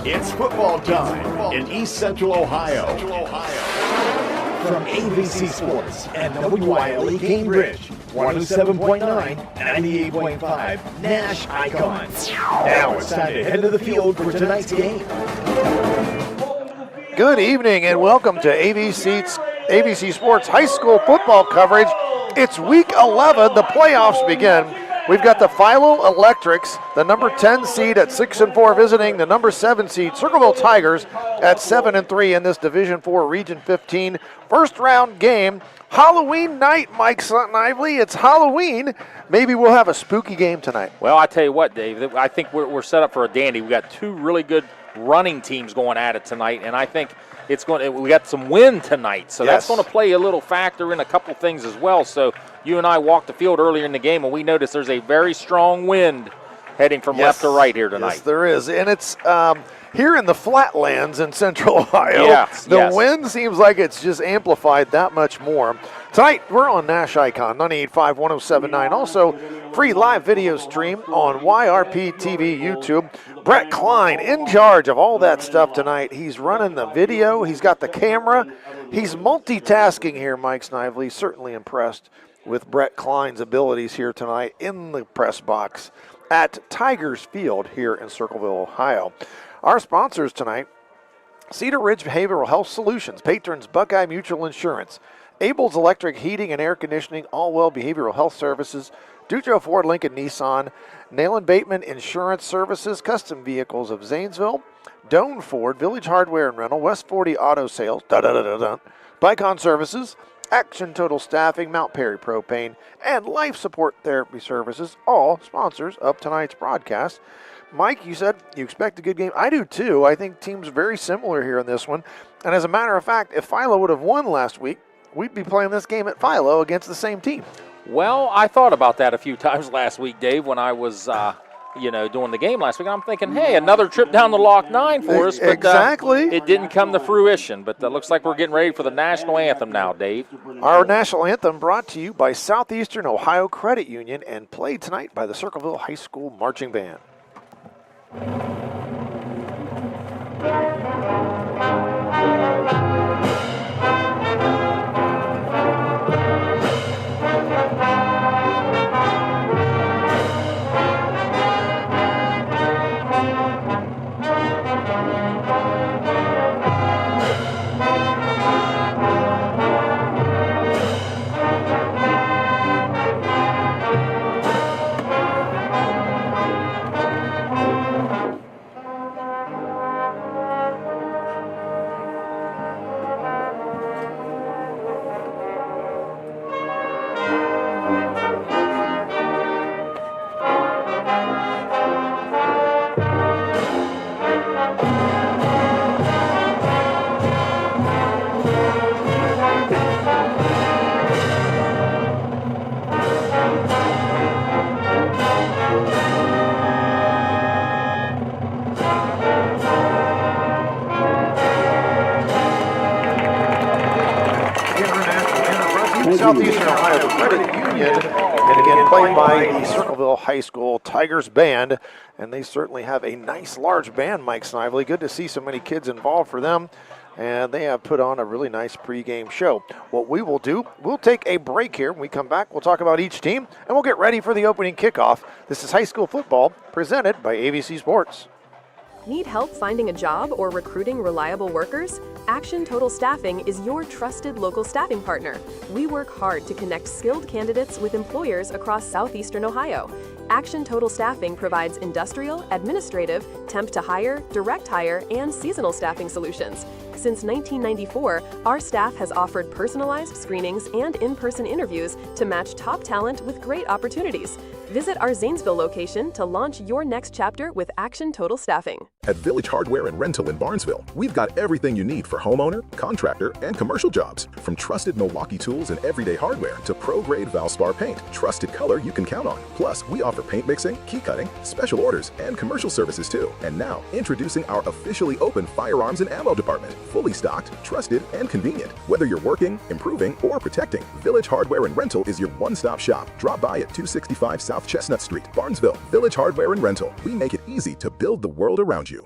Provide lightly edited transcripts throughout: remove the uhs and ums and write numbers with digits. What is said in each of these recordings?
It's football time in East Central Ohio. From ABC Sports and WYLE Cambridge, 107.9, 98.5, NASH Icon. Now it's time to head to the field for tonight's game. Good evening and welcome to ABC Sports High School football coverage. It's week 11, the playoffs begin. We've got the Philo Electrics, the number 10 seed at 6-4, visiting the number 7 seed Circleville Tigers at 7-3 in this Division 4 Region 15 first round game. Halloween night, Mike Snively. It's Halloween. Maybe we'll have a spooky game tonight. Well, I tell you what, Dave, I think we're set up for a dandy. We got two really good running teams going at it tonight, and I think we got some wind tonight, so that's going to play a little factor in a couple things as well. So you and I walked the field earlier in the game, and we noticed there's a very strong wind heading from left to right here tonight. Yes, there is, and it's here in the flatlands in Central Ohio. The wind seems like it's just amplified that much more. Tonight, we're on NASH Icon, 98.5, 107.9. Also, free live video stream on YRPtv YouTube. Brett Klein in charge of all that stuff tonight. He's running the video. He's got the camera. He's multitasking here, Mike Snively. Certainly impressed with Brett Klein's abilities here tonight in the press box at Tigers Field here in Circleville, Ohio. Our sponsors tonight, Cedar Ridge Behavioral Health Solutions, patrons Buckeye Mutual Insurance, Abel's Electric Heating and Air Conditioning, Allwell Behavioral Health Services, Dujo Ford Lincoln Nissan, Nayland Bateman Insurance Services, Custom Vehicles of Zanesville, Doane Ford, Village Hardware and Rental, West 40 Auto Sales, Bicon Services, Action Total Staffing, Mount Perry Propane, and Life Support Therapy Services, all sponsors of tonight's broadcast. Mike, you said you expect a good game. I do too. I think teams are very similar here in this one. And as a matter of fact, if Philo would have won last week, we'd be playing this game at Philo against the same team. Well, I thought about that a few times last week, Dave, when I was doing the game last week. I'm thinking, hey, another trip down the Lock 9 for us. But, exactly. It didn't come to fruition, but it looks like we're getting ready for the national anthem now, Dave. Our national anthem brought to you by Southeastern Ohio Credit Union and played tonight by the Circleville High School Marching Band. Southeastern Ohio Credit Union, and again played by the Circleville High School Tigers Band, and they certainly have a nice large band, Mike Snively. Good to see so many kids involved for them, and they have put on a really nice pregame show. What we will do, we'll take a break here. When we come back, we'll talk about each team, and we'll get ready for the opening kickoff. This is high school football presented by ABC Sports. Need help finding a job or recruiting reliable workers? Action Total Staffing is your trusted local staffing partner. We work hard to connect skilled candidates with employers across southeastern Ohio. Action Total Staffing provides industrial, administrative, temp to hire, direct hire, and seasonal staffing solutions. Since 1994, our staff has offered personalized screenings and in-person interviews to match top talent with great opportunities. Visit our Zanesville location to launch your next chapter with Action Total Staffing. At Village Hardware and Rental in Barnesville, we've got everything you need for homeowner, contractor, and commercial jobs. From trusted Milwaukee tools and everyday hardware to pro-grade Valspar paint, trusted color you can count on. Plus, we offer paint mixing, key cutting, special orders, and commercial services too. And now, introducing our officially open firearms and ammo department. Fully stocked, trusted, and convenient. Whether you're working, improving, or protecting, Village Hardware and Rental is your one-stop shop. Drop by at 265 South Chestnut Street, Barnesville. Village Hardware and Rental. We make it easy to build the world around you.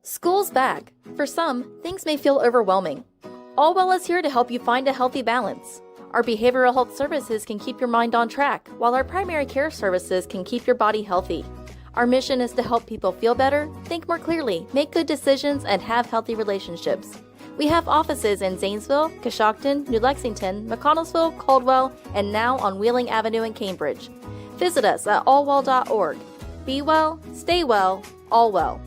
School's back. For some, things may feel overwhelming. Allwell is here to help you find a healthy balance. Our behavioral health services can keep your mind on track, while our primary care services can keep your body healthy. Our mission is to help people feel better, think more clearly, make good decisions, and have healthy relationships. We have offices in Zanesville, Coshocton, New Lexington, McConnellsville, Caldwell, and now on Wheeling Avenue in Cambridge. Visit us at allwell.org. Be well, stay well, all well.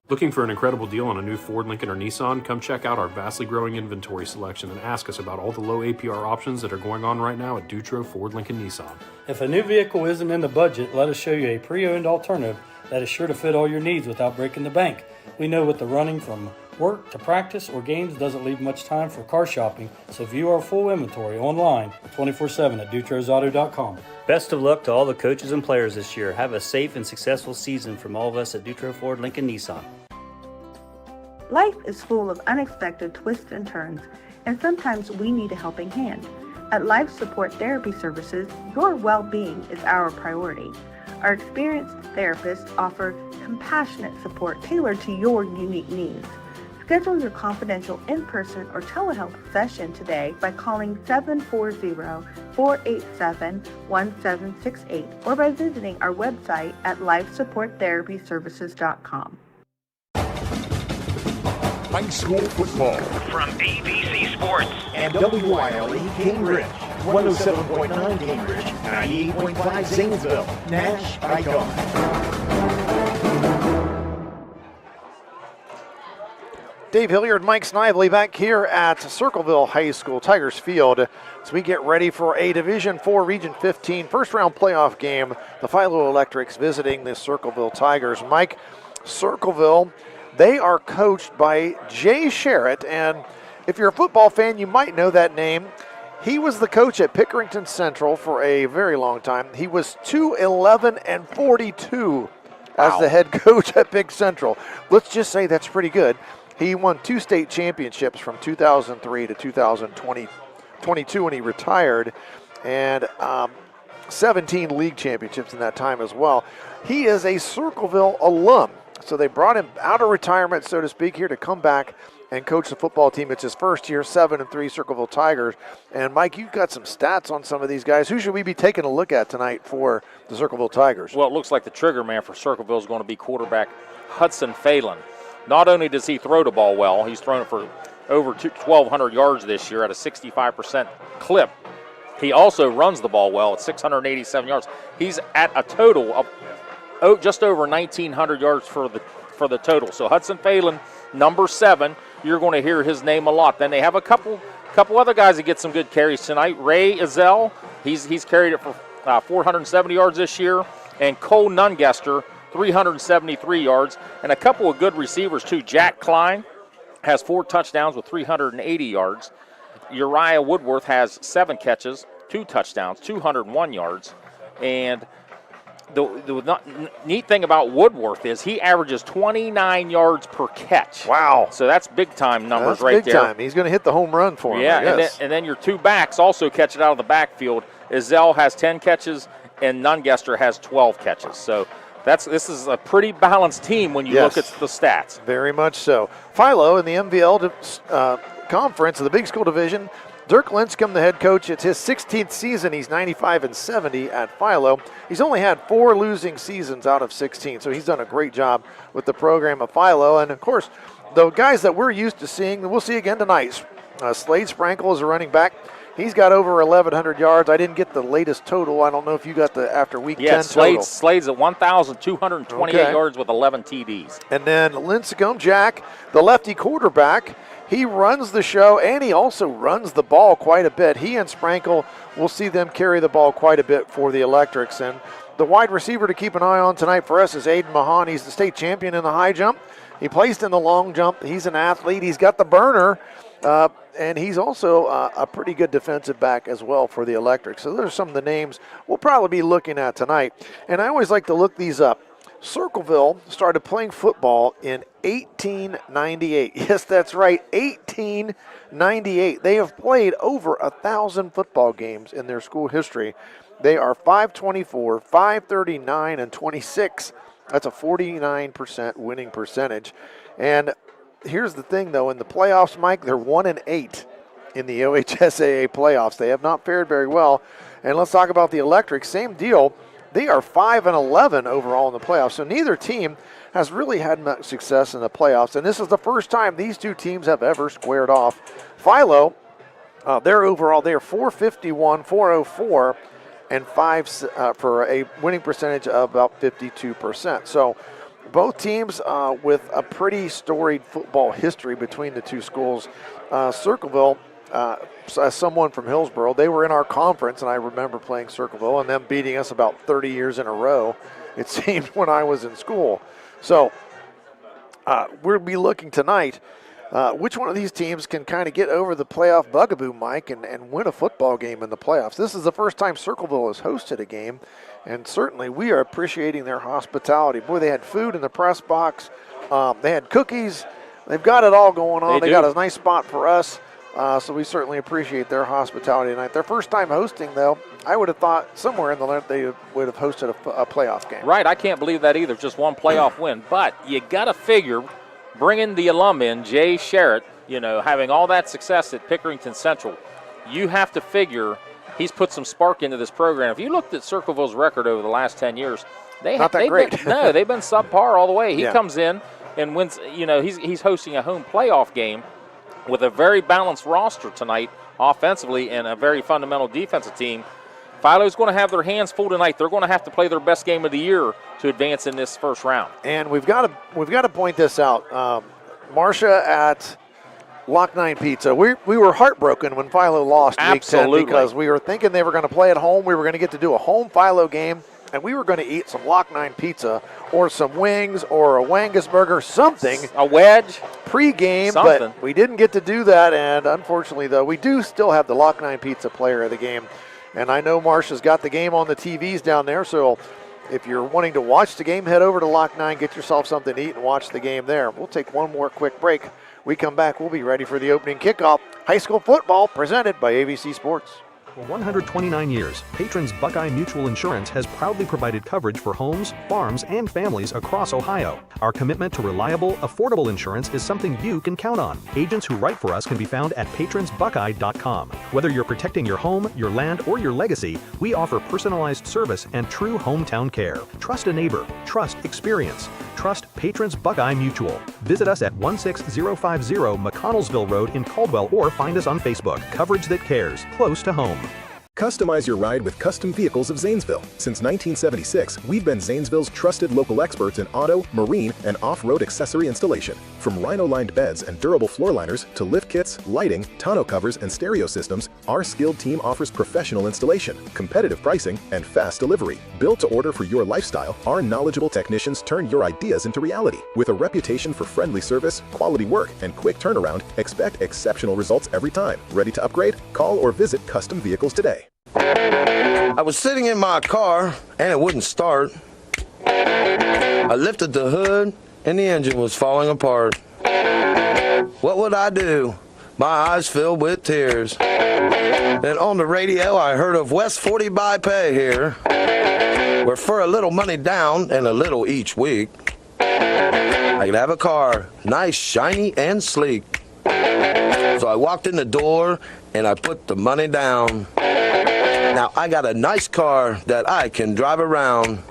Looking for an incredible deal on a new Ford, Lincoln, or Nissan? Come check out our vastly growing inventory selection and ask us about all the low APR options that are going on right now at Dutro Ford, Lincoln, Nissan. If a new vehicle isn't in the budget, let us show you a pre-owned alternative that is sure to fit all your needs without breaking the bank. We know with the running from work to practice or games doesn't leave much time for car shopping, so view our full inventory online 24/7 at dutrosauto.com. Best of luck to all the coaches and players this year. Have a safe and successful season from all of us at Dutro Ford, Lincoln, Nissan. Life is full of unexpected twists and turns, and sometimes we need a helping hand. At Life Support Therapy Services, your well-being is our priority. Our experienced therapists offer compassionate support tailored to your unique needs. Schedule your confidential in-person or telehealth session today by calling 740-487-1768 or by visiting our website at lifesupporttherapyservices.com. High school football from ABC Sports and WYLE Cambridge, 107.9 Cambridge, 98.5 Zanesville, NASH Icon. Dave Hilliard, Mike Snively back here at Circleville High School, Tigers Field, as we get ready for a Division IV Region 15 first-round playoff game. The Philo Electrics visiting the Circleville Tigers. Mike, Circleville, they are coached by Jay Sherritt, and if you're a football fan, you might know that name. He was the coach at Pickerington Central for a very long time. He was 2-11-42 as the head coach at Pick Central. Let's just say that's pretty good. He won 2 state championships from 2003 to 2022 when he retired, and 17 league championships in that time as well. He is a Circleville alum. So they brought him out of retirement, so to speak, here to come back and coach the football team. It's his first year, 7-3 Circleville Tigers. And, Mike, you've got some stats on some of these guys. Who should we be taking a look at tonight for the Circleville Tigers? Well, it looks like the trigger man for Circleville is going to be quarterback Hudson Phelan. Not only does he throw the ball well, he's thrown it for over 1,200 yards this year at a 65% clip. He also runs the ball well at 687 yards. He's at a total of just over 1,900 yards for the total. So Hudson Phelan, number 7, you're going to hear his name a lot. Then they have a couple other guys that get some good carries tonight. Ray Ezell, he's carried it for 470 yards this year, and Cole Nungester, 373 yards, and a couple of good receivers too. Jack Klein has 4 touchdowns with 380 yards. Uriah Woodworth has 7 catches, 2 touchdowns, 201 yards, and the neat thing about Woodworth is he averages 29 yards per catch. Wow. So that's big-time numbers that's right big there. Time. He's going to hit the home run for him, Yeah, and then your 2 backs also catch it out of the backfield. Ezell has 10 catches, and Nungester has 12 catches. So this is a pretty balanced team when you look at the stats. Very much so. Philo in the MVL conference of the Big School Division, Dirk Linscomb, the head coach. It's his 16th season. He's 95-70 at Philo. He's only had 4 losing seasons out of 16, so he's done a great job with the program of Philo. And, of course, the guys that we're used to seeing, we'll see again tonight. Slade Sprankle is a running back. He's got over 1,100 yards. I didn't get the latest total. I don't know if you got the after week 10 total. Slade's at 1,228 yards with 11 TDs. And then Linscomb, Jack, the lefty quarterback, he runs the show, and he also runs the ball quite a bit. He and Sprankle, we'll see them carry the ball quite a bit for the Electrics. And the wide receiver to keep an eye on tonight for us is Aiden Mahan. He's the state champion in the high jump. He placed in the long jump. He's an athlete. He's got the burner. And he's also a pretty good defensive back as well for the Electrics. So those are some of the names we'll probably be looking at tonight. And I always like to look these up. Circleville started playing football in 1898. Yes, that's right, 1898. They have played over 1,000 football games in their school history. They are 524, 539, and 26 That's a 49% winning percentage. And here's the thing, though. In the playoffs, Mike, they're 1-8 in the OHSAA playoffs. They have not fared very well. And let's talk about the Electrics. Same deal. They are 5-11 overall in the playoffs. So neither team has really had much success in the playoffs. And this is the first time these two teams have ever squared off. Philo, they're overall, they are 451, 404, and 5 for a winning percentage of about 52%. So both teams with a pretty storied football history between the two schools. Circleville, as someone from Hillsborough, they were in our conference, and I remember playing Circleville and them beating us about 30 years in a row, it seemed, when I was in school. So we'll be looking tonight which one of these teams can kind of get over the playoff bugaboo, Mike, and win a football game in the playoffs. This is the first time Circleville has hosted a game, and certainly we are appreciating their hospitality. Boy, they had food in the press box. They had cookies. They've got it all going on. They got a nice spot for us. So we certainly appreciate their hospitality tonight. Their first time hosting, though, I would have thought somewhere in the line they would have hosted a playoff game. Right, I can't believe that either. Just one playoff win. But you got to figure, bringing the alum in, Jay Sherritt, having all that success at Pickerington Central, you have to figure he's put some spark into this program. If you looked at Circleville's record over the last 10 years, they've been subpar all the way. He comes in and wins. He's hosting a home playoff game with a very balanced roster tonight offensively and a very fundamental defensive team. Philo's going to have their hands full tonight. They're going to have to play their best game of the year to advance in this first round. And we've got to point this out. Marcia at Lock 9 Pizza. We were heartbroken when Philo lost week 10 because we were thinking they were going to play at home. We were going to get to do a home Philo game, and we were going to eat some Lock 9 Pizza or some wings or a Wangus burger, something. A wedge. Pre-game, but we didn't get to do that. And unfortunately, though, we do still have the Lock 9 Pizza player of the game. And I know Marcia's got the game on the TVs down there, so if you're wanting to watch the game, head over to Lock 9, get yourself something to eat, and watch the game there. We'll take one more quick break. We come back, we'll be ready for the opening kickoff. High school football presented by ABC Sports. For 129 years, Patrons Buckeye Mutual Insurance has proudly provided coverage for homes, farms, and families across Ohio. Our commitment to reliable, affordable insurance is something you can count on. Agents who write for us can be found at patronsbuckeye.com. Whether you're protecting your home, your land, or your legacy, we offer personalized service and true hometown care. Trust a neighbor. Trust experience. Trust Patrons Buckeye Mutual. Visit us at 16050 McConnellsville Road in Caldwell or find us on Facebook. Coverage that cares. Close to home. Customize your ride with Custom Vehicles of Zanesville. Since 1976, we've been Zanesville's trusted local experts in auto, marine, and off-road accessory installation. From rhino-lined beds and durable floor liners to lift kits, lighting, tonneau covers, and stereo systems, our skilled team offers professional installation, competitive pricing, and fast delivery. Built to order for your lifestyle, our knowledgeable technicians turn your ideas into reality. With a reputation for friendly service, quality work, and quick turnaround, expect exceptional results every time. Ready to upgrade? Call or visit Custom Vehicles today. I was sitting in my car and it wouldn't start. I lifted the hood and the engine was falling apart. What would I do? My eyes filled with tears. Then on the radio I heard of West 40 by Pay here, where for a little money down and a little each week, I could have a car, nice, shiny, and sleek. So I walked in the door and I put the money down. Now I got a nice car that I can drive around.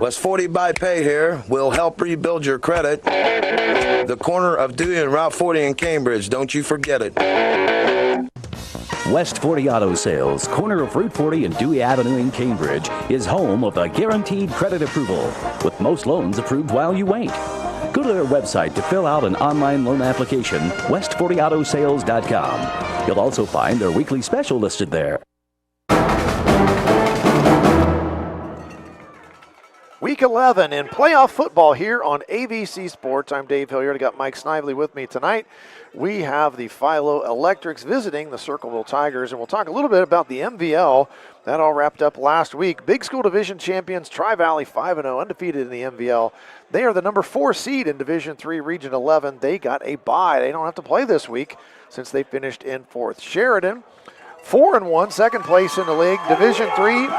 West 40 by Pay here will help rebuild your credit. The corner of Dewey and Route 40 in Cambridge, don't you forget it. West 40 Auto Sales, corner of Route 40 and Dewey Avenue in Cambridge, is home of the guaranteed credit approval, with most loans approved while you wait. Go to their website to fill out an online loan application, west40autosales.com. You'll also find their weekly special listed there. Week 11 in playoff football here on ABC Sports. I'm Dave Hilliard. I got Mike Snively with me tonight. We have the Philo Electrics visiting the Circleville Tigers, and we'll talk a little bit about the MVL. That all wrapped up last week. Big School Division champions, Tri-Valley 5-0, undefeated in the MVL. They are the number 4 seed in Division 3, Region 11. They got a bye. They don't have to play this week since they finished in 4th. Sheridan, 4-1, second place in the league. Division 3,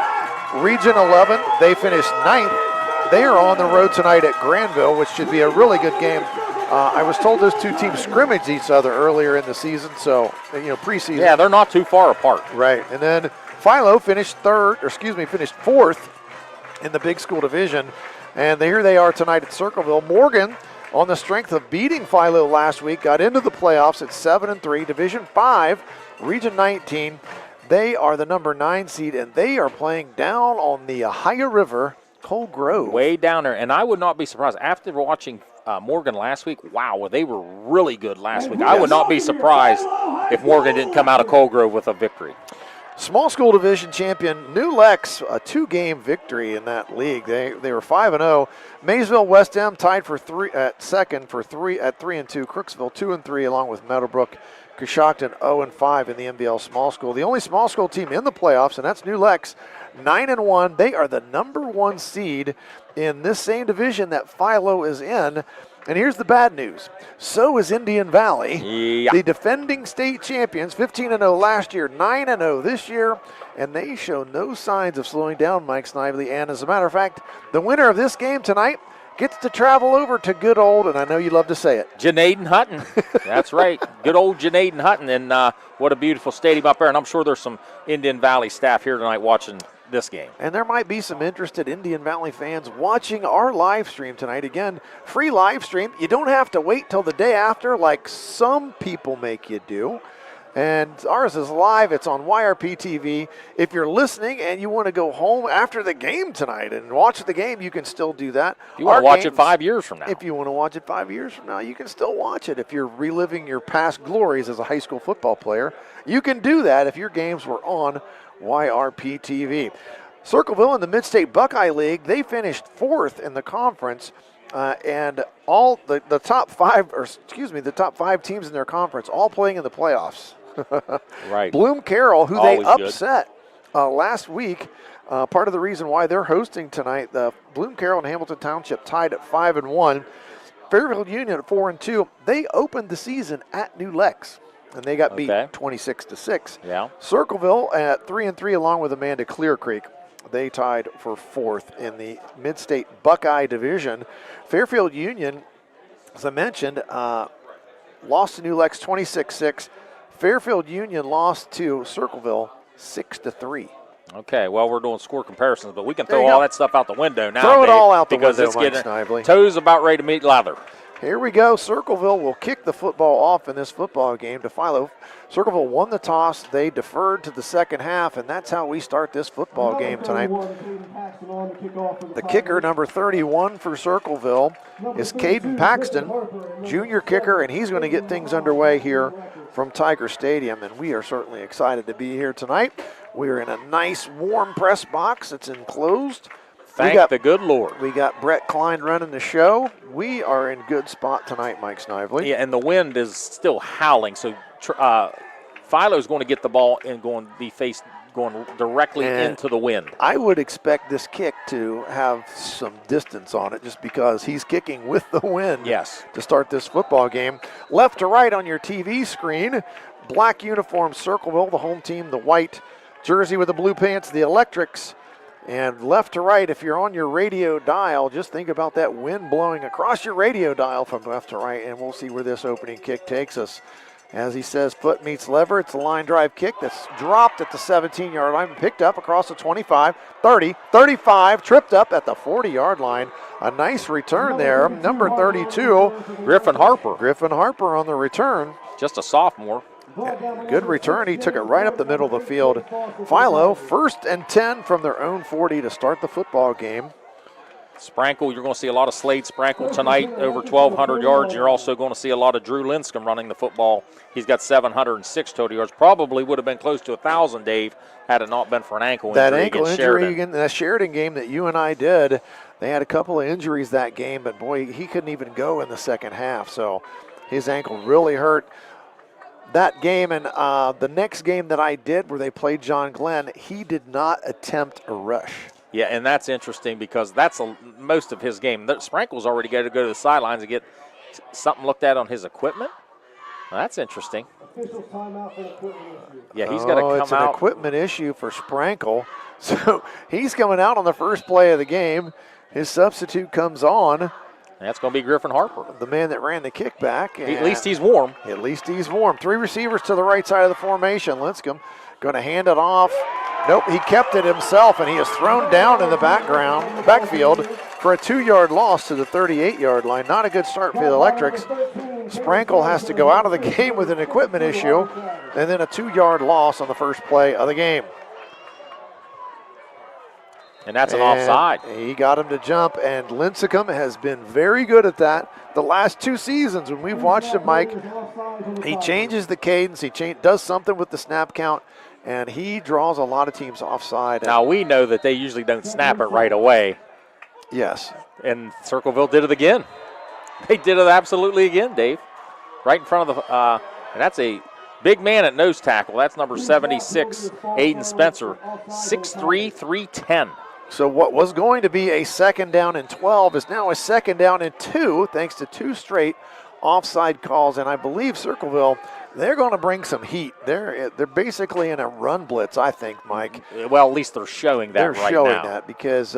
Region 11, they finished 9th. They are on the road tonight at Granville, which should be a really good game. I was told those two teams scrimmaged each other earlier in the season, so, preseason. Yeah, they're not too far apart. Right, and then Philo finished fourth in the big school division, and here they are tonight at Circleville. Morgan, on the strength of beating Philo last week, got into the playoffs at 7-3, Division 5, Region 19. They are the number 9 seed, and they are playing down on the Ohio River, Cold Grove. Way down there, and I would not be surprised. After watching Morgan last week, wow, they were really good last week. I would not be surprised if Morgan didn't come out of Cold Grove with a victory. Small school division champion New Lex, a 2-game victory in that league. They were 5-0. Maysville West End tied for second at 3-2. Crooksville 2-3, along with Meadowbrook. Coshocton 0-5 in the MBL small school. The only small school team in the playoffs, and that's New Lex, 9-1. They are the number 1 seed in this same division that Philo is in. And here's the bad news. So is Indian Valley, the defending state champions, 15-0 last year, 9-0 this year, and they show no signs of slowing down, Mike Snively. And as a matter of fact, the winner of this game tonight gets to travel over to good old, and I know you love to say it, Janaden Hutton. That's right. Good old Janaden Hutton, and what a beautiful stadium up there. And I'm sure there's some Indian Valley staff here tonight watching this game. And there might be some interested Indian Valley fans watching our live stream tonight. Again, free live stream. You don't have to wait till the day after like some people make you do. And ours is live. It's on YRPtv. If you're listening and you want to go home after the game tonight and watch the game, you can still do that. You want to watch it 5 years from now. If you want to watch it 5 years from now, you can still watch it. If you're reliving your past glories as a high school football player, you can do that if your games were on YRPtv. Circleville in the Mid-State Buckeye League, they finished 4th in the conference, and all the top 5 teams in their conference all playing in the playoffs. Right. Bloom Carroll, who Always they upset last week, part of the reason why they're hosting tonight. The Bloom Carroll and Hamilton Township tied at 5-1. Fairfield Union at 4-2. They opened the season at New Lex, and they got beat 26-6. Yeah. Circleville at 3-3, along with Amanda Clear Creek. They tied for 4th in the Mid-State Buckeye Division. Fairfield Union, as I mentioned, lost to New Lex 26-6. Fairfield Union lost to Circleville 6-3. Okay, well, we're doing score comparisons, but we can throw all that stuff out the window now. Throw it all out the because window, it's Mike getting Snively. Toes about ready to meet leather. Here we go. Circleville will kick the football off in this football game to Philo. Circleville won the toss. They deferred to the second half, and that's how we start this football game tonight. The kicker, number 31 for Circleville, is Caden Paxton, junior kicker, and he's going to get things underway here from Tiger Stadium, and we are certainly excited to be here tonight. We're in a nice, warm press box. It's enclosed. Thank the good Lord. We got Brett Klein running the show. We are in good spot tonight, Mike Snively. Yeah, and the wind is still howling, so Philo's going to get the ball and going directly into the wind. I would expect this kick to have some distance on it just because he's kicking with the wind to start this football game. Left to right on your TV screen, black uniform Circleville, the home team, the white jersey with the blue pants, the Electrics. And left to right, if you're on your radio dial, just think about that wind blowing across your radio dial from left to right, and we'll see where this opening kick takes us. As he says, foot meets lever. It's a line drive kick that's dropped at the 17-yard line, picked up across the 25, 30, 35, tripped up at the 40-yard line. A nice return there. Number 32, Griffin Harper. Griffin Harper on the return. Just a sophomore. Good return. He took it right up the middle of the field. Philo, 1st and 10 from their own 40 to start the football game. Sprankle, you're going to see a lot of Slade Sprankle tonight, over 1,200 yards. You're also going to see a lot of Drew Linscomb running the football. He's got 706 total yards. Probably would have been close to 1,000, Dave, had it not been for an ankle injury. That ankle injury Sheridan. in that Sheridan game that you and I did, they had a couple of injuries that game, but boy, he couldn't even go in the second half. So his ankle really hurt. That game and the next game that I did where they played John Glenn, he did not attempt a rush. Yeah, and that's interesting because that's most of his game. Sprankle's already got to go to the sidelines and get something looked at on his equipment. That's interesting. Yeah, he's got to come out. It's an equipment issue for Sprankle. So he's coming out on the first play of the game. His substitute comes on. That's going to be Griffin Harper, the man that ran the kickback. At least he's warm. At least he's warm. 3 receivers to the right side of the formation. Lincecum going to hand it off. Nope, he kept it himself, and he is thrown down in the backfield for a 2-yard loss to the 38-yard line. Not a good start for the Electrics. Sprankle has to go out of the game with an equipment issue, and then a 2-yard loss on the first play of the game. And that's an offside. He got him to jump, and Lincecum has been very good at that the last 2 seasons. When we've watched him, Mike, he changes the cadence, he does something with the snap count, and he draws a lot of teams offside. Now, we know that they usually don't snap it right away. Yes. And Circleville did it again. They did it absolutely again, Dave. Right in front of the and that's a big man at nose tackle. That's number 76, Aiden Spencer, 6'3", 310. So what was going to be a 2nd down and 12 is now a 2nd down and 2, thanks to 2 straight offside calls. And I believe Circleville, they're going to bring some heat. They're basically in a run blitz, I think, Mike. Well, at least they're showing that right now. They're showing that because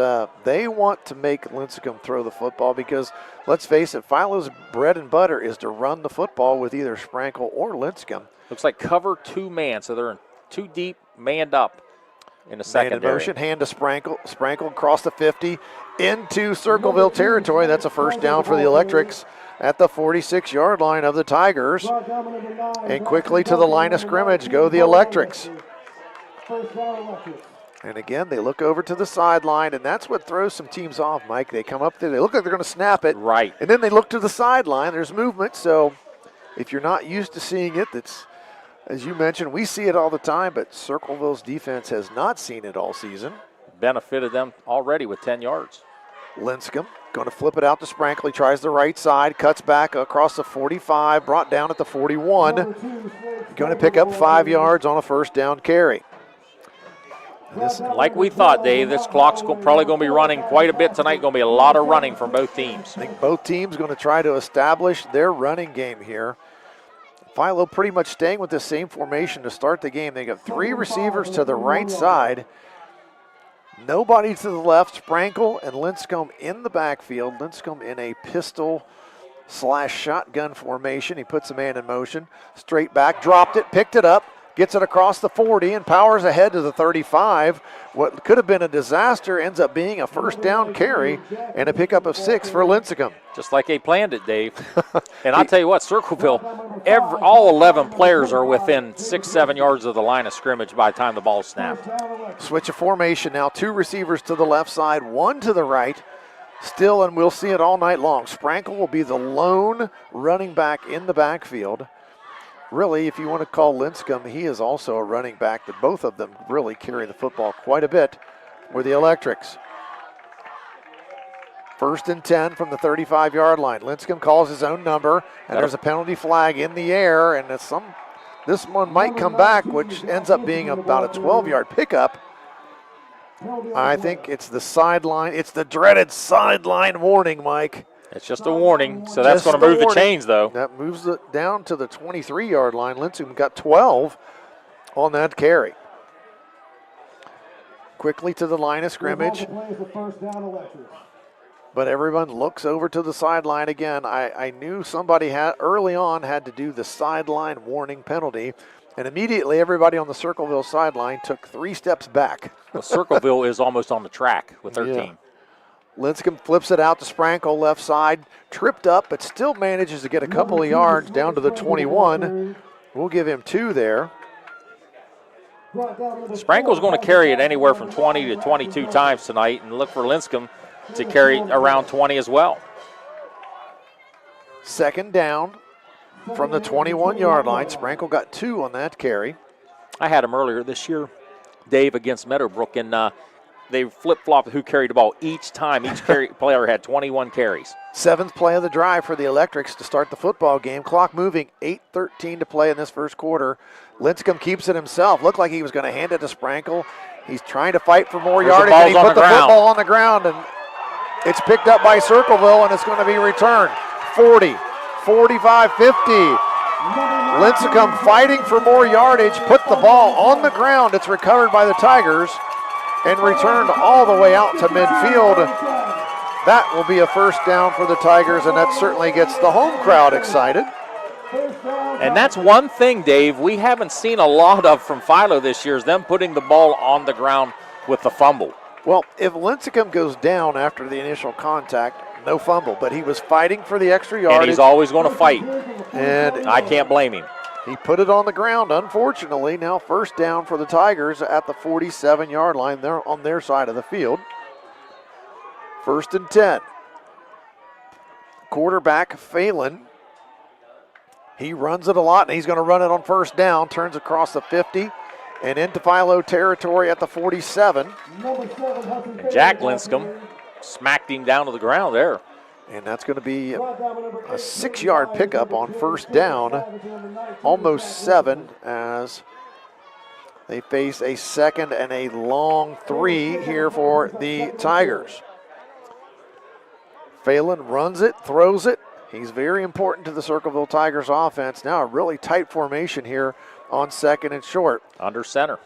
they want to make Lincecum throw the football because, let's face it, Philo's bread and butter is to run the football with either Sprankle or Lincecum. Looks like cover 2 man, so they're in 2 deep, manned up in the secondary. Motion, hand to Sprankle. Sprankle across the 50 into Circleville territory. That's a 1st down for the Electrics at the 46-yard line of the Tigers. And quickly to the line of scrimmage go the Electrics. And again, they look over to the sideline, and that's what throws some teams off, Mike. They come up there, they look like they're going to snap it. Right. And then they look to the sideline. There's movement, so if you're not used to seeing it, that's, as you mentioned, we see it all the time, but Circleville's defense has not seen it all season. Benefited them already with 10 yards. Lincecum going to flip it out to Sprankle. He tries the right side, cuts back across the 45, brought down at the 41. Going to pick up 5 yards on a 1st down carry. Like we thought, Dave, this clock's probably going to be running quite a bit tonight. Going to be a lot of running from both teams. I think both teams going to try to establish their running game here. Philo pretty much staying with the same formation to start the game. They got 3 receivers to the right side. Nobody to the left. Sprankle and Lincecum in the backfield. Lincecum in a pistol/shotgun formation. He puts a man in motion. Straight back, dropped it, picked it up, gets it across the 40 and powers ahead to the 35. What could have been a disaster ends up being a 1st down carry and a pickup of 6 for Lincecum. Just like they planned it, Dave. And I'll tell you what, Circleville, all 11 players are within 6-7 yards of the line of scrimmage by the time the ball's snapped. Switch of formation now. 2 receivers to the left side, 1 to the right. Still, and we'll see it all night long, Sprankle will be the lone running back in the backfield. Really, if you want to call Lincecum, he is also a running back. That both of them really carry the football quite a bit for the Electrics. 1st and 10 from the 35-yard line. Lincecum calls his own number, and there's a penalty flag in the air, and this one might come back, which ends up being about a 12-yard pickup. I think it's the sideline. It's the dreaded sideline warning, Mike. It's just a warning, so that's going to move the chains, though. That moves it down to the 23-yard line. Lincecum got 12 on that carry. Quickly to the line of scrimmage. But everyone looks over to the sideline again. I knew somebody early on had to do the sideline warning penalty, and immediately everybody on the Circleville sideline took 3 steps back. Well, Circleville is almost on the track with their team. Lincecum flips it out to Sprankle left side, tripped up, but still manages to get a couple of yards down to the 21. We'll give him 2 there. Sprankle's going to carry it anywhere from 20 to 22 times tonight, and look for Lincecum to carry around 20 as well. 2nd down from the 21-yard line. Sprankle got 2 on that carry. I had him earlier this year, Dave, against Meadowbrook, and they flip-flopped who carried the ball each time. Each player had 21 carries. 7th play of the drive for the Electrics to start the football game. Clock moving, 8:13 to play in this first quarter. Lincecum keeps it himself. Looked like he was going to hand it to Sprankle. He's trying to fight for more yardage, and he put the football on the ground, and it's picked up by Circleville, and it's going to be returned. 40, 45, 50. Lincecum fighting for more yardage, put the ball on the ground. It's recovered by the Tigers and returned all the way out to midfield. That will be a first down for the Tigers, and that certainly gets the home crowd excited. And that's one thing, Dave, we haven't seen a lot of from Philo this year, is them putting the ball on the ground with the fumble. Well, if Lincecum goes down after the initial contact, no fumble, but he was fighting for the extra yardage. And he's always going to fight. And I can't blame him. He put it on the ground, unfortunately. Now first down for the Tigers at the 47-yard line. They're on their side of the field. 1st and 10. Quarterback Phelan. He runs it a lot, and he's going to run it on first down. Turns across the 50 and into Philo territory at the 47. And Jack Lincecum smacked him down to the ground there. And that's going to be a 6-yard pickup on first down. Almost 7 as they face a 2nd and a long 3 here for the Tigers. Phelan runs it, throws it. He's very important to the Circleville Tigers offense. Now a really tight formation here on 2nd and short. Under center.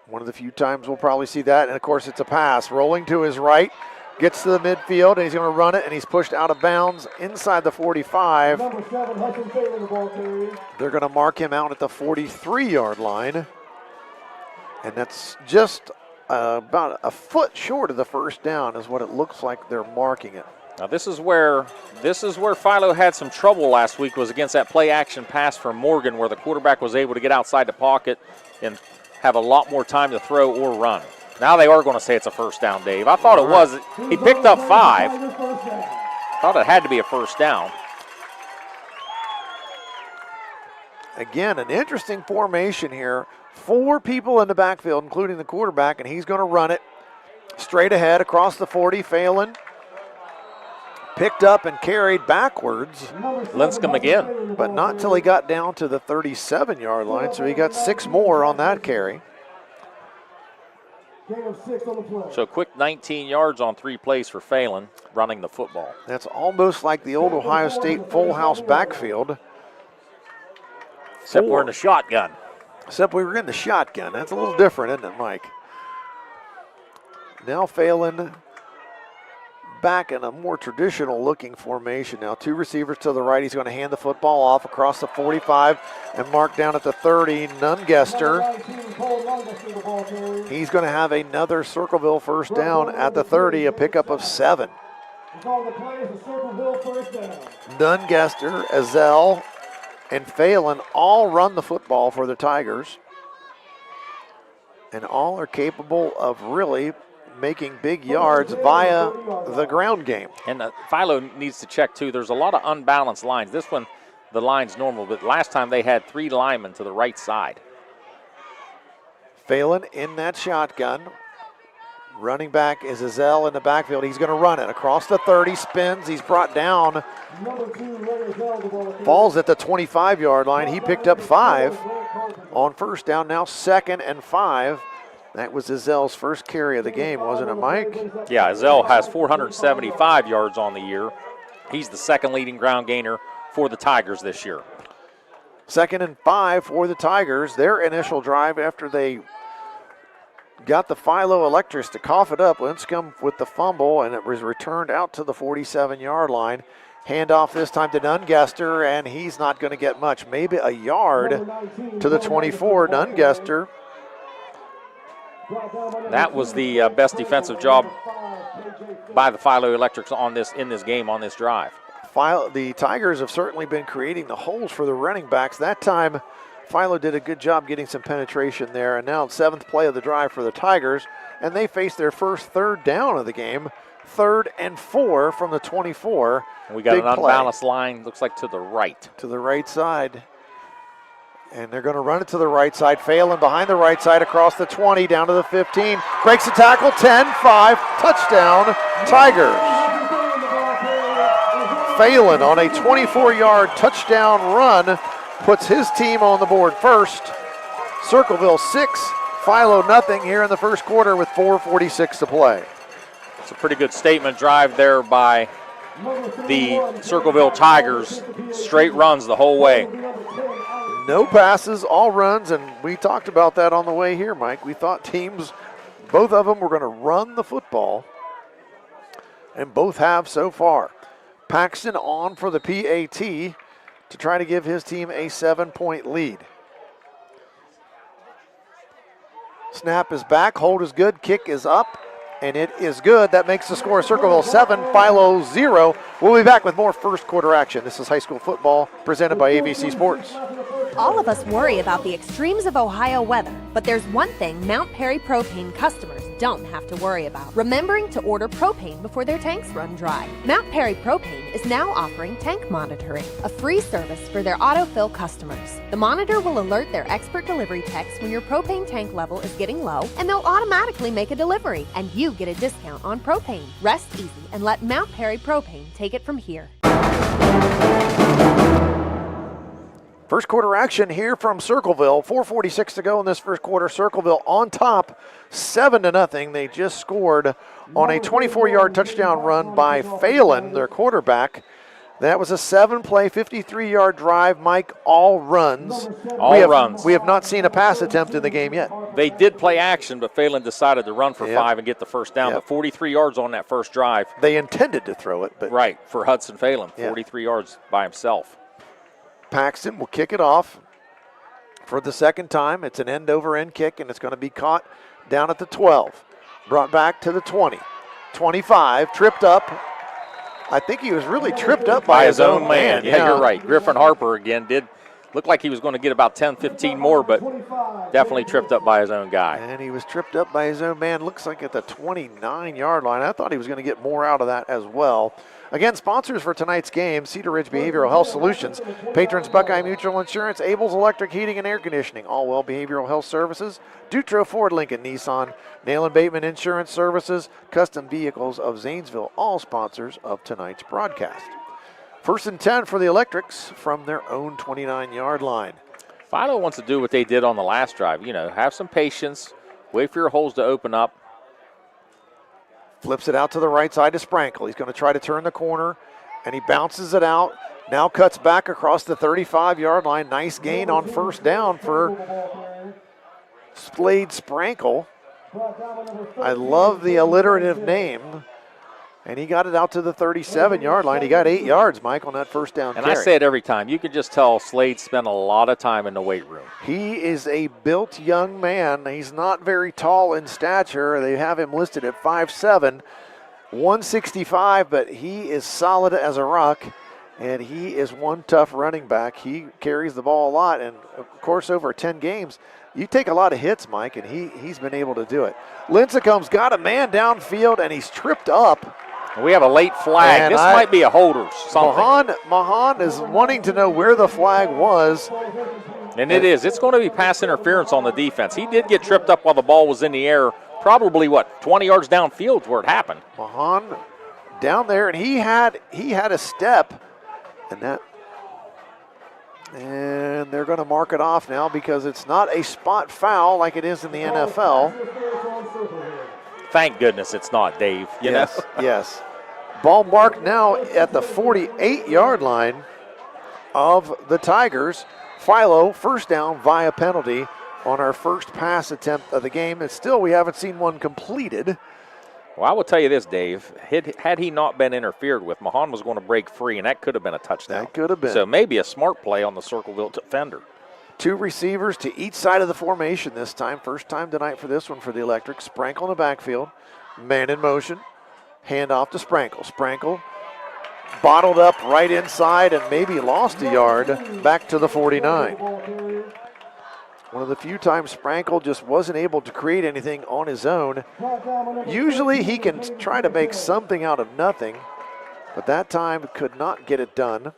One of the few times we'll probably see that. And, of course, it's a pass. Rolling to his right. Gets to the midfield, and he's going to run it, and he's pushed out of bounds inside the 45. They're going to mark him out at the 43-yard line. And that's just about a foot short of the first down is what it looks like they're marking it. Now this is where Philo had some trouble last week, was against that play action pass from Morgan, where the quarterback was able to get outside the pocket and have a lot more time to throw or run. Now they are going to say it's a first down, Dave. I thought it was. He picked up 5. Thought it had to be a first down. Again, an interesting formation here. 4 people in the backfield, including the quarterback, and he's going to run it straight ahead across the 40. Phelan picked up and carried backwards. Lincecum again. But not until he got down to the 37-yard line, so he got 6 more on that carry. So a quick 19 yards on 3 plays for Phelan running the football. That's almost like the old Ohio State full house backfield. Except we're in the shotgun. Except we were in the shotgun. That's a little different, isn't it, Mike? Now Phelan back in a more traditional looking formation. Now 2 receivers to the right. He's going to hand the football off across the 45 and mark down at the 30. Nungester. He's going to have another Circleville first down at the 30, a pickup of 7. Nungester, Azell, and Phelan all run the football for the Tigers. And all are capable of really making big yards via the ground game. And Philo needs to check, too. There's a lot of unbalanced lines. This one, the line's normal, but last time they had 3 linemen to the right side. Phelan in that shotgun. Running back is Azell in the backfield. He's going to run it across the 30, spins. He's brought down. Falls at the 25-yard line. He picked up 5 on first down. Now 2nd and 5. That was Azell's first carry of the game, wasn't it, Mike? Yeah, Azell has 475 yards on the year. He's the 2nd leading ground gainer for the Tigers this year. 2nd and 5 for the Tigers. Their initial drive after they got the Philo Electrics to cough it up. Lincecum with the fumble, and it was returned out to the 47-yard line. Handoff this time to Nungester, and he's not going to get much. Maybe a yard to the 24. Nungester. That was the best defensive job by the Philo Electrics in this game on this drive. The Tigers have certainly been creating the holes for the running backs. That time, Philo did a good job getting some penetration there. And now 7th play of the drive for the Tigers, and they face their first 3rd down of the game. 3rd and 4 from the 24. And we got an unbalanced line, looks like to the right. To the right side. And they're going to run it to the right side. Phelan behind the right side across the 20, down to the 15. Breaks the tackle, 10-5, touchdown, Tigers. Phelan on a 24-yard touchdown run puts his team on the board first. Circleville 6, Philo nothing here in the first quarter with 4:46 to play. It's a pretty good statement drive there by the Circleville Tigers straight runs the whole way. No passes, all runs, and we talked about that on the way here, Mike. We thought teams, both of them were going to run the football, and both have so far. Paxton on for the PAT to try to give his team a 7-point lead. Snap is back, hold is good, kick is up, and it is good. That makes the score Circleville 7, Philo 0. We'll be back with more first quarter action. This is high school football presented by ABC Sports. All of us worry about the extremes of Ohio weather, but there's one thing Mount Perry Propane customers don't have to worry about: remembering to order propane before their tanks run dry. Mount Perry Propane is now offering tank monitoring, a free service for their autofill customers. The monitor will alert their expert delivery techs when your propane tank level is getting low, and they'll automatically make a delivery, and you get a discount on propane. Rest easy and let Mount Perry Propane take it from here. First quarter action here from Circleville. 4:46 to go in this first quarter. Circleville on top, 7-0. They just scored on a 24-yard touchdown run by Phelan, their quarterback. That was a 7-play, 53-yard drive. Mike, all runs. Runs. We have not seen a pass attempt in the game yet. They did play action, but Phelan decided to run for 5 and get the first down. But 43 yards on that first drive. They intended to throw it, but right, for Hudson Phelan, 43 yards by himself. Paxton will kick it off for the second time. It's an end-over-end kick, and it's going to be caught down at the 12. Brought back to the 20. 25, tripped up. I think he was really tripped up by his own man. Yeah, you're right. Griffin Harper again did look like he was going to get about 10, 15 more, but definitely tripped up by his own guy. And he was tripped up by his own man, looks like at the 29-yard line. I thought he was going to get more out of that as well. Again, sponsors for tonight's game: Cedar Ridge Behavioral Health Solutions, patrons Buckeye Mutual Insurance, Abel's Electric Heating and Air Conditioning, Allwell Behavioral Health Services, Dutro Ford Lincoln Nissan, Nail and Bateman Insurance Services, Custom Vehicles of Zanesville, all sponsors of tonight's broadcast. First and 10 for the Electrics from their own 29-yard line. Philo wants to do what they did on the last drive. You know, have some patience, wait for your holes to open up. Flips it out to the right side to Sprankle. He's going to try to turn the corner, and he bounces it out. Now cuts back across the 35-yard line. Nice gain on first down for Slade Sprankle. I love the alliterative name. And he got it out to the 37-yard line. He got 8 yards, Mike, on that first down carry. I say it every time. You can just tell Slade spent a lot of time in the weight room. He is a built young man. He's not very tall in stature. They have him listed at 5'7", 165, but he is solid as a rock, and he is one tough running back. He carries the ball a lot, and, of course, over 10 games, you take a lot of hits, Mike, and he's been able to do it. Lincecum's got a man downfield, and he's tripped up. We have a late flag. And this might be a holder. Mahan is wanting to know where the flag was. And it is. It's going to be pass interference on the defense. He did get tripped up while the ball was in the air, probably, 20 yards downfield where it happened. Mahan down there, and he had a step, and they're going to mark it off now because it's not a spot foul like it is in the NFL. Thank goodness it's not, Dave. Yes. Ball marked now at the 48-yard line of the Tigers. Philo, first down via penalty on our first pass attempt of the game. And still, we haven't seen one completed. Well, I will tell you this, Dave. Had he not been interfered with, Mahan was going to break free, and that could have been a touchdown. That could have been. So maybe a smart play on the Circleville defender. 2 receivers to each side of the formation this time. First time tonight for this one for the Electric. Sprankle in the backfield. Man in motion. Hand off to Sprankle. Sprankle bottled up right inside and maybe lost a yard back to the 49. One of the few times Sprankle just wasn't able to create anything on his own. Usually he can try to make something out of nothing, but that time could not get it done.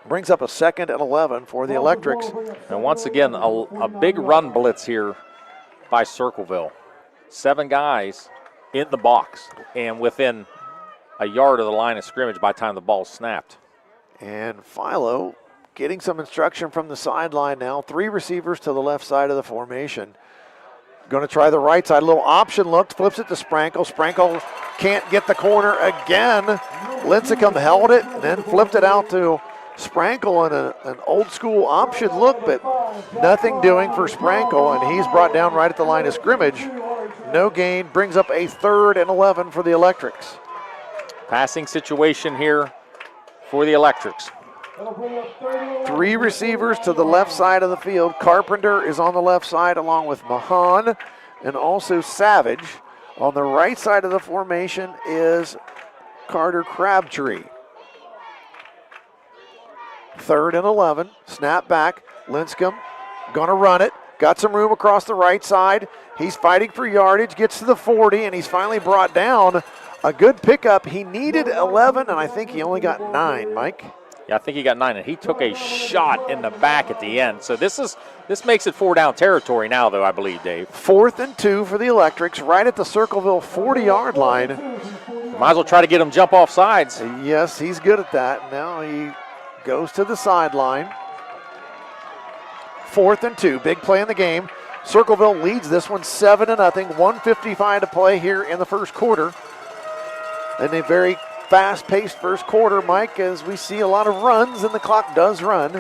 Brings up a 2nd and 11 for the Electrics. And once again, a big run blitz here by Circleville. 7 guys in the box and within a yard of the line of scrimmage by the time the ball snapped. And Philo getting some instruction from the sideline now. 3 receivers to the left side of the formation. Going to try the right side. A little option look. Flips it to Sprankle. Sprankle can't get the corner again. Lincecum held it and then flipped it out to Sprankle in an old school option look, but nothing doing for Sprankle, and he's brought down right at the line of scrimmage. No gain, brings up a 3rd and 11 for the Electrics. Passing situation here for the Electrics. 3 receivers to the left side of the field. Carpenter is on the left side along with Mahan and also Savage. On the right side of the formation is Carter Crabtree. 3rd and 11, snap back. Lincecum gonna run it. Got some room across the right side. He's fighting for yardage, gets to the 40, and he's finally brought down. A good pickup. He needed 11, and I think he only got 9, Mike. Yeah, I think he got 9, and he took a shot in the back at the end. So this makes it 4-down territory now, though, I believe, Dave. 4th and 2 for the Electrics, right at the Circleville 40-yard line. Might as well try to get him jump off sides. Yes, he's good at that. Now he goes to the sideline. 4th and 2, big play in the game. Circleville leads this one 7-0, 1:55 to play here in the first quarter. And a very fast-paced first quarter, Mike, as we see a lot of runs, and the clock does run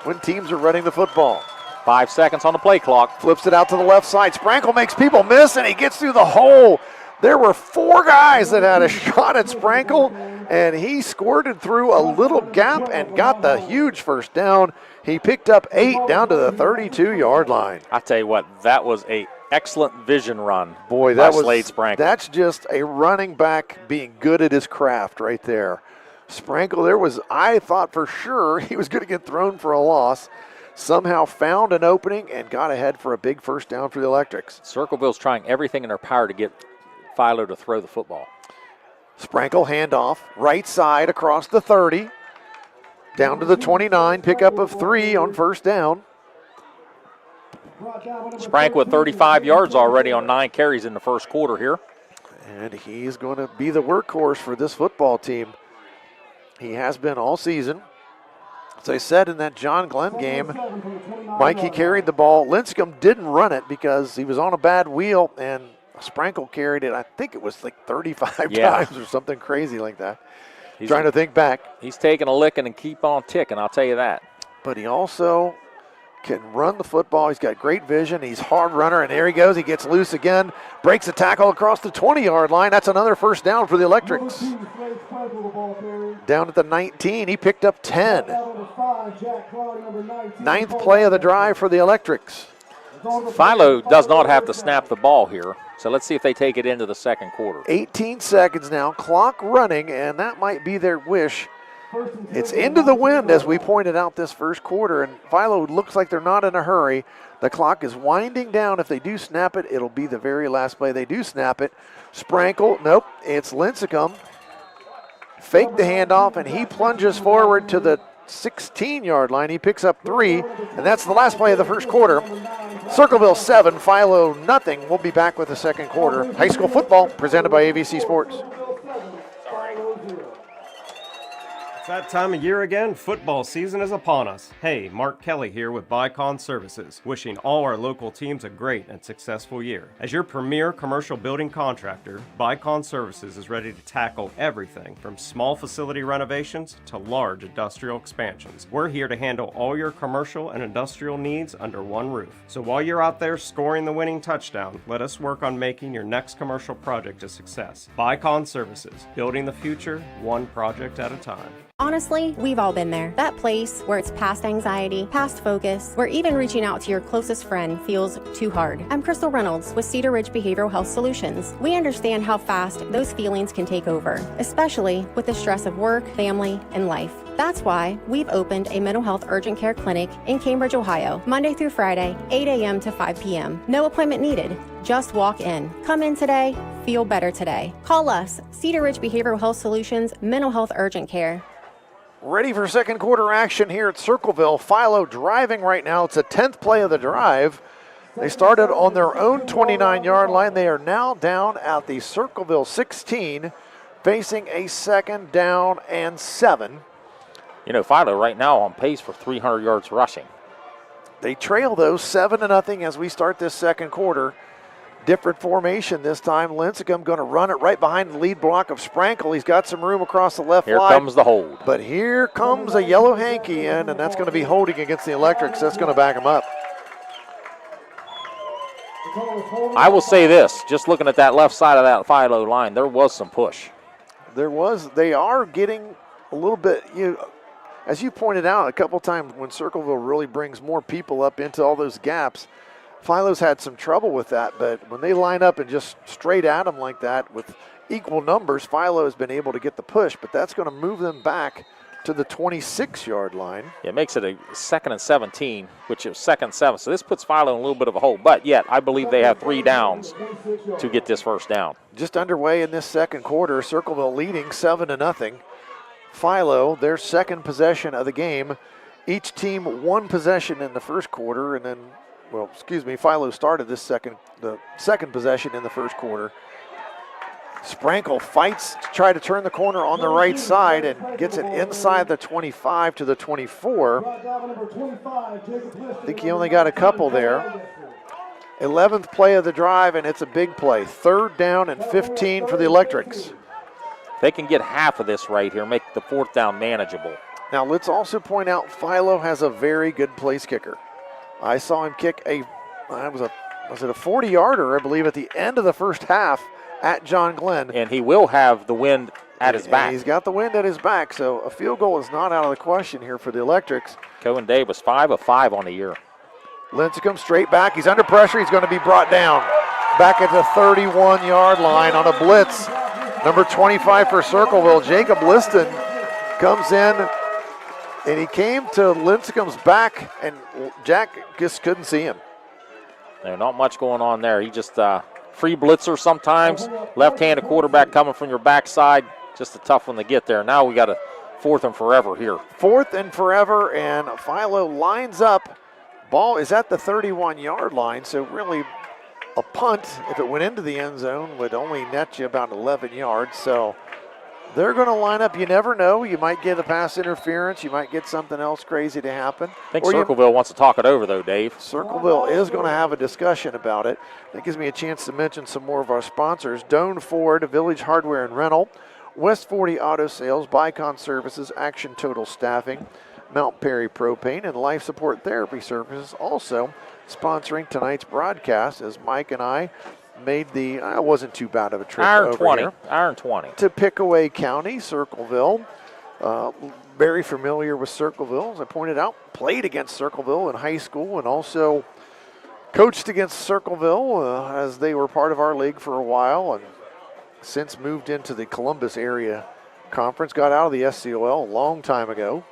when teams are running the football. 5 seconds on the play clock. Flips it out to the left side. Sprankle makes people miss, and he gets through the hole. There were 4 guys that had a shot at Sprankle, and he squirted through a little gap and got the huge first down. He picked up 8 down to the 32-yard line. I tell you what, that was a excellent vision run. Boy, that was Slade Sprankle. That's just a running back being good at his craft right there. Sprankle, I thought for sure he was going to get thrown for a loss. Somehow found an opening and got ahead for a big first down for the Electrics. Circleville's trying everything in their power to get Philo to throw the football. Sprankle handoff, right side across the 30. Down to the 29, pickup of 3 on first down. Sprankle with 35 yards already on 9 carries in the first quarter here. And he's going to be the workhorse for this football team. He has been all season. As I said in that John Glenn game, Mike, he carried the ball. Lincecum didn't run it because he was on a bad wheel, and Sprankle carried it, I think it was like 35 times or something crazy like that. He's trying to think back. He's taking a licking and keep on ticking, I'll tell you that. But he also can run the football. He's got great vision. He's a hard runner, and there he goes. He gets loose again, breaks a tackle across the 20-yard line. That's another first down for the Electrics. Down at the 19, he picked up 10. 9th play of the drive for the Electrics. Philo does not have to snap the ball here, so let's see if they take it into the second quarter. 18 seconds now, clock running, and that might be their wish. It's into the wind, as we pointed out this first quarter, and Philo looks like they're not in a hurry. The clock is winding down. If they do snap it, it'll be the very last play. They do snap it. Sprankle, nope, it's Lincecum. Fake the handoff, and he plunges forward to the 16-yard line. He picks up 3, and that's the last play of the first quarter. Circleville 7, Philo nothing. We'll be back with the second quarter. High school football presented by AVC Sports. It's that time of year again. Football season is upon us. Hey, Mark Kelly here with Bicon Services, wishing all our local teams a great and successful year. As your premier commercial building contractor, Bicon Services is ready to tackle everything from small facility renovations to large industrial expansions. We're here to handle all your commercial and industrial needs under one roof. So while you're out there scoring the winning touchdown, let us work on making your next commercial project a success. Bicon Services, building the future one project at a time. Honestly, we've all been there. That place where it's past anxiety, past focus, where even reaching out to your closest friend feels too hard. I'm Crystal Reynolds with Cedar Ridge Behavioral Health Solutions. We understand how fast those feelings can take over, especially with the stress of work, family, and life. That's why we've opened a mental health urgent care clinic in Cambridge, Ohio, Monday through Friday, 8 a.m. to 5 p.m. No appointment needed. Just walk in. Come in today. Feel better today. Call us, Cedar Ridge Behavioral Health Solutions, Mental Health Urgent Care. Ready for second quarter action here at Circleville. Philo driving right now. It's the 10th play of the drive. They started on their own 29-yard line. They are now down at the Circleville 16, facing a 2nd down and 7. You know, Philo right now on pace for 300 yards rushing. They trail, though, 7-0 as we start this second quarter. Different formation this time. Lincecum going to run it right behind the lead block of Sprankle. He's got some room across the left Here line. comes the hold. But here comes a yellow hanky in, and that's going to be holding against the Electrics. That's going to back him up. I will say this, just looking at that left side of that Philo line, there was some push. There was. They are getting a little bit, as you pointed out a couple times, when Circleville really brings more people up into all those gaps, Philo's had some trouble with that, but when they line up and just straight at them like that with equal numbers, Philo has been able to get the push, but that's going to move them back to the 26-yard line. Yeah, it makes it a 2nd and 17, which is 2nd and 7. So this puts Philo in a little bit of a hole, but yet I believe they have 3 downs to get this first down. Just underway in this second quarter, Circleville leading 7-0. Philo, their second possession of the game. Each team one possession in the first quarter, and then, Philo started the second possession in the first quarter. Sprankle fights to try to turn the corner on the right side and gets it inside the 25 to the 24. I think he only got a couple there. 11th play of the drive, and it's a big play. 3rd down and 15 for the Electrics. They can get half of this right here, make the 4th down manageable. Now let's also point out Philo has a very good place kicker. I saw him kick was it a 40-yarder, I believe, at the end of the first half at John Glenn. And he will have the wind at his back. He's got the wind at his back, so a field goal is not out of the question here for the Electrics. Cohen Davis, 5 of 5 on the year. Lincecum straight back. He's under pressure. He's going to be brought down. Back at the 31-yard line on a blitz. Number 25 for Circleville, Jacob Liston, comes in, and he came to Lincecum's back, and Jack just couldn't see him. There's not much going on there. He just free blitzer sometimes. Left-handed quarterback coming from your backside. Just a tough one to get there. Now we got a 4th and forever here. 4th and forever, and Philo lines up. Ball is at the 31-yard line, so really a punt, if it went into the end zone, would only net you about 11 yards. So they're going to line up. You never know. You might get a pass interference. You might get something else crazy to happen. I think Circleville wants to talk it over, though, Dave. Circleville is going to have a discussion about it. That gives me a chance to mention some more of our sponsors. Doane Ford, Village Hardware and Rental, West 40 Auto Sales, Bicon Services, Action Total Staffing, Mount Perry Propane, and Life Support Therapy Services also sponsoring tonight's broadcast as Mike and I made it wasn't too bad of a trip Iron 20 to Pickaway County, Circleville. Very familiar with Circleville, as I pointed out. Played against Circleville in high school and also coached against Circleville as they were part of our league for a while, and since moved into the Columbus area conference. Got out of the SCOL a long time ago.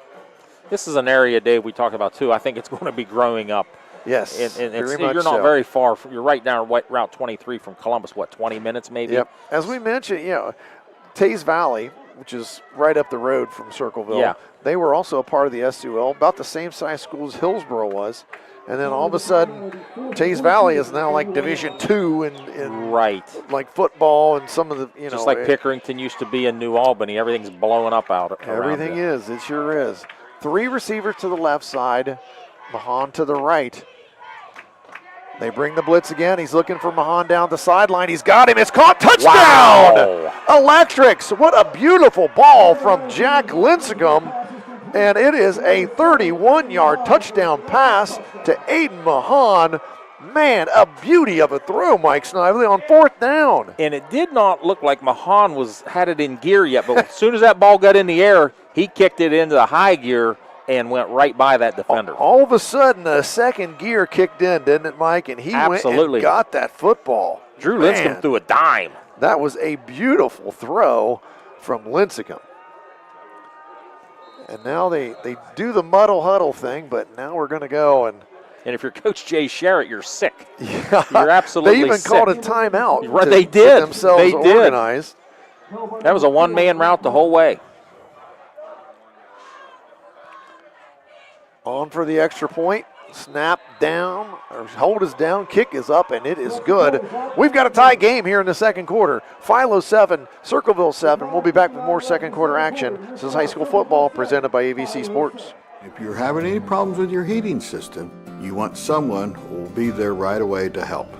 This is an area, Dave, we talked about too. I think it's going to be growing up. Yes, and you're not very far. You're right down Route 23 from Columbus, 20 minutes maybe? Yep. As we mentioned, Taze Valley, which is right up the road from Circleville, they were also a part of the SUL, about the same size school as Hillsboro was. And then all of a sudden, Taze Valley is now like Division II in like football and some of the, Just like Pickerington used to be in New Albany. Everything's blowing up out. Everything is. It sure is. 3 receivers to the left side, Mahan to the right. They bring the blitz again. He's looking for Mahan down the sideline. He's got him. It's caught. Touchdown! Wow. Electrics. What a beautiful ball from Jack Lincecum. And it is a 31-yard touchdown pass to Aiden Mahan. Man, a beauty of a throw, Mike Snively, on 4th down. And it did not look like Mahan had it in gear yet, but as soon as that ball got in the air, he kicked it into the high gear and went right by that defender. All of a sudden, the second gear kicked in, didn't it, Mike? And he went and got that football. Drew Lincecum threw a dime. That was a beautiful throw from Lincecum. And now they do the muddle huddle thing, but now we're going to go and if you're Coach Jay Sherritt, you're sick. Yeah. You're absolutely sick. They even called a timeout. They did. Get themselves organized. That was a one-man route the whole way. On for the extra point. Snap down, or hold is down, kick is up, and it is good. We've got a tie game here in the second quarter. Philo 7, Circleville 7. We'll be back with more second quarter action. This is high school football presented by AVC Sports. If you're having any problems with your heating system, you want someone who will be there right away to help.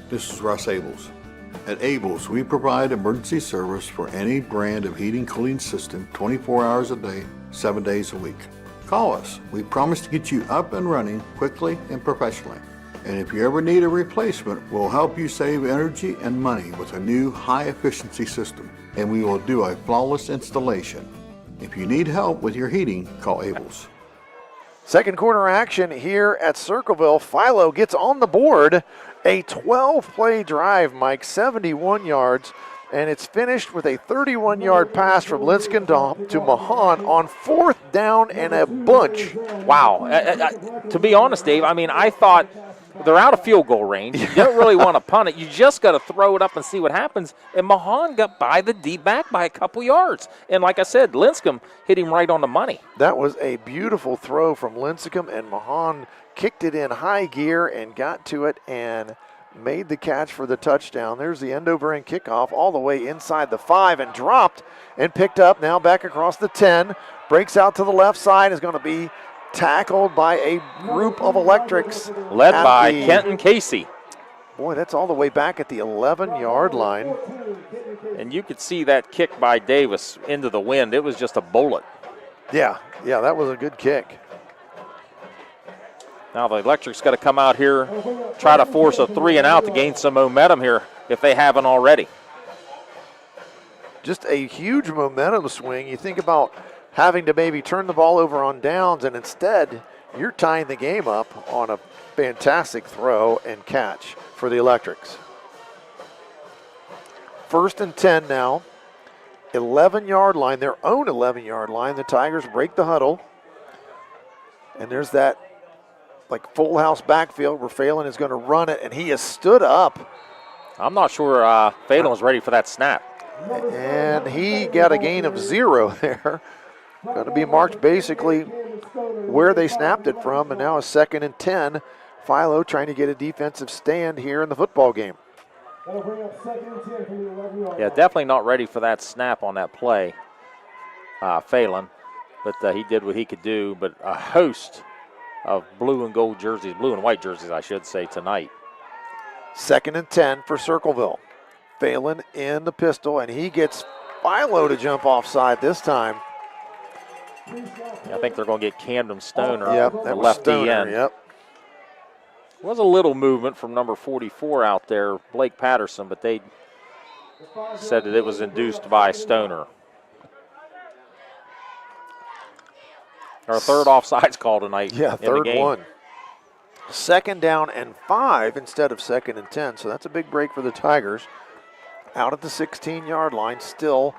this is Russ Abels. At Abels, we provide emergency service for any brand of heating cooling system 24 hours a day, 7 days a week. Call us. We promise to get you up and running quickly and professionally. And if you ever need a replacement, we'll help you save energy and money with a new high-efficiency system. And we will do a flawless installation. If you need help with your heating, call Abels. Second quarter action here at Circleville. Philo gets on the board. A 12-play drive, Mike, 71 yards. And it's finished with a 31-yard pass from Linscomb to Mahan on 4th down and a bunch. Wow. To be honest, Dave, I mean, I thought they're out of field goal range. You don't really want to punt it. You just got to throw it up and see what happens. And Mahan got by the D-back by a couple yards. And like I said, Linscomb hit him right on the money. That was a beautiful throw from Linscomb, and Mahan kicked it in high gear and got to it and made the catch for the touchdown. There's the end-over-end kickoff all the way inside the 5 and dropped and picked up. Now back across the 10. Breaks out to the left side. Is going to be tackled by a group of Electrics. Led by Kenton Casey. Boy, that's all the way back at the 11-yard line. And you could see that kick by Davis into the wind. It was just a bullet. Yeah, that was a good kick. Now the Electrics got to come out here, try to force a 3 and out to gain some momentum here if they haven't already. Just a huge momentum swing. You think about having to maybe turn the ball over on downs, and instead you're tying the game up on a fantastic throw and catch for the Electrics. 1st and 10 now. 11-yard line, their own 11-yard line. The Tigers break the huddle. And there's that like full house backfield where Phelan is going to run it, and he has stood up. I'm not sure Phelan was ready for that snap. And he got a gain of 0 there. Going to be marked basically where they snapped it from, and now a 2nd and 10. Philo trying to get a defensive stand here in the football game. Yeah, definitely not ready for that snap on that play, Phelan. But he did what he could do. But a host of blue and white jerseys, I should say, tonight. 2nd and 10 for Circleville. Phelan in the pistol, and he gets Philo to jump offside this time. I think they're going to get Camden Stoner, the left Stoner, DN. Was a little movement from number 44 out there, Blake Patterson, but they said that it was induced by Stoner. Our 3rd offsides call tonight. Yeah, in 3rd the game. one. 2nd down and 5 instead of 2nd and 10, so that's a big break for the Tigers. Out at the 16-yard line still.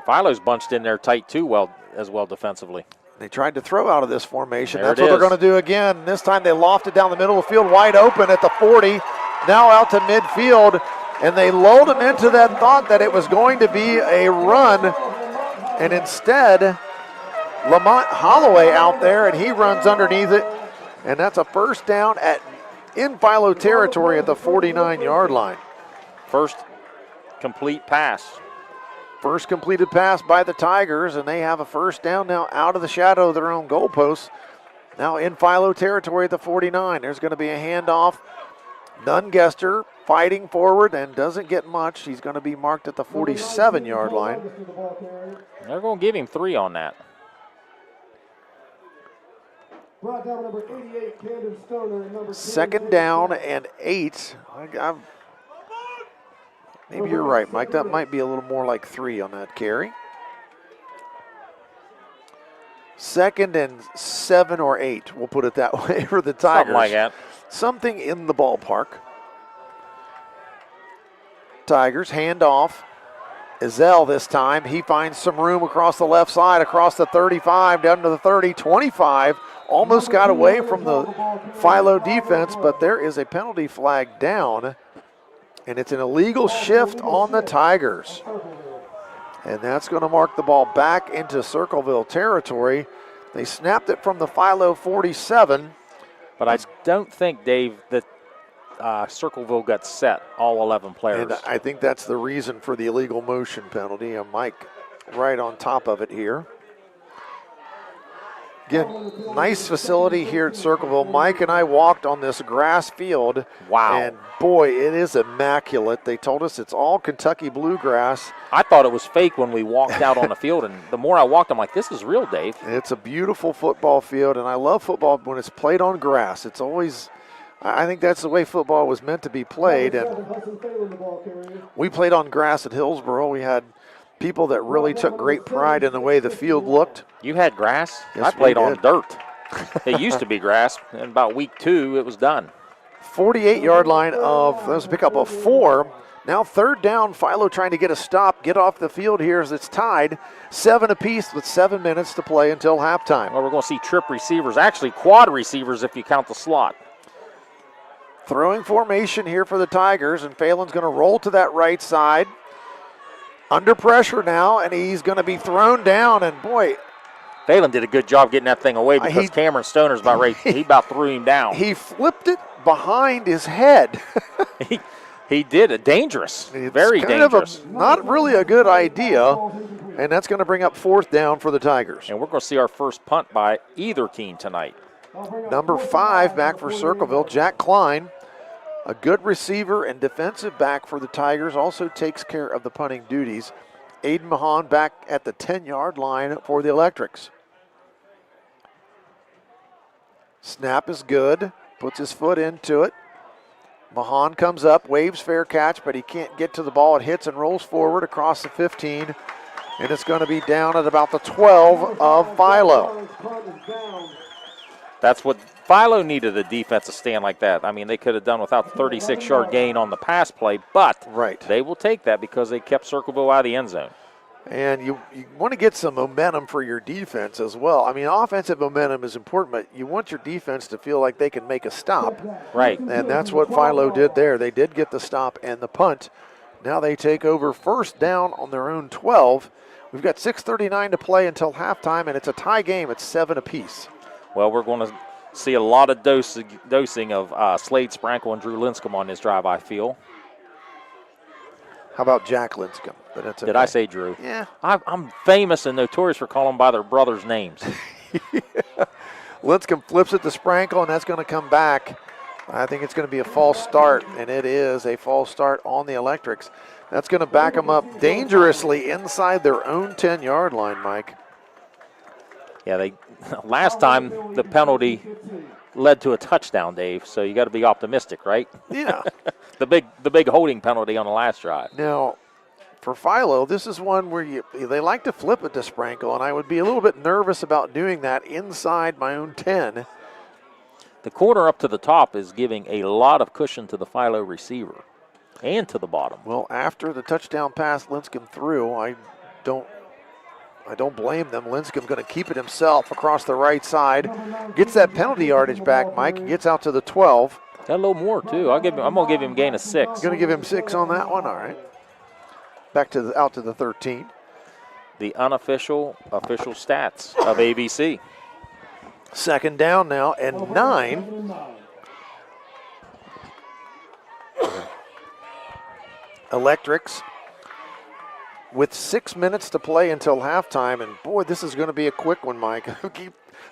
Philo's bunched in there tight too, as well defensively. They tried to throw out of this formation. There That's what they're going to do again. This time they lofted down the middle of the field, wide open at the 40. Now out to midfield, and they lulled him into that thought that it was going to be a run, and instead Lamont Holloway out there, and he runs underneath it, and that's a 1st down in Philo territory at the 49-yard line. First complete pass. First completed pass by the Tigers, and they have a 1st down now out of the shadow of their own goalposts. Now in Philo territory at the 49. There's going to be a handoff. Nungester fighting forward and doesn't get much. He's going to be marked at the 47-yard line. They're going to give him 3 on that. Second down and 8. Maybe you're right, Mike. That might be a little more like 3 on that carry. 2nd and 7 or 8, we'll put it that way, for the Tigers. Something like that. Something in the ballpark. Tigers hand off. Ezell this time. He finds some room across the left side, across the 35, down to the 30, 25. Almost got away from the Philo defense, but there is a penalty flag down. And it's an illegal shift on the Tigers. And that's going to mark the ball back into Circleville territory. They snapped it from the Philo 47. But I don't think, Dave, that Circleville got set, all 11 players. And I think that's the reason for the illegal motion penalty. Mike right on top of it here. Again, nice facility here at Circleville. Mike and I walked on this grass field. Wow. And boy, it is immaculate. They told us it's all Kentucky bluegrass. I thought it was fake when we walked out on the field, and the more I walked, I'm like, this is real, Dave. It's a beautiful football field, and I love football when it's played on grass. It's always, I think that's the way football was meant to be played. And we played on grass at Hillsboro. We had people that really took great pride in the way the field looked. You had grass? Yes, I played we on did. dirt. It used to be grass, and about week 2, it was done. 48-yard line of, that was a pickup of 4. Now 3rd down, Philo trying to get a stop, get off the field here as it's tied. 7 apiece with 7 minutes to play until halftime. Well, we're going to see trip receivers, actually quad receivers if you count the slot. Throwing formation here for the Tigers, and Phelan's going to roll to that right side. Under pressure now, and he's going to be thrown down, and boy. Phelan did a good job getting that thing away because Cameron Stoner's about ready. He about threw him down. He flipped it behind his head. He did it. Dangerous. Very dangerous. Not really a good idea, and that's going to bring up 4th down for the Tigers. And we're going to see our first punt by either team tonight. Number 5 back for Circleville, Jack Klein. A good receiver and defensive back for the Tigers, also takes care of the punting duties. Aiden Mahan back at the 10-yard line for the Electrics. Snap is good, puts his foot into it. Mahan comes up, waves fair catch, but he can't get to the ball. It hits and rolls forward across the 15, and it's going to be down at about the 12 of Philo. That's what Philo needed, a defensive stand like that. I mean, they could have done without the 36-yard gain on the pass play, but they will take that because they kept Circleville out of the end zone. And you want to get some momentum for your defense as well. I mean, offensive momentum is important, but you want your defense to feel like they can make a stop. Right. And that's what Philo did there. They did get the stop and the punt. Now they take over 1st down on their own 12. We've got 6:39 to play until halftime, and it's a tie game. It's 7 apiece. Well, we're going to see a lot of dosing of Slade Sprankle and Drew Linscomb on this drive, I feel. How about Jack Linscomb? But that's okay. Did I say Drew? Yeah. I'm famous and notorious for calling them by their brothers' names. Linscomb flips it to Sprankle, and that's going to come back. I think it's going to be a false start, and it is a false start on the Electrics. That's going to back them up dangerously inside their own 10-yard line, Mike. Yeah, last time the penalty led to a touchdown, Dave, so you got to be optimistic, right? Yeah. the big holding penalty on the last drive. Now, for Philo, this is one where they like to flip it to Sprankle, and I would be a little bit nervous about doing that inside my own 10. The corner up to the top is giving a lot of cushion to the Philo receiver and to the bottom. Well, after the touchdown pass Linscomb threw, I don't blame them. Linscomb's going to keep it himself across the right side. Gets that penalty yardage back, Mike. Gets out to the 12. Got a little more, too. I'm going to give him a gain of 6. Going to give him 6 on that one? All right. Back to out to the 13. The official stats of ABC. 2nd down now and 9. Electrics with 6 minutes to play until halftime, and boy, this is going to be a quick one, Mike.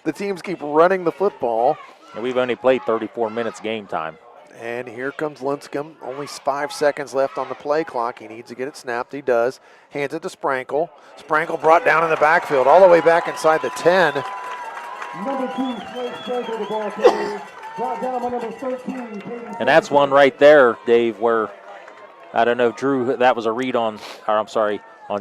The teams keep running the football. And we've only played 34 minutes game time. And here comes Linscomb. Only 5 seconds left on the play clock. He needs to get it snapped. He does. Hands it to Sprankle. Sprankle brought down in the backfield, all the way back inside the 10. Number 2, Slade Sprankle, the ball carrier. Brought down by number 13. And that's one right there, Dave, where I don't know if Drew, that was a read on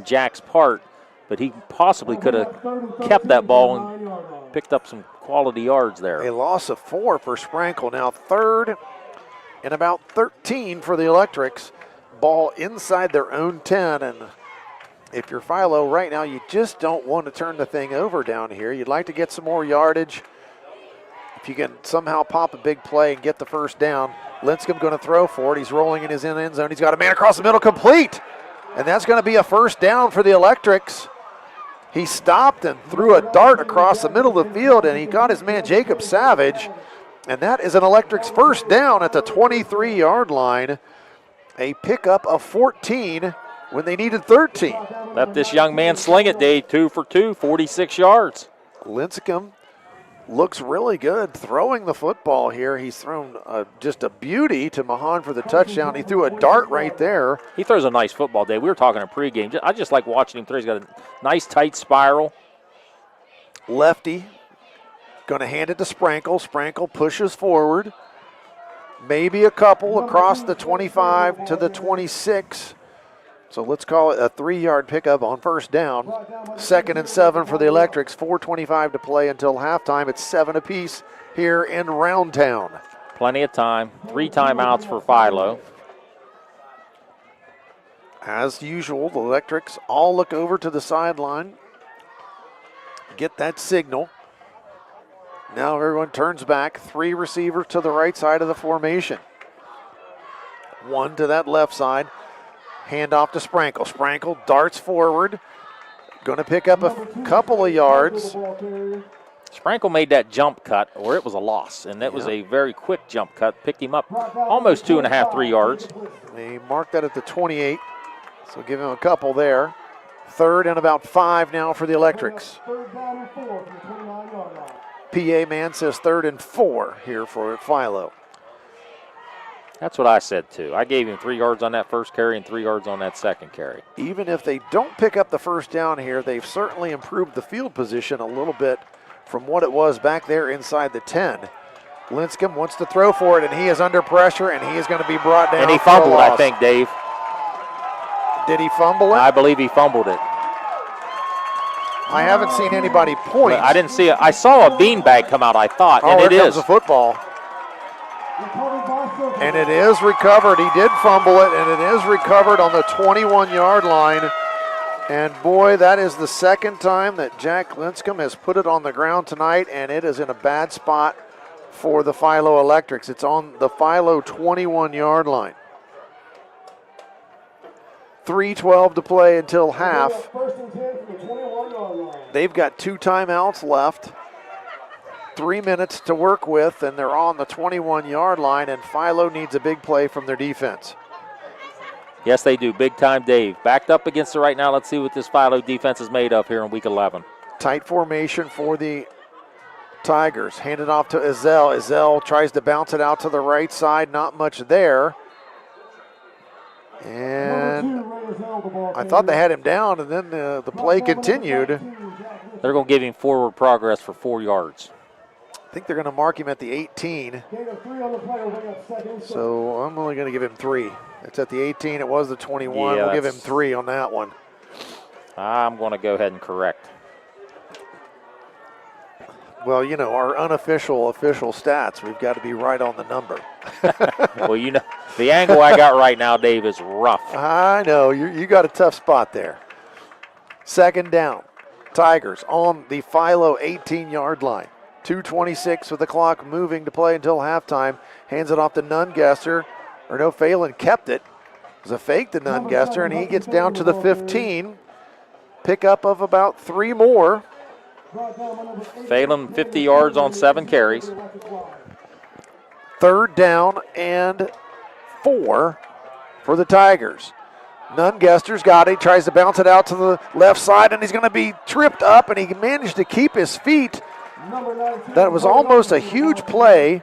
Jack's part, but he possibly could have kept that ball and picked up some quality yards there. A loss of 4 for Sprankle. Now 3rd and about 13 for the Electrics. Ball inside their own 10, and if you're Philo right now, you just don't want to turn the thing over down here. You'd like to get some more yardage. If you can somehow pop a big play and get the 1st down. Linscomb going to throw for it. He's rolling in his end zone. He's got a man across the middle, complete. And that's going to be a 1st down for the Electrics. He stopped and threw a dart across the middle of the field, and he got his man Jacob Savage. And that is an Electrics 1st down at the 23-yard line. A pickup of 14 when they needed 13. Let this young man sling it, Dave. 2 for 2, 46 yards. Linscomb looks really good throwing the football here. He's thrown just a beauty to Mahan for the touchdown. He threw a dart right there. He throws a nice football, Dave. We were talking in pregame. I just like watching him throw. He's got a nice tight spiral. Lefty, going to hand it to Sprankle. Sprankle pushes forward. Maybe a couple across the 25 to the 26. So let's call it a 3-yard pickup on first down. 2nd and 7 for the Electrics. 4:25 to play until halftime. It's 7 apiece here in Roundtown. Plenty of time. 3 timeouts for Philo. As usual, the Electrics all look over to the sideline. Get that signal. Now everyone turns back. 3 receivers to the right side of the formation. 1 to that left side. Hand off to Sprankle. Sprankle darts forward. Going to pick up a couple of yards. Sprankle made that jump cut, or it was a loss, and that was a very quick jump cut. Picked him up almost 2.5, 3 yards. They marked that at the 28, so give him a couple there. 3rd and about 5 now for the Electrics. PA man says 3rd and 4 here for Philo. That's what I said, too. I gave him 3 yards on that first carry and 3 yards on that second carry. Even if they don't pick up the first down here, they've certainly improved the field position a little bit from what it was back there inside the 10. Linscomb wants to throw for it, and he is under pressure, and he is going to be brought down. And he fumbled, I think, Dave. Did he fumble it? I believe he fumbled it. I haven't seen anybody point. I didn't see it. I saw a beanbag come out, I thought, and it here is. comes the football. And it is recovered. He did fumble it, and it is recovered on the 21-yard line. And boy, that is the second time that Jack Linscomb has put it on the ground tonight, and it is in a bad spot for the Philo Electrics. It's on the Philo 21-yard line. 3:12 to play until half. They've got 2 timeouts left. 3 minutes to work with, and they're on the 21-yard line, and Philo needs a big play from their defense. Yes, they do. Big time, Dave. Backed up against it right now. Let's see what this Philo defense is made of here in Week 11. Tight formation for the Tigers. Handed off to Ezell. Ezell tries to bounce it out to the right side. Not much there. And I thought they had him down, and then the play continued. They're going to give him forward progress for 4 yards. I think they're going to mark him at the 18. So I'm only going to give him 3. It's at the 18. It was the 21. Yeah, we'll give him 3 on that one. I'm going to go ahead and correct. Well, you know, our unofficial official stats, we've got to be right on the number. Well, you know, the angle I got right now, Dave, is rough. I know. You got a tough spot there. 2nd down. Tigers on the Philo 18-yard line. 2:26 with the clock moving to play until halftime. Hands it off to Nungesser. Or no, Phelan kept it. It was a fake to Nungesser, and he gets down to the 15. Pickup of about 3 more. Phelan 50 yards on 7 carries. 3rd down and 4 for the Tigers. Nungester's got it. He tries to bounce it out to the left side, and he's going to be tripped up, and he managed to keep his feet. That was almost a huge play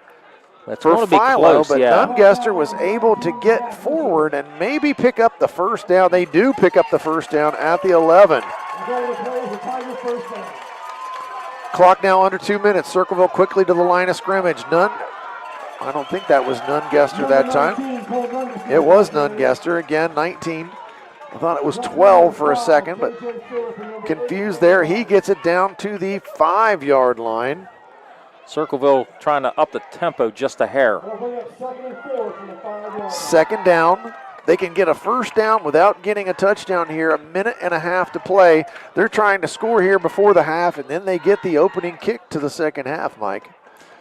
for Philo, but Nungester was able to get forward and maybe pick up the first down. They do pick up the first down at the 11. Clock now under 2 minutes. Circleville quickly to the line of scrimmage. I don't think that was Nungester that time. It was Nungester, again, 19. I thought it was 12 for a second, but confused there. He gets it down to the 5-yard line. Circleville trying to up the tempo just a hair. 2nd down. They can get a first down without getting a touchdown here. 1.5 minutes to play. They're trying to score here before the half, and then they get the opening kick to the second half, Mike.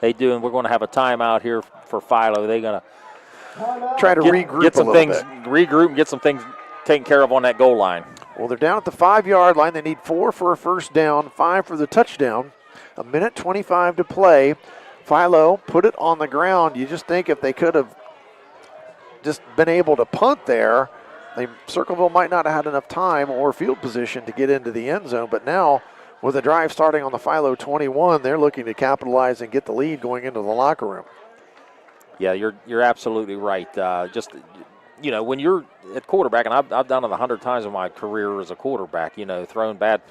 They do, and we're going to have a timeout here for Philo. They're going to try to regroup get some a little things, bit. regroup and get some things taken care of on that goal line. Well, they're down at the 5-yard line. They need 4 for a first down, 5 for the touchdown. 1:25 to play. Philo put it on the ground. You just think if they could have just been able to punt there, Circleville might not have had enough time or field position to get into the end zone. But now With a drive starting on the Philo 21, they're looking to capitalize and get the lead going into the locker room. Yeah, you're absolutely right. Just, you know, when you're at quarterback, and I've done it 100 times in my career as a quarterback, you know, throwing bad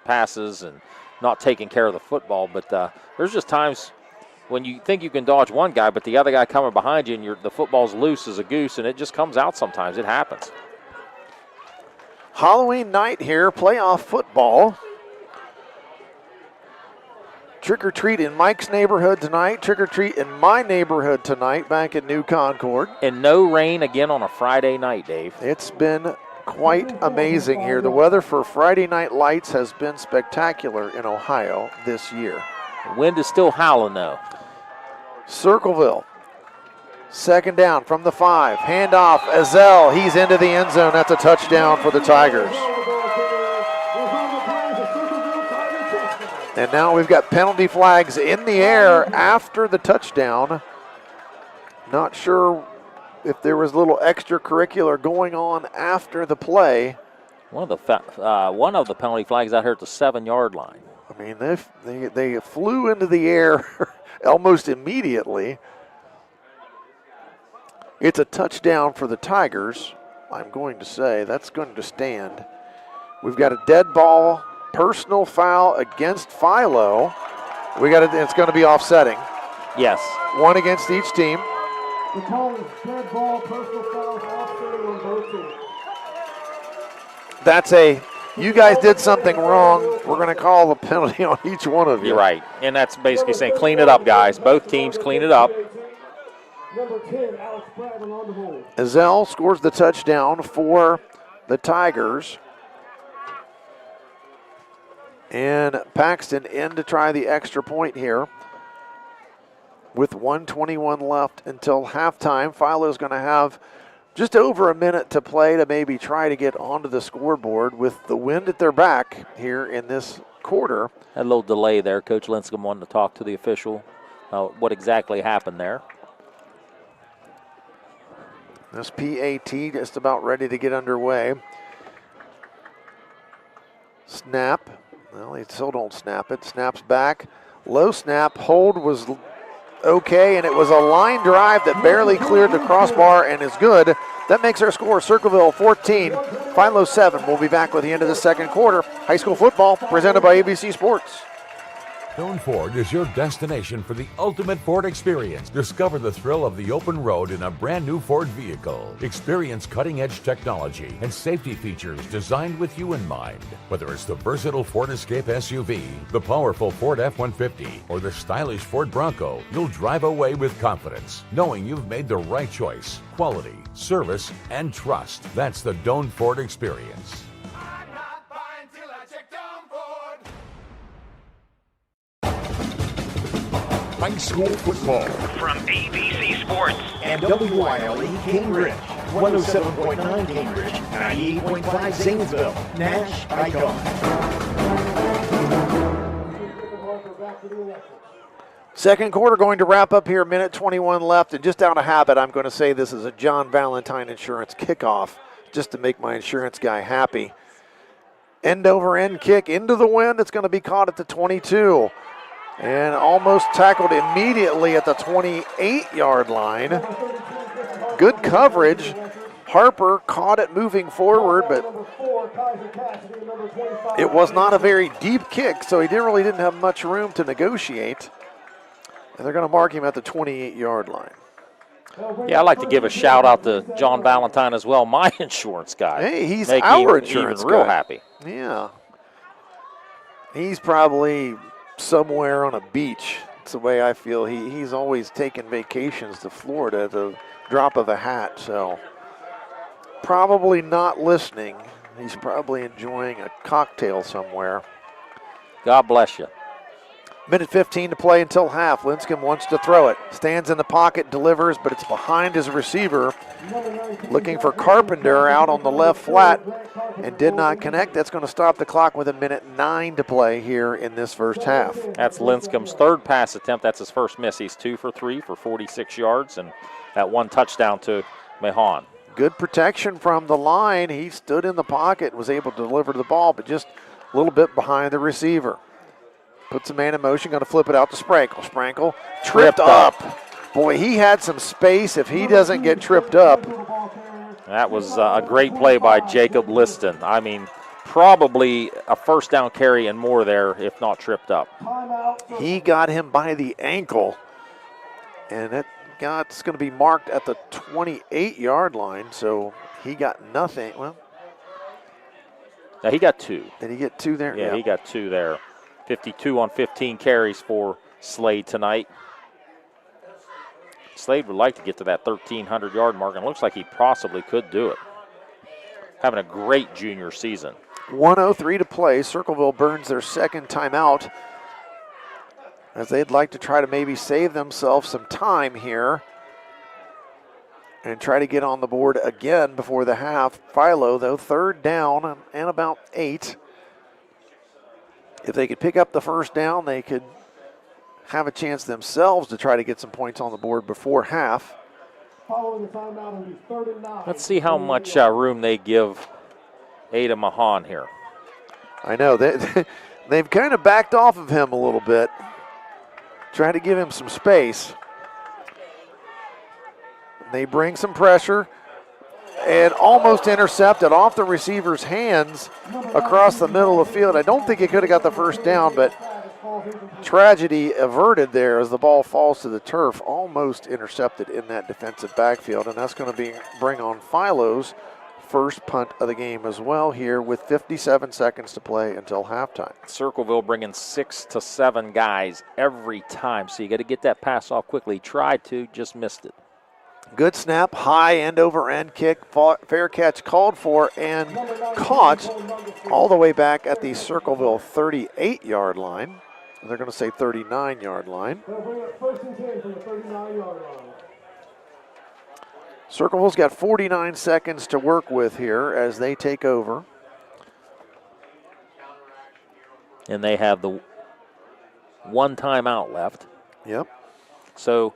passes and not taking care of the football. But there's just times when you think you can dodge one guy, but the other guy coming behind you, and the football's loose as a goose, and it just comes out sometimes. It happens. Halloween night here, playoff football. Trick or treat in Mike's neighborhood tonight. Trick or treat in my neighborhood tonight back in New Concord. And no rain again on a Friday night, Dave. It's been quite amazing here. The weather for Friday Night Lights has been spectacular in Ohio this year. The wind is still howling, though. Circleville. Second down from the 5. Handoff, Azell. He's into the end zone. That's a touchdown for the Tigers. And now we've got penalty flags in the air after the touchdown. Not sure if there was a little extracurricular going on after the play. One of the penalty flags out here at the 7-yard line. I mean, they flew into the air almost immediately. It's a touchdown for the Tigers, I'm going to say. That's going to stand. We've got a dead ball. Personal foul against Philo. It's going to be offsetting. Yes. One against each team. The call is dead ball, personal fouls, offsetting on both teams. That's you guys did something wrong. We're going to call the penalty on each one of you. You're right. And that's basically saying clean it up, guys. Both teams clean it up. Number 10, Alex Bradman on the hold. Azell scores the touchdown for the Tigers. And Paxton in to try the extra point here. With 1:21 left until halftime, Philo's going to have just over a minute to play to maybe try to get onto the scoreboard with the wind at their back here in this quarter. Had a little delay there. Coach Linscomb wanted to talk to the official what exactly happened there. This PAT just about ready to get underway. Snap. Well, they still don't snap it. Snaps back. Low snap. Hold was okay, and it was a line drive that barely cleared the crossbar and is good. That makes our score Circleville 14, Philo 7. We'll be back with the end of the second quarter. High school football presented by ABC Sports. Stone Ford is your destination for the ultimate Ford experience. Discover the thrill of the open road in a brand new Ford vehicle. Experience cutting-edge technology and safety features designed with you in mind. Whether it's the versatile Ford Escape SUV, the powerful Ford F-150, or the stylish Ford Bronco, you'll drive away with confidence, knowing you've made the right choice. Quality, service, and trust. That's the Doan Ford experience. High school football from ABC Sports and WYLE Cambridge, 107.9 Cambridge, 98.5 Zanesville, NASH Icon. Second quarter going to wrap up here, minute 21 left, and just out of habit, I'm going to say this is a John Valentine Insurance kickoff, just to make my insurance guy happy. End over end kick into the wind. It's going to be caught at the 22. And almost tackled immediately at the 28-yard line. Good coverage. Harper caught it moving forward, but it was not a very deep kick, so he really didn't have much room to negotiate. And they're going to mark him at the 28-yard line. Yeah, I'd like to give a shout-out to John Valentine as well, my insurance guy. Hey, he's our insurance guy. Real happy. Yeah. He's probably somewhere on a beach. That's the way I feel. He's always taking vacations to Florida at the drop of a hat, so probably not listening. He's probably enjoying a cocktail somewhere. God bless you. Minute 15 to play until half. Linscomb wants to throw it. Stands in the pocket, delivers, but it's behind his receiver. Looking for Carpenter out on the left flat and did not connect. That's going to stop the clock with a minute 9 to play here in this first half. That's Linscomb's third pass attempt. That's his first miss. He's 2 for 3 for 46 yards and that one touchdown to Mahon. Good protection from the line. He stood in the pocket and was able to deliver the ball, but just a little bit behind the receiver. Puts a man in motion, going to flip it out to Sprankle. Sprankle tripped up. Boy, he had some space. If he doesn't get tripped up. That was a great play by Jacob Liston. I mean, probably a first down carry and more there, if not tripped up. He got him by the ankle, and it's going to be marked at the 28-yard line, so he got nothing. Well, now he got 2. Did he get 2 there? Yeah, he got 2 there. 52 on 15 carries for Slade tonight. Slade would like to get to that 1,300-yard mark, and it looks like he possibly could do it. Having a great junior season. 1:03 to play. Circleville burns their second timeout, as they'd like to try to maybe save themselves some time here and try to get on the board again before the half. Philo, though, 3rd down and about 8. If they could pick up the first down, they could have a chance themselves to try to get some points on the board before half. Let's see how much room they give Ada Mahan here. I know, they've kind of backed off of him a little bit, trying to give him some space. They bring some pressure and almost intercepted off the receiver's hands across the middle of the field. I don't think he could have got the first down, but tragedy averted there as the ball falls to the turf, almost intercepted in that defensive backfield, and that's going to bring on Philo's first punt of the game as well here with 57 seconds to play until halftime. Circleville bringing 6 to 7 guys every time, so you got to get that pass off quickly. Tried to, just missed it. Good snap, high end-over-end kick, fair catch called for and caught all the way back at the Circleville 38-yard line. They're going to say 39-yard line. Circleville's got 49 seconds to work with here as they take over. And they have the 1 timeout left. Yep. So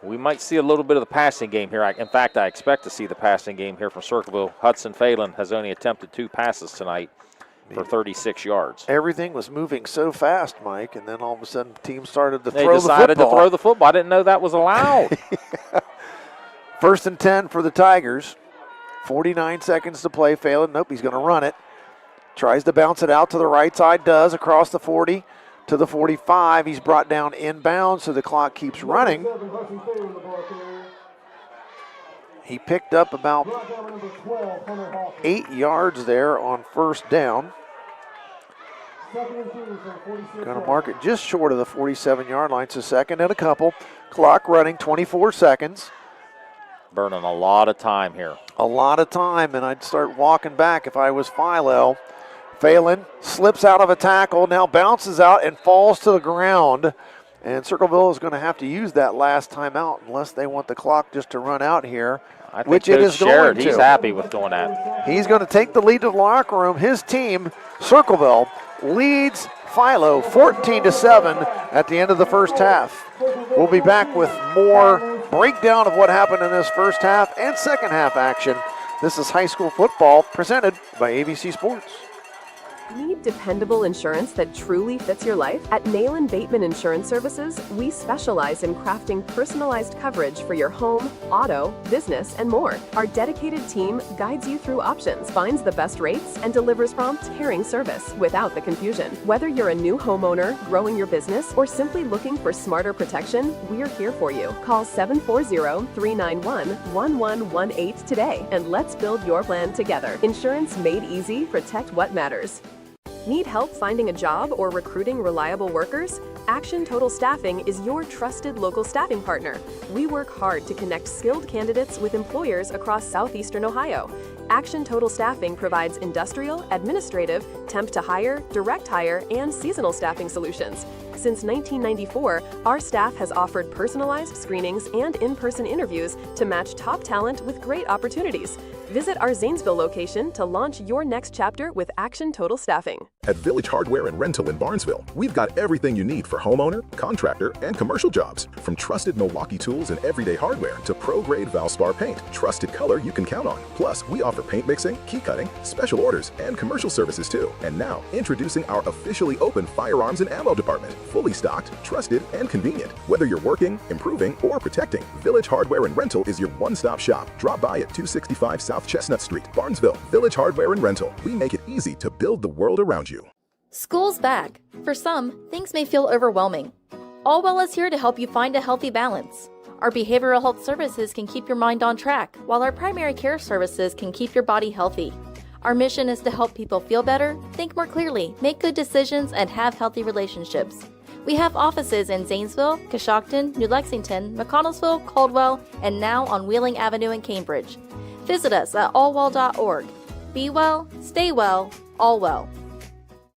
we might see a little bit of the passing game here. In fact, I expect to see the passing game here from Circleville. Hudson Phelan has only attempted 2 passes tonight for 36 yards. Everything was moving so fast, Mike, and then all of a sudden the team started to they throw the football. They decided to throw the football. I didn't know that was allowed. 1st and 10 for the Tigers. 49 seconds to play. Phelan, nope, he's going to run it. Tries to bounce it out to the right side, does, across the 40 to the 45. He's brought down inbound, so the clock keeps running. He picked up about 8 yards there on first down. Going to mark it just short of the 47-yard line, so 2nd and a couple. Clock running, 24 seconds. Burning a lot of time here. A lot of time, and I'd start walking back if I was Philo. Phelan slips out of a tackle, now bounces out and falls to the ground. And Circleville is going to have to use that last timeout unless they want the clock just to run out here, which it is going to. He's happy with doing that. He's going to take the lead to the locker room. His team, Circleville, leads Philo 14-7 at the end of the first half. We'll be back with more breakdown of what happened in this first half and second half action. This is high school football presented by ABC Sports. Need dependable insurance that truly fits your life? At Nayland Bateman Insurance Services, we specialize in crafting personalized coverage for your home, auto, business, and more. Our dedicated team guides you through options, finds the best rates, and delivers prompt, caring service without the confusion. Whether you're a new homeowner, growing your business, or simply looking for smarter protection, we're here for you. Call 740-391-1118 today, and let's build your plan together. Insurance made easy. Protect what matters. Need help finding a job or recruiting reliable workers? Action Total Staffing is your trusted local staffing partner. We work hard to connect skilled candidates with employers across southeastern Ohio. Action Total Staffing provides industrial, administrative, temp to hire, direct hire, and seasonal staffing solutions. Since 1994, our staff has offered personalized screenings and in-person interviews to match top talent with great opportunities. Visit our Zanesville location to launch your next chapter with Action Total Staffing. At Village Hardware and Rental in Barnesville, we've got everything you need for homeowner, contractor, and commercial jobs. From trusted Milwaukee tools and everyday hardware to pro-grade Valspar paint, trusted color you can count on. Plus, we offer paint mixing, key cutting, special orders, and commercial services too. And now, introducing our officially open firearms and ammo department. Fully stocked, trusted, and convenient. Whether you're working, improving, or protecting, Village Hardware and Rental is your one-stop shop. Drop by at 265 South Chestnut Street, Barnesville. Village Hardware and Rental. We make it easy to build the world around you. School's back. For some, things may feel overwhelming. All Well is here to help you find a healthy balance. Our behavioral health services can keep your mind on track, while our primary care services can keep your body healthy. Our mission is to help people feel better, think more clearly, make good decisions, and have healthy relationships. We have offices in Zanesville, Coshocton, New Lexington, McConnellsville, Caldwell, and now on Wheeling Avenue in Cambridge. Visit us at allwell.org. Be well, stay well, all well.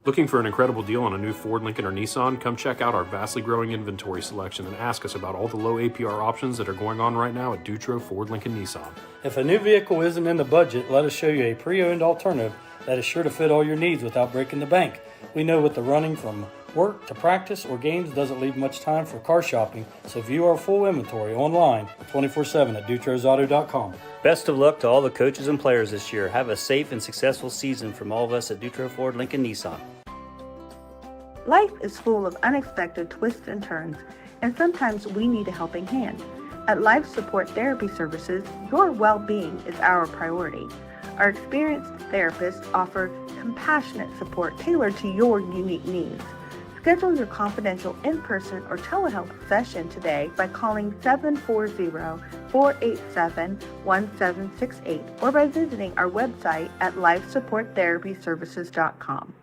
Looking for an incredible deal on a new Ford, Lincoln, or Nissan? Come check out our vastly growing inventory selection and ask us about all the low APR options that are going on right now at Dutro Ford, Lincoln, Nissan. If a new vehicle isn't in the budget, let us show you a pre-owned alternative that is sure to fit all your needs without breaking the bank. We know with the running from work to practice or games doesn't leave much time for car shopping, so view our full inventory online 24/7 at dutrosauto.com. Best of luck to all the coaches and players this year. Have a safe and successful season from all of us at Dutro Ford, Lincoln, Nissan. Life is full of unexpected twists and turns, and sometimes we need a helping hand. At Life Support Therapy Services, your well-being is our priority. Our experienced therapists offer compassionate support tailored to your unique needs. Schedule your confidential in-person or telehealth session today by calling 740-487-1768 or by visiting our website at lifesupporttherapyservices.com.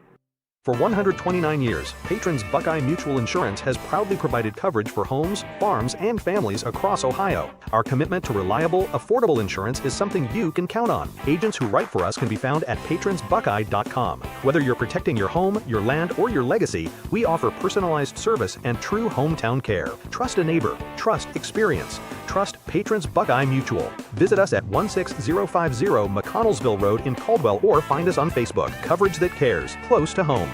For 129 years, Patrons Buckeye Mutual Insurance has proudly provided coverage for homes, farms, and families across Ohio. Our commitment to reliable, affordable insurance is something you can count on. Agents who write for us can be found at patronsbuckeye.com. Whether you're protecting your home, your land, or your legacy, we offer personalized service and true hometown care. Trust a neighbor. Trust experience. Trust Patrons Buckeye Mutual. Visit us at 16050 McConnellsville Road in Caldwell or find us on Facebook. Coverage that cares. Close to home.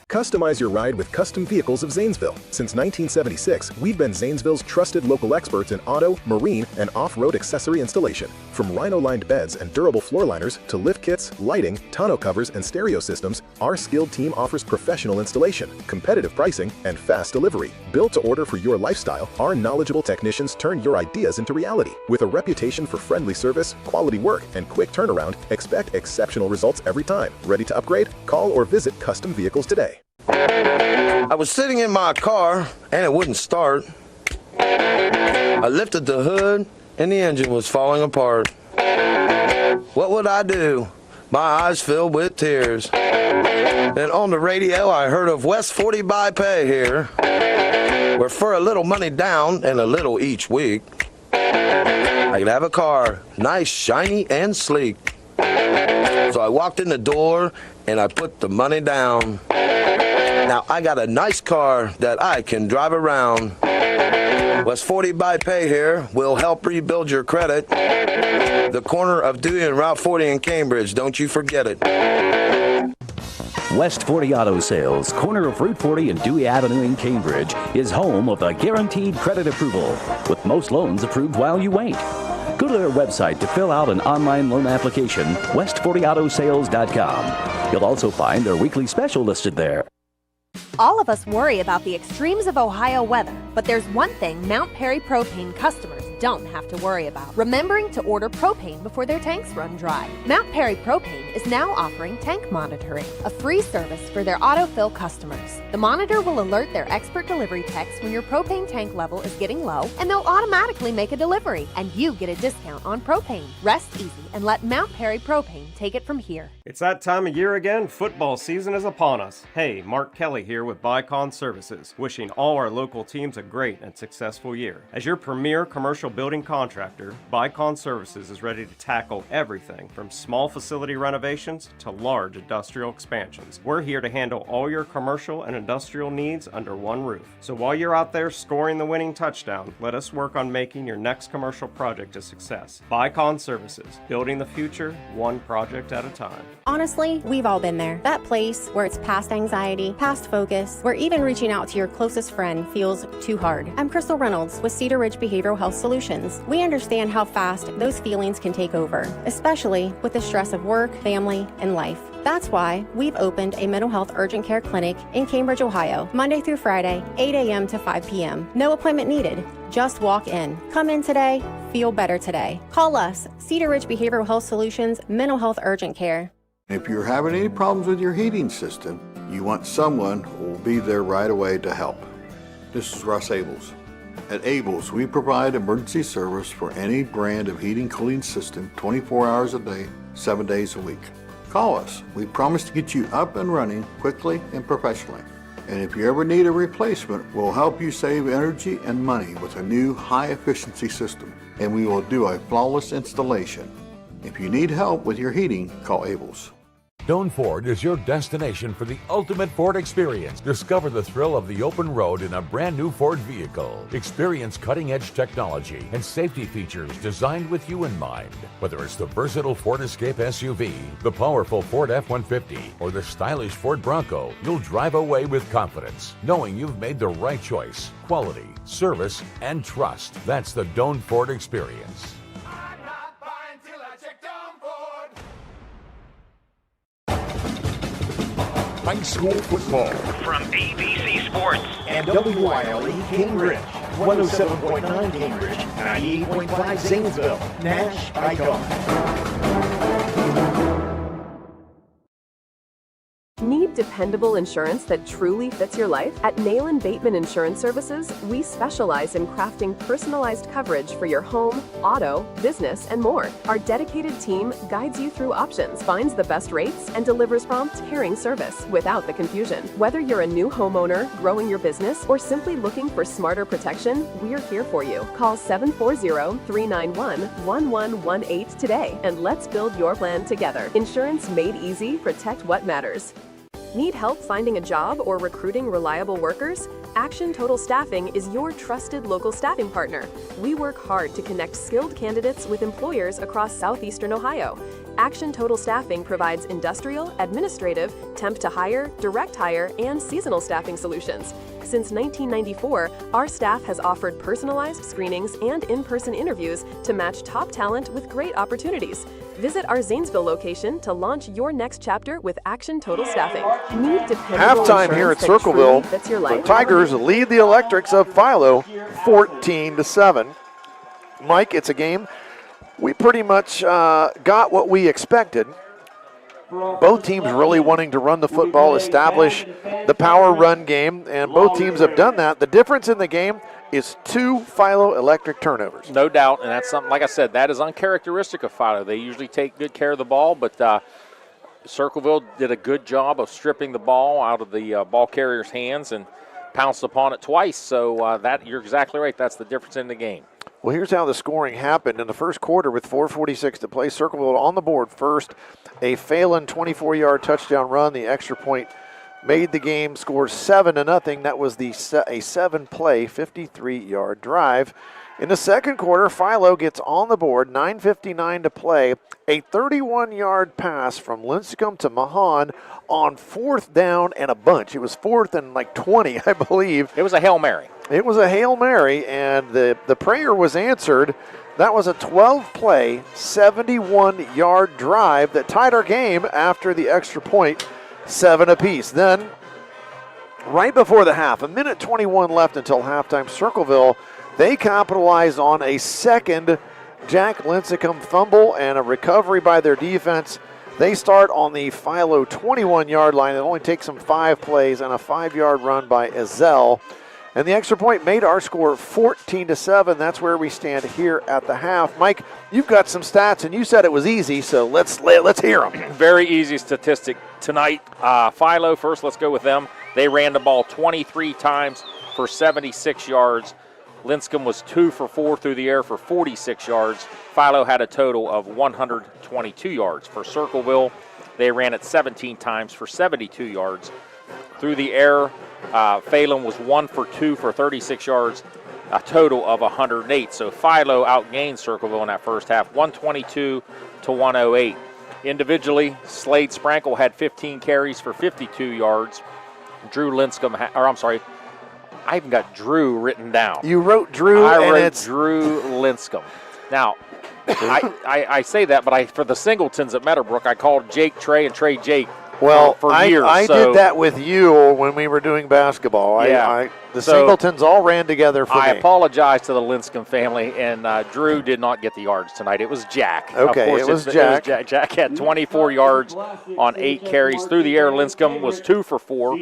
Customize your ride with Custom Vehicles of Zanesville. Since 1976, we've been Zanesville's trusted local experts in auto, marine, and off-road accessory installation. From rhino-lined beds and durable floor liners to lift kits, lighting, tonneau covers, and stereo systems, our skilled team offers professional installation, competitive pricing, and fast delivery. Built to order for your lifestyle, our knowledgeable technicians turn your ideas into reality. With a reputation for friendly service, quality work, and quick turnaround, expect exceptional results every time. Ready to upgrade? Call or visit Custom Vehicles today. I was sitting in my car and it wouldn't start. I lifted the hood and the engine was falling apart. What would I do? My eyes filled with tears. Then on the radio I heard of West 40 by Pay here, where for a little money down and a little each week, I could have a car, nice, shiny, and sleek. So I walked in the door and I put the money down. Now I got a nice car that I can drive around. West 40 by Pay here will help rebuild your credit. The corner of Dewey and Route 40 in Cambridge, don't you forget it. West 40 Auto Sales, corner of Route 40 and Dewey Avenue in Cambridge, is home of a guaranteed credit approval, with most loans approved while you wait. Go to their website to fill out an online loan application, west40autosales.com. You'll also find their weekly special listed there. All of us worry about the extremes of Ohio weather, but there's one thing Mount Perry propane customers don't have to worry about: remembering to order propane before their tanks run dry. Mount Perry Propane is now offering tank monitoring, a free service for their autofill customers. The monitor will alert their expert delivery techs when your propane tank level is getting low, and they'll automatically make a delivery, and you get a discount on propane. Rest easy and let Mount Perry Propane take it from here. It's that time of year again. Football season is upon us. Hey, Mark Kelly here with Bicon Services, wishing all our local teams a great and successful year. As your premier commercial building contractor, Bicon Services is ready to tackle everything from small facility renovations to large industrial expansions. We're here to handle all your commercial and industrial needs under one roof. So while you're out there scoring the winning touchdown, let us work on making your next commercial project a success. Bicon Services, building the future one project at a time. Honestly, we've all been there. That place where it's past anxiety, past focus, where even reaching out to your closest friend feels too hard. I'm Crystal Reynolds with Cedar Ridge Behavioral Health Solutions. We understand how fast those feelings can take over, especially with the stress of work, family, and life. That's why we've opened a mental health urgent care clinic in Cambridge, Ohio, Monday through Friday, 8 a.m. to 5 p.m. No appointment needed. Just walk in. Come in today. Feel better today. Call us, Cedar Ridge Behavioral Health Solutions, Mental Health Urgent Care. If you're having any problems with your heating system, you want someone who will be there right away to help. This is Russ Abels. At Abels, we provide emergency service for any brand of heating cooling system 24 hours a day, 7 days a week. Call us. We promise to get you up and running quickly and professionally. And if you ever need a replacement, we'll help you save energy and money with a new high-efficiency system. And we will do a flawless installation. If you need help with your heating, call Abels. Doan Ford is your destination for the ultimate Ford experience. Discover the thrill of the open road in a brand new Ford vehicle. Experience cutting-edge technology and safety features designed with you in mind. Whether it's the versatile Ford Escape SUV, the powerful Ford F-150, or the stylish Ford Bronco, you'll drive away with confidence, knowing you've made the right choice. Quality, service, and trust. That's the Doan Ford experience. High school football from ABC Sports and WYLE Cambridge, 107.9 Cambridge, 98.5 Zanesville, NASH Icon. Need dependable insurance that truly fits your life? At Nayland Bateman Insurance Services, we specialize in crafting personalized coverage for your home, auto, business, and more. Our dedicated team guides you through options, finds the best rates, and delivers prompt, caring service without the confusion. Whether you're a new homeowner, growing your business, or simply looking for smarter protection, we're here for you. Call 740-391-1118 today, and let's build your plan together. Insurance made easy. Protect what matters. Need help finding a job or recruiting reliable workers? Action Total Staffing is your trusted local staffing partner. We work hard to connect skilled candidates with employers across southeastern Ohio. Action Total Staffing provides industrial, administrative, temp to hire, direct hire, and seasonal staffing solutions. Since 1994, our staff has offered personalized screenings and in-person interviews to match top talent with great opportunities. Visit our Zanesville location to launch your next chapter with Action Total Staffing. Need dependable halftime here at Circleville. The Tigers lead the Electrics of Philo 14-7. Mike, it's a game we pretty much got what we expected. Both teams really wanting to run the football, establish the power run game, and both teams have done that. The difference in the game is 2 Philo Electric turnovers. No doubt, and that's something, like I said, that is uncharacteristic of Philo. They usually take good care of the ball, but Circleville did a good job of stripping the ball out of the ball carrier's hands and pounced upon it twice. So that you're exactly right. That's the difference in the game. Well, here's how the scoring happened. In the first quarter with 4:46 to play, Circleville on the board first. A Phelan 24-yard touchdown run. The extra point made the game score 7-0. That was a 7-play, 53-yard drive. In the second quarter, Philo gets on the board, 9:59 to play. A 31-yard pass from Lincecum to Mahan on 4th down and a bunch. It was 4th and like 20, I believe. It was a Hail Mary. It was a Hail Mary, and the prayer was answered. That was a 12-play, 71-yard drive that tied our game after the extra point, 7 apiece. Then, right before the half, 1:21 left until halftime, Circleville, they capitalized on a second Jack Lincecum fumble and a recovery by their defense. They start on the Philo 21-yard line. It only takes them 5 plays and a 5-yard run by Ezel. And the extra point made our score 14-7. That's where we stand here at the half. Mike, you've got some stats, and you said it was easy, so let's hear them. Very easy statistic tonight. Philo, first, let's go with them. They ran the ball 23 times for 76 yards. Linscomb was 2 for 4 through the air for 46 yards. Philo had a total of 122 yards. For Circleville, they ran it 17 times for 72 yards. Through the air, Phelan was 1 for 2 for 36 yards, a total of 108. So Philo outgained Circleville in that first half, 122 to 108. Individually, Slade Sprankle had 15 carries for 52 yards. Drew Linscomb, I even got Drew written down. You wrote Drew, I wrote Drew Linscomb. Now, I say that, but for the singletons at Meadowbrook, I called Jake Trey and Trey Jake for years. I did that with you when we were doing basketball. The singletons all ran together for me. I apologize to the Linscomb family, and Drew did not get the yards tonight. It was Jack. Okay, of course, it was Jack. Jack had 24 yards on 8 carries. Through the air, Linscomb was 2 for 4.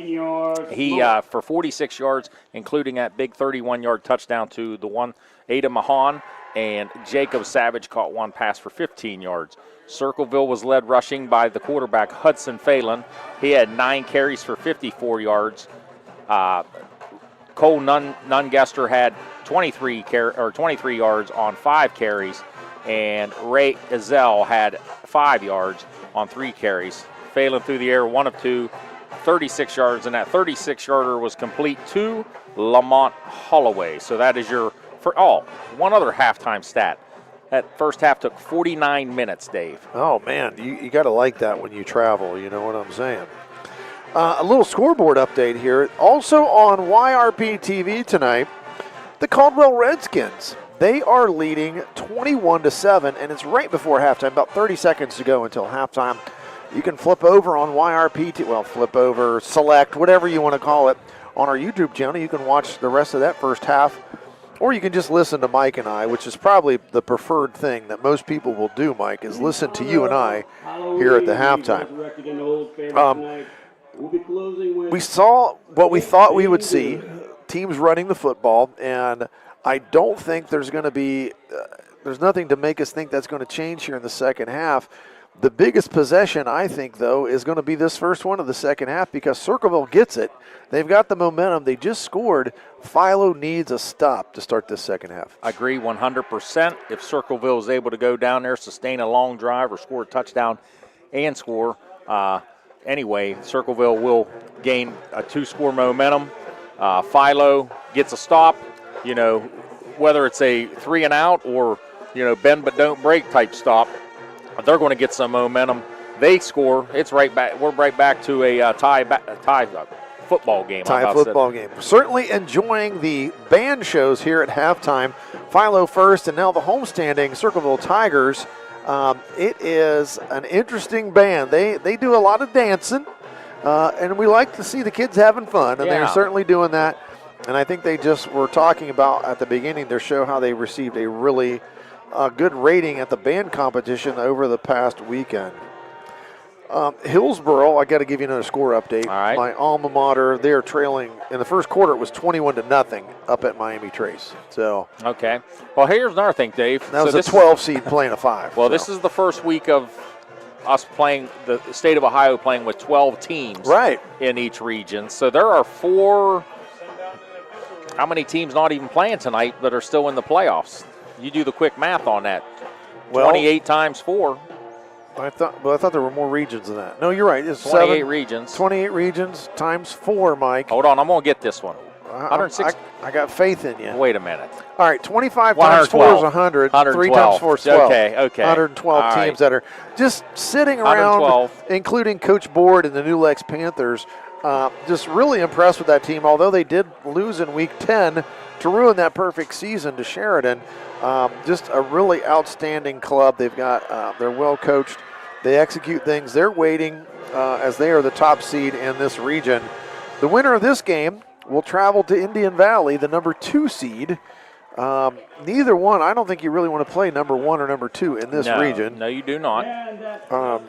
He for 46 yards, including that big 31-yard touchdown to the one Ada Mahan, and Jacob Savage caught one pass for 15 yards. Circleville was led rushing by the quarterback Hudson Phelan. He had 9 carries for 54 yards. Cole Nungester had 23 yards on 5 carries, and Ray Ezell had 5 yards on 3 carries. Phelan through the air, 1 of 2, 36 yards, and that 36-yarder was complete to Lamont Holloway. So that is your one other halftime stat. That first half took 49 minutes, Dave. Oh, man, you got to like that when you travel, you know what I'm saying. A little scoreboard update here. Also on YRPtv tonight, the Caldwell Redskins. They are leading 21-7, and it's right before halftime, about 30 seconds to go until halftime. You can flip over on YRPtv, select, whatever you want to call it, on our YouTube channel. You can watch the rest of that first half. Or you can just listen to Mike and I, which is probably the preferred thing that most people will do, Mike, is listen to you and I here at the halftime. We saw what we thought we would see, teams running the football, and I don't think there's going to be there's nothing to make us think that's going to change here in the second half. The biggest possession, I think, though, is going to be this first one of the second half because Circleville gets it. They've got the momentum. They just scored. Philo needs a stop to start this second half. I agree 100%. If Circleville is able to go down there, sustain a long drive, or score a touchdown and score, anyway, Circleville will gain a 2-score momentum. Philo gets a stop, whether it's a 3-and-out or, bend but don't break type stop. They're going to get some momentum. They score. It's right back. We're right back to a tie football game. Tie football game. Certainly enjoying the band shows here at halftime. Philo first, and now the homestanding Circleville Tigers. It is an interesting band. They do a lot of dancing, and we like to see the kids having fun, and they're certainly doing that. And I think they just were talking about at the beginning of their show how they received a really good rating at the band competition over the past weekend. Hillsboro, I got to give you another score update. All right. My alma mater, they are trailing. In the first quarter, it was 21-0 up at Miami Trace. So okay. Well, here's another thing, Dave. That was a 12 seed playing a 5. Well, this is the first week of us playing, the state of Ohio playing with 12 teams in each region. So there are 4. How many teams not even playing tonight that are still in the playoffs? You do the quick math on that. 28 times 4. I thought there were more regions than that. No, you're right. It's 28 regions. 28 regions times 4, Mike. Hold on, I'm going to get this one. 106. I got faith in you. Wait a minute. All right, 25 times 4 is 100. 3 times 4 is 12. Okay. 112 teams that are just sitting around, including Coach Board and the New Lex Panthers. Just really impressed with that team, although they did lose in Week 10 to ruin that perfect season to Sheridan. Just a really outstanding club. They've got they're well coached. They execute things. They're waiting as they are the top seed in this region. The winner of this game will travel to Indian Valley, the number 2 seed. Neither one, I don't think you really want to play number 1 or number 2 in this region. No, you do not.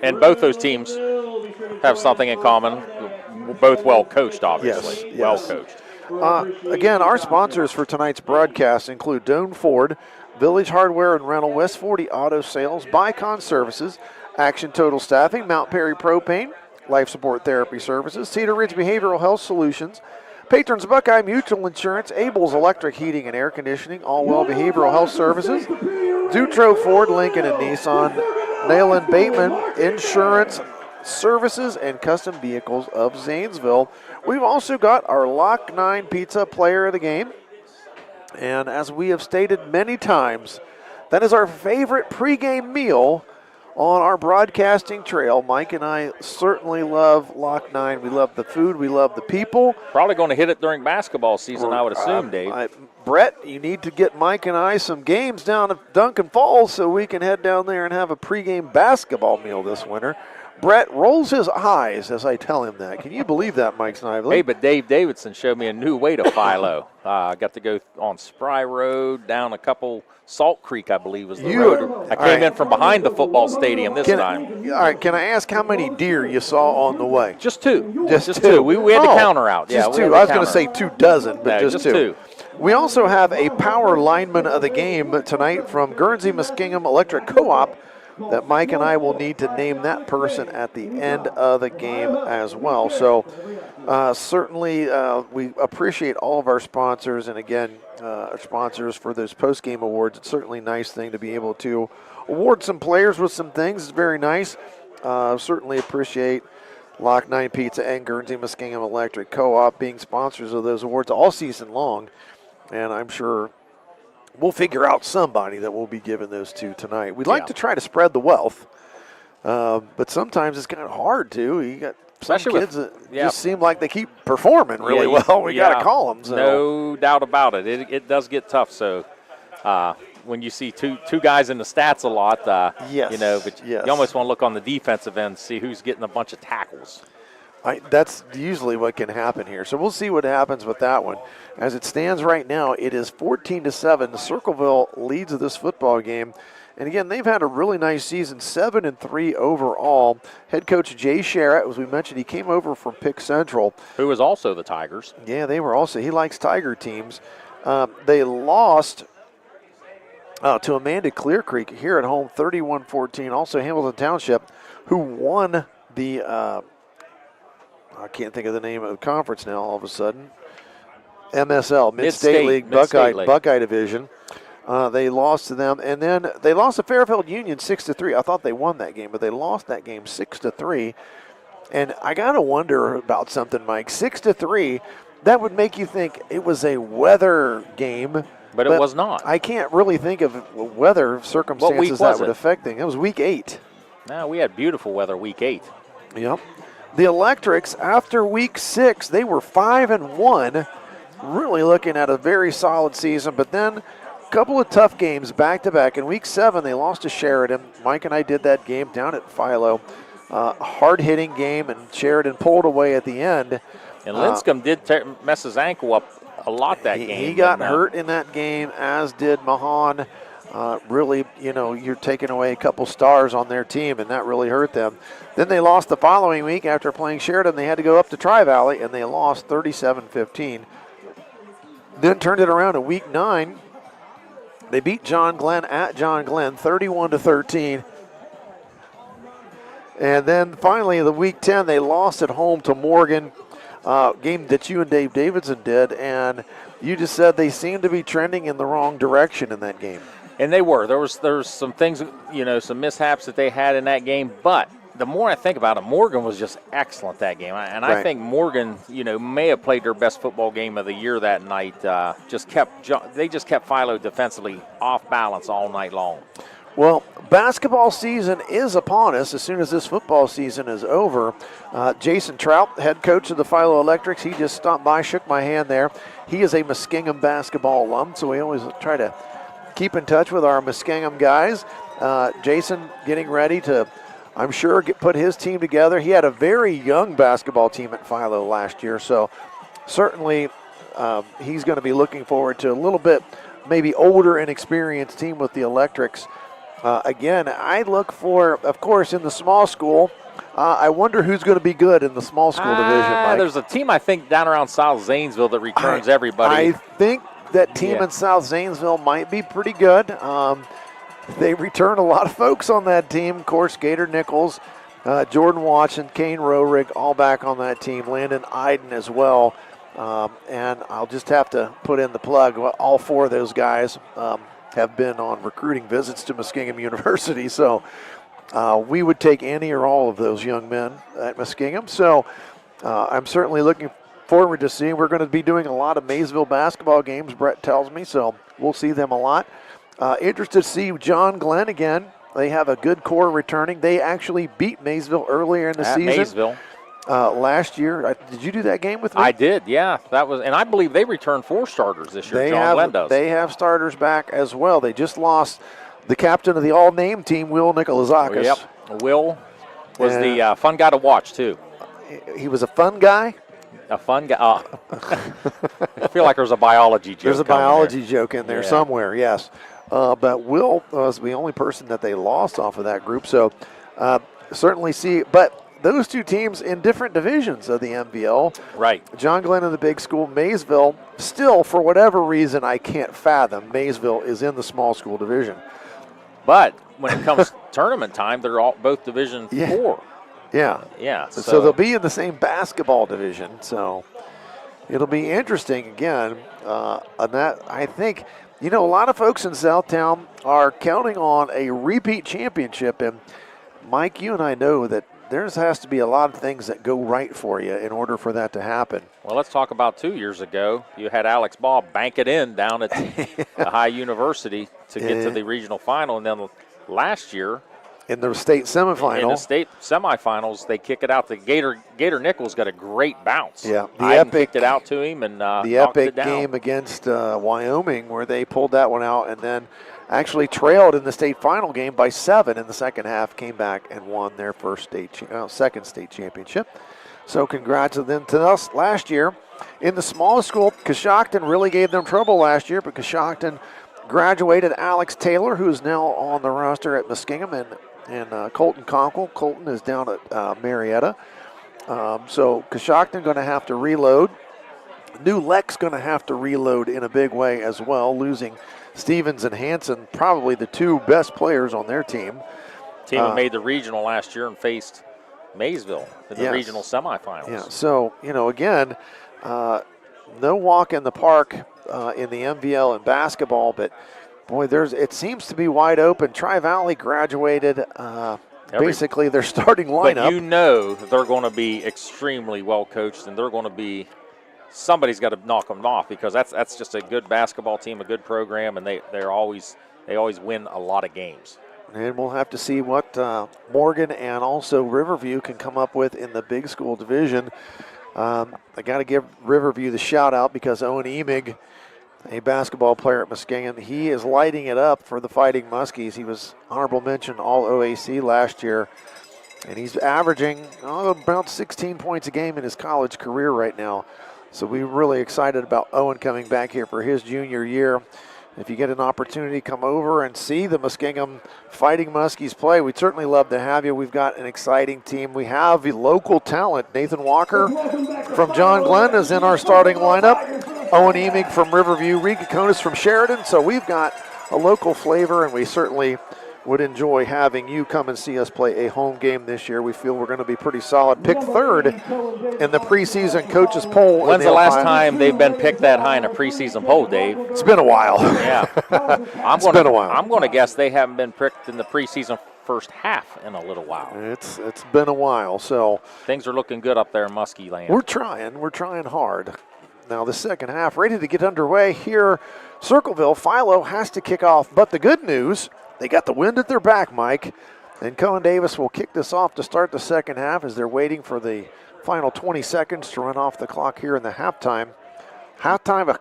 And both those teams have something in common. Both well coached, obviously. Yes. Well coached. Again, our sponsors for tonight's broadcast include Doane Ford, Village Hardware and Rental, West 40 Auto Sales, Bicon Services, Action Total Staffing, Mount Perry Propane, Life Support Therapy Services, Cedar Ridge Behavioral Health Solutions, Patrons Buckeye Mutual Insurance, Abel's Electric Heating and Air Conditioning, Allwell Behavioral Health Services, Dutro Ford, Lincoln, and Nissan, Nayland Bateman Insurance Services, and Custom Vehicles of Zanesville. We've also got our Lock 9 Pizza Player of the Game. And as we have stated many times, that is our favorite pregame meal on our broadcasting trail. Mike and I certainly love Lock 9. We love the food. We love the people. Probably going to hit it during basketball season, I would assume, Dave. Brett, you need to get Mike and I some games down at Duncan Falls so we can head down there and have a pregame basketball meal this winter. Brett rolls his eyes as I tell him that. Can you believe that, Mike Snively? Hey, but Dave Davidson showed me a new way to Philo. I got to go on Spry Road, down a couple, Salt Creek, I believe was the road. I came in from behind the football stadium this time. All right, can I ask how many deer you saw on the way? Just two. Just two. We had to counter out. Just two. I was going to say 2 dozen, but just two. We also have a power lineman of the game tonight from Guernsey Muskingum Electric Co-op that Mike and I will need to name that person at the end of the game as well. So certainly we appreciate all of our sponsors, and again, our sponsors for those post-game awards. It's certainly a nice thing to be able to award some players with some things. It's very nice. Certainly appreciate Lock 9 Pizza and Guernsey Muskingum Electric Co-op being sponsors of those awards all season long, and I'm sure we'll figure out somebody that we'll be giving those to tonight. We'd like to try to spread the wealth, but sometimes it's kind of hard to. You got some kids that just seem like they keep performing really well. We got to call them. So. No doubt about it. It does get tough. So when you see two guys in the stats a lot, you almost want to look on the defensive end and see who's getting a bunch of tackles. That's usually what can happen here. So we'll see what happens with that one. As it stands right now, it is 14-7. Circleville leads this football game. And again, they've had a really nice season, 7-3 overall. Head coach Jay Sherratt, as we mentioned, he came over from Pick Central. Who was also the Tigers. Yeah, they were also. He likes Tiger teams. They lost to Amanda Clear Creek here at home, 31-14. Also Hamilton Township, who won the I can't think of the name of the conference now all of a sudden. MSL, Mid-State League, Buckeye Division. They lost to them, and then they lost to Fairfield Union 6-3. I thought they won that game, but they lost that game 6-3. And I got to wonder about something, Mike. 6-3, that would make you think it was a weather game. But it was not. I can't really think of weather circumstances that would affect things. It was week 8. No, we had beautiful weather week 8. Yep. The Electrics, after week 6, they were 5-1, really looking at a very solid season. But then a couple of tough games back-to-back. In week 7, they lost to Sheridan. Mike and I did that game down at Philo. Hard-hitting game, and Sheridan pulled away at the end. And Linscomb did mess his ankle up a lot that game. He got hurt in that game, as did Mahan. Really, you're taking away a couple stars on their team, and that really hurt them. Then they lost the following week after playing Sheridan. They had to go up to Tri-Valley, and they lost 37-15. Then turned it around in week 9. They beat John Glenn at John Glenn, 31-13. And then finally, the week 10, they lost at home to Morgan, game that you and Dave Davidson did, and you just said they seemed to be trending in the wrong direction in that game. And they were. There was some things, some mishaps that they had in that game. But the more I think about it, Morgan was just excellent that game. And I think Morgan, may have played their best football game of the year that night. They just kept Philo defensively off balance all night long. Well, basketball season is upon us as soon as this football season is over. Jason Trout, head coach of the Philo Electrics, he just stopped by, shook my hand there. He is a Muskingum basketball alum, so we always try to keep in touch with our Muskingum guys. Jason getting ready to, I'm sure, put his team together. He had a very young basketball team at Philo last year, so certainly he's going to be looking forward to a little bit maybe older and experienced team with the Electrics. Again, I look for, of course, in the small school, I wonder who's going to be good in the small school division, Mike. There's a team, I think, down around South Zanesville that returns everybody. I think that team in South Zanesville might be pretty good. They return a lot of folks on that team. Of course, Gator Nichols, Jordan Watson, Kane Roehrig, all back on that team. Landon Iden as well. And I'll just have to put in the plug. All 4 of those guys have been on recruiting visits to Muskingum University. So we would take any or all of those young men at Muskingum. So I'm certainly looking forward to seeing. We're going to be doing a lot of Maysville basketball games, Brett tells me. So we'll see them a lot. Interested to see John Glenn again. They have a good core returning. They actually beat Maysville earlier in the season. Maysville. Last year. Did you do that game with me? I did, yeah. And I believe they returned 4 starters this year. John Glenn does. They have starters back as well. They just lost the captain of the all-name team, Will Nikolazakis. Yep. Will was the fun guy to watch, too. He was a fun guy? A fun guy. Oh. I feel like there's a biology joke. There's a biology joke in there somewhere, yes. But Will was the only person that they lost off of that group. So certainly see, but those 2 teams in different divisions of the MVL. Right. John Glenn in the big school, Maysville, still for whatever reason I can't fathom, Maysville is in the small school division. But when it comes tournament time, they're both Division 4. Yeah. Yeah. So they'll be in the same basketball division. So it'll be interesting again. And that, I think, a lot of folks in Southtown are counting on a repeat championship. And Mike, you and I know that there has to be a lot of things that go right for you in order for that to happen. Well, let's talk about 2 years ago. You had Alex Ball bank it in down at High University to get to the regional final. And then last year, in the state semifinal. In the state semifinals, they kick it out. The Gator Nichols got a great bounce. Yeah, kicked it out to him and the knocked epic it down. game against Wyoming where they pulled that one out and then actually trailed in the state final game by 7 in the second half, came back and won their second state championship. So congrats to them. To us last year. In the smallest school, Coshocton really gave them trouble last year, but Coshocton graduated Alex Taylor, who is now on the roster at Muskingum, and Colton Conkle. Colton is down at Marietta. So Coshocton going to have to reload. New Lex going to have to reload in a big way as well, losing Stevens and Hanson, probably the 2 best players on their team. Team that made the regional last year and faced Maysville in the regional semifinals. Yeah, so, again, no walk in the park in the MVL in basketball, but boy, it seems to be wide open. Tri-Valley graduated basically their starting lineup. But they're going to be extremely well coached, and they're going to be somebody's got to knock them off because that's just a good basketball team, a good program, and they always win a lot of games. And we'll have to see what Morgan and also Riverview can come up with in the big school division. I got to give Riverview the shout out because Owen Emig, a basketball player at Muskingum, he is lighting it up for the Fighting Muskies. He was honorable mention all OAC last year, and he's averaging about 16 points a game in his college career right now. So we're really excited about Owen coming back here for his junior year. If you get an opportunity, come over and see the Muskingum Fighting Muskies play. We'd certainly love to have you. We've got an exciting team. We have the local talent. Nathan Walker from John Glenn is in our starting lineup. Owen Emig from Riverview. Reed Kokonis from Sheridan. So we've got a local flavor, and we certainly would enjoy having you come and see us play a home game this year. We feel we're going to be pretty solid. Picked 3rd in the preseason coaches poll. When's the last time they've been picked that high in a preseason poll, Dave? It's been a while. Yeah. It's been a while. I'm going to guess they haven't been picked in the preseason first half in a little while. It's been a while. So things are looking good up there in Muskie land. We're trying hard. Now the second half ready to get underway here. Circleville, Philo has to kick off, but the good news, they got the wind at their back, Mike. And Cohen Davis will kick this off to start the second half as they're waiting for the final 20 seconds to run off the clock here in the halftime. Halftime of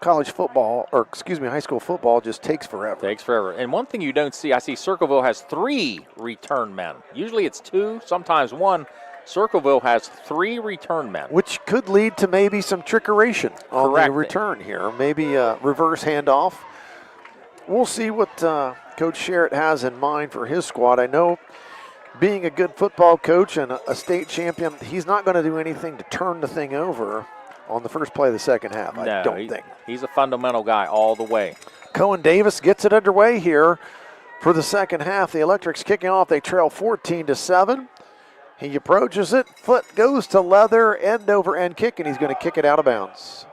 high school football just takes forever. And one thing you don't see, I see Circleville has 3 return men. Usually it's 2, sometimes 1. Circleville has 3 return men. Which could lead to maybe some trickeration on the return here. Maybe a reverse handoff. We'll see what Coach Sherritt has in mind for his squad. I know being a good football coach and a state champion, he's not going to do anything to turn the thing over on the first play of the second half, I don't think. He's a fundamental guy all the way. Cohen Davis gets it underway here for the second half. The Electrics kicking off. They trail 14-7. He approaches it, foot goes to leather, end over end kick, and he's going to kick it out of bounds.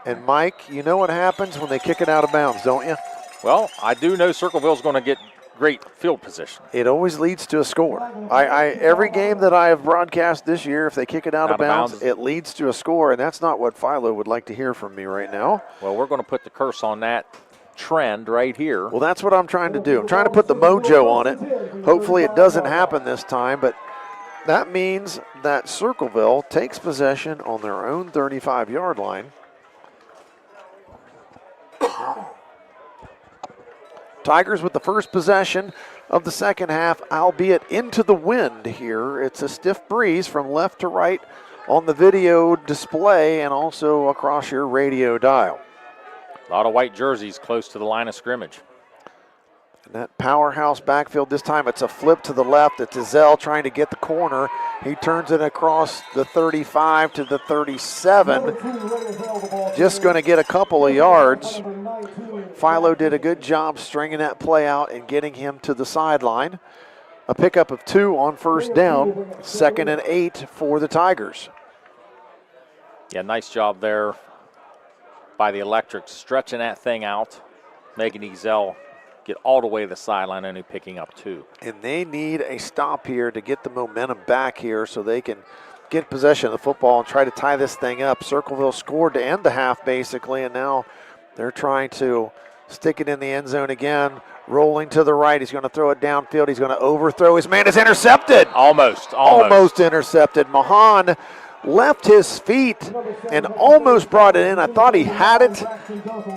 And Mike, you know what happens when they kick it out of bounds, don't you? Well, I do know Circleville's going to get great field position. It always leads to a score. Every game that I have broadcast this year, if they kick it out of bounds, it leads to a score, and that's not what Philo would like to hear from me right now. Well, we're going to put the curse on that trend right here. Well, that's what I'm trying to do. I'm trying to put the mojo on it. Hopefully it doesn't happen this time, but that means that Circleville takes possession on their own 35-yard line. Tigers with the first possession of the second half, albeit into the wind here. It's a stiff breeze from left to right on the video display and also across your radio dial. A lot of white jerseys close to the line of scrimmage. And that powerhouse backfield, this time it's a flip to the left. It's Ezell trying to get the corner. He turns it across the 35 to the 37. Just going to get a couple of yards. Philo did a good job stringing that play out and getting him to the sideline. A pickup of 2 on first down, 2nd and 8 for the Tigers. Yeah, nice job there by the Electrics, stretching that thing out, making Ezell get all the way to the sideline, only picking up 2. And they need a stop here to get the momentum back here so they can get possession of the football and try to tie this thing up. Circleville scored to end the half basically, and now they're trying to stick it in the end zone again. Rolling to the right, he's going to throw it downfield. He's going to overthrow. His man is intercepted. Almost intercepted. Mahan left his feet and almost brought it in. I thought he had it,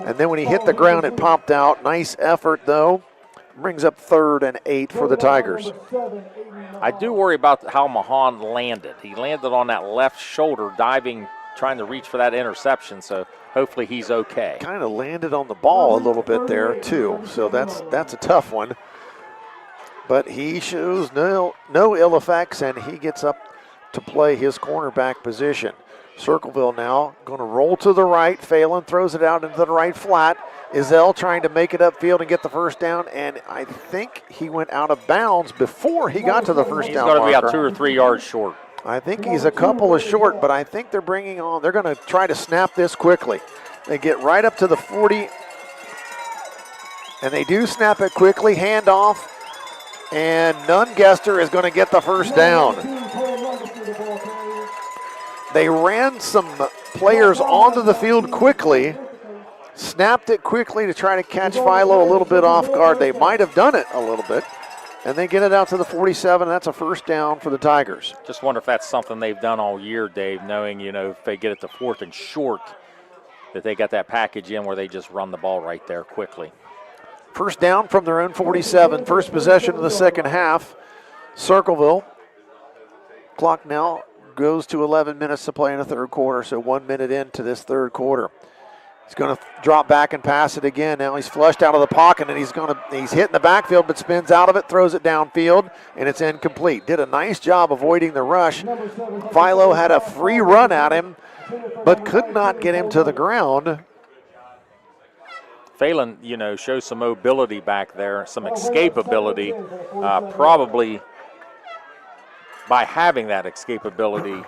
and then when he hit the ground, it popped out. Nice effort, though. Brings up 3rd and 8 for the Tigers. I do worry about how Mahan landed. He landed on that left shoulder, diving, trying to reach for that interception, so hopefully he's okay. Kind of landed on the ball a little bit there, too, so that's a tough one. But he shows no ill effects, and he gets up to play his cornerback position. Circleville now going to roll to the right. Phelan throws it out into the right flat. Ezell trying to make it upfield and get the first down, and I think he went out of bounds before he got to the first down marker. He's going to be about 2 or 3 yards short. I think he's a couple of short, but I think they're going to try to snap this quickly. They get right up to the 40, and they do snap it quickly, handoff, and Nungester is going to get the first down. They ran some players onto the field quickly, snapped it quickly to try to catch Philo a little bit off guard. They might have done it a little bit, and they get it out to the 47. That's a first down for the Tigers. Just wonder if that's something they've done all year, Dave, knowing, if they get it to 4th and short, that they got that package in where they just run the ball right there quickly. First down from their own 47. First possession of the second half. Circleville. Clock now goes to 11 minutes to play in the third quarter, so 1 minute into this third quarter. He's going to drop back and pass it again. Now he's flushed out of the pocket, and he's hitting the backfield, but spins out of it, throws it downfield, and it's incomplete. Did a nice job avoiding the rush. Philo had a free run at him, but could not get him to the ground. Phelan, shows some mobility back there, some escapability, probably by having that escapability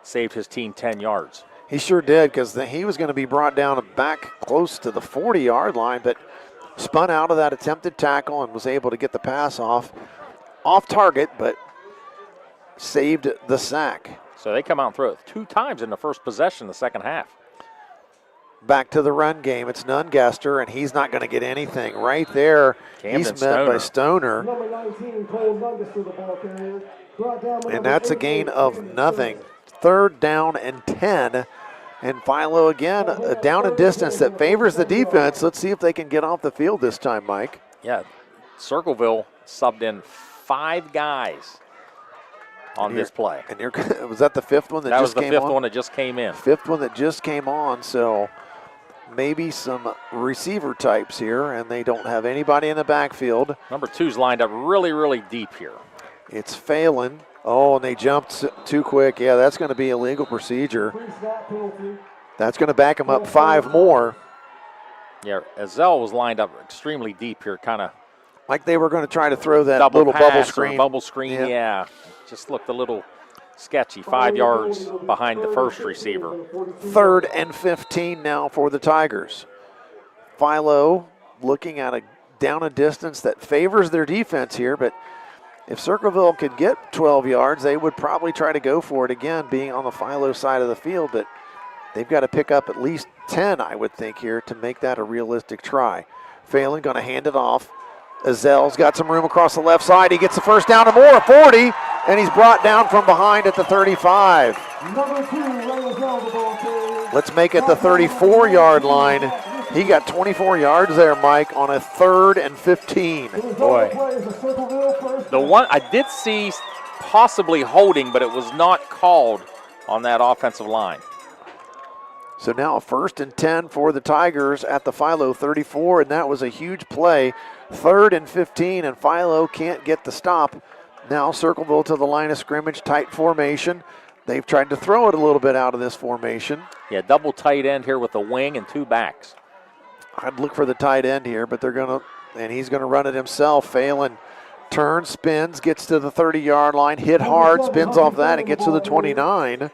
saved his team 10 yards. He sure did, because he was going to be brought down back close to the 40-yard line, but spun out of that attempted tackle and was able to get the pass off target, but saved the sack. So they come out and throw it 2 times in the first possession of the second half. Back to the run game. It's Nungaster, and he's not going to get anything. Right there, he's met by Stoner. And that's a gain of nothing. 3rd down and 10. And Philo again, a down and distance that favors the defense. Let's see if they can get off the field this time, Mike. Yeah, Circleville subbed in 5 guys on this play. And was that the 5th one that just came on? That was the 5th one that just came in. 5th one that just came on, so maybe some receiver types here, and they don't have anybody in the backfield. Number 2's lined up really, really deep here. It's Phelan. Oh, and they jumped too quick. Yeah, that's going to be illegal procedure. That's going to back him up 5 more. Yeah, Ezell was lined up extremely deep here, kind of like they were going to try to throw that little bubble screen. Bubble screen, yeah. just looked a little sketchy, 5 yards behind the first receiver. 3rd and 15 now for the Tigers. Philo looking at down a distance that favors their defense here, but if Circleville could get 12 yards, they would probably try to go for it again, being on the Philo side of the field, but they've got to pick up at least 10, I would think, here to make that a realistic try. Phelan going to hand it off. Azel's got some room across the left side. He gets the first down and more, 40, and he's brought down from behind at the 35. Let's make it the 34-yard line. He got 24 yards there, Mike, on a 3rd and 15. Boy. The one I did see possibly holding, but it was not called on that offensive line. So now a 1st and 10 for the Tigers at the Philo 34, and that was a huge play. 3rd and 15, and Philo can't get the stop. Now Circleville to the line of scrimmage, tight formation. They've tried to throw it a little bit out of this formation. Yeah, double tight end here with a wing and 2 backs. I'd look for the tight end here, but he's going to run it himself. Phelan turns, spins, gets to the 30-yard line, hit hard, spins off that, and gets to the 29.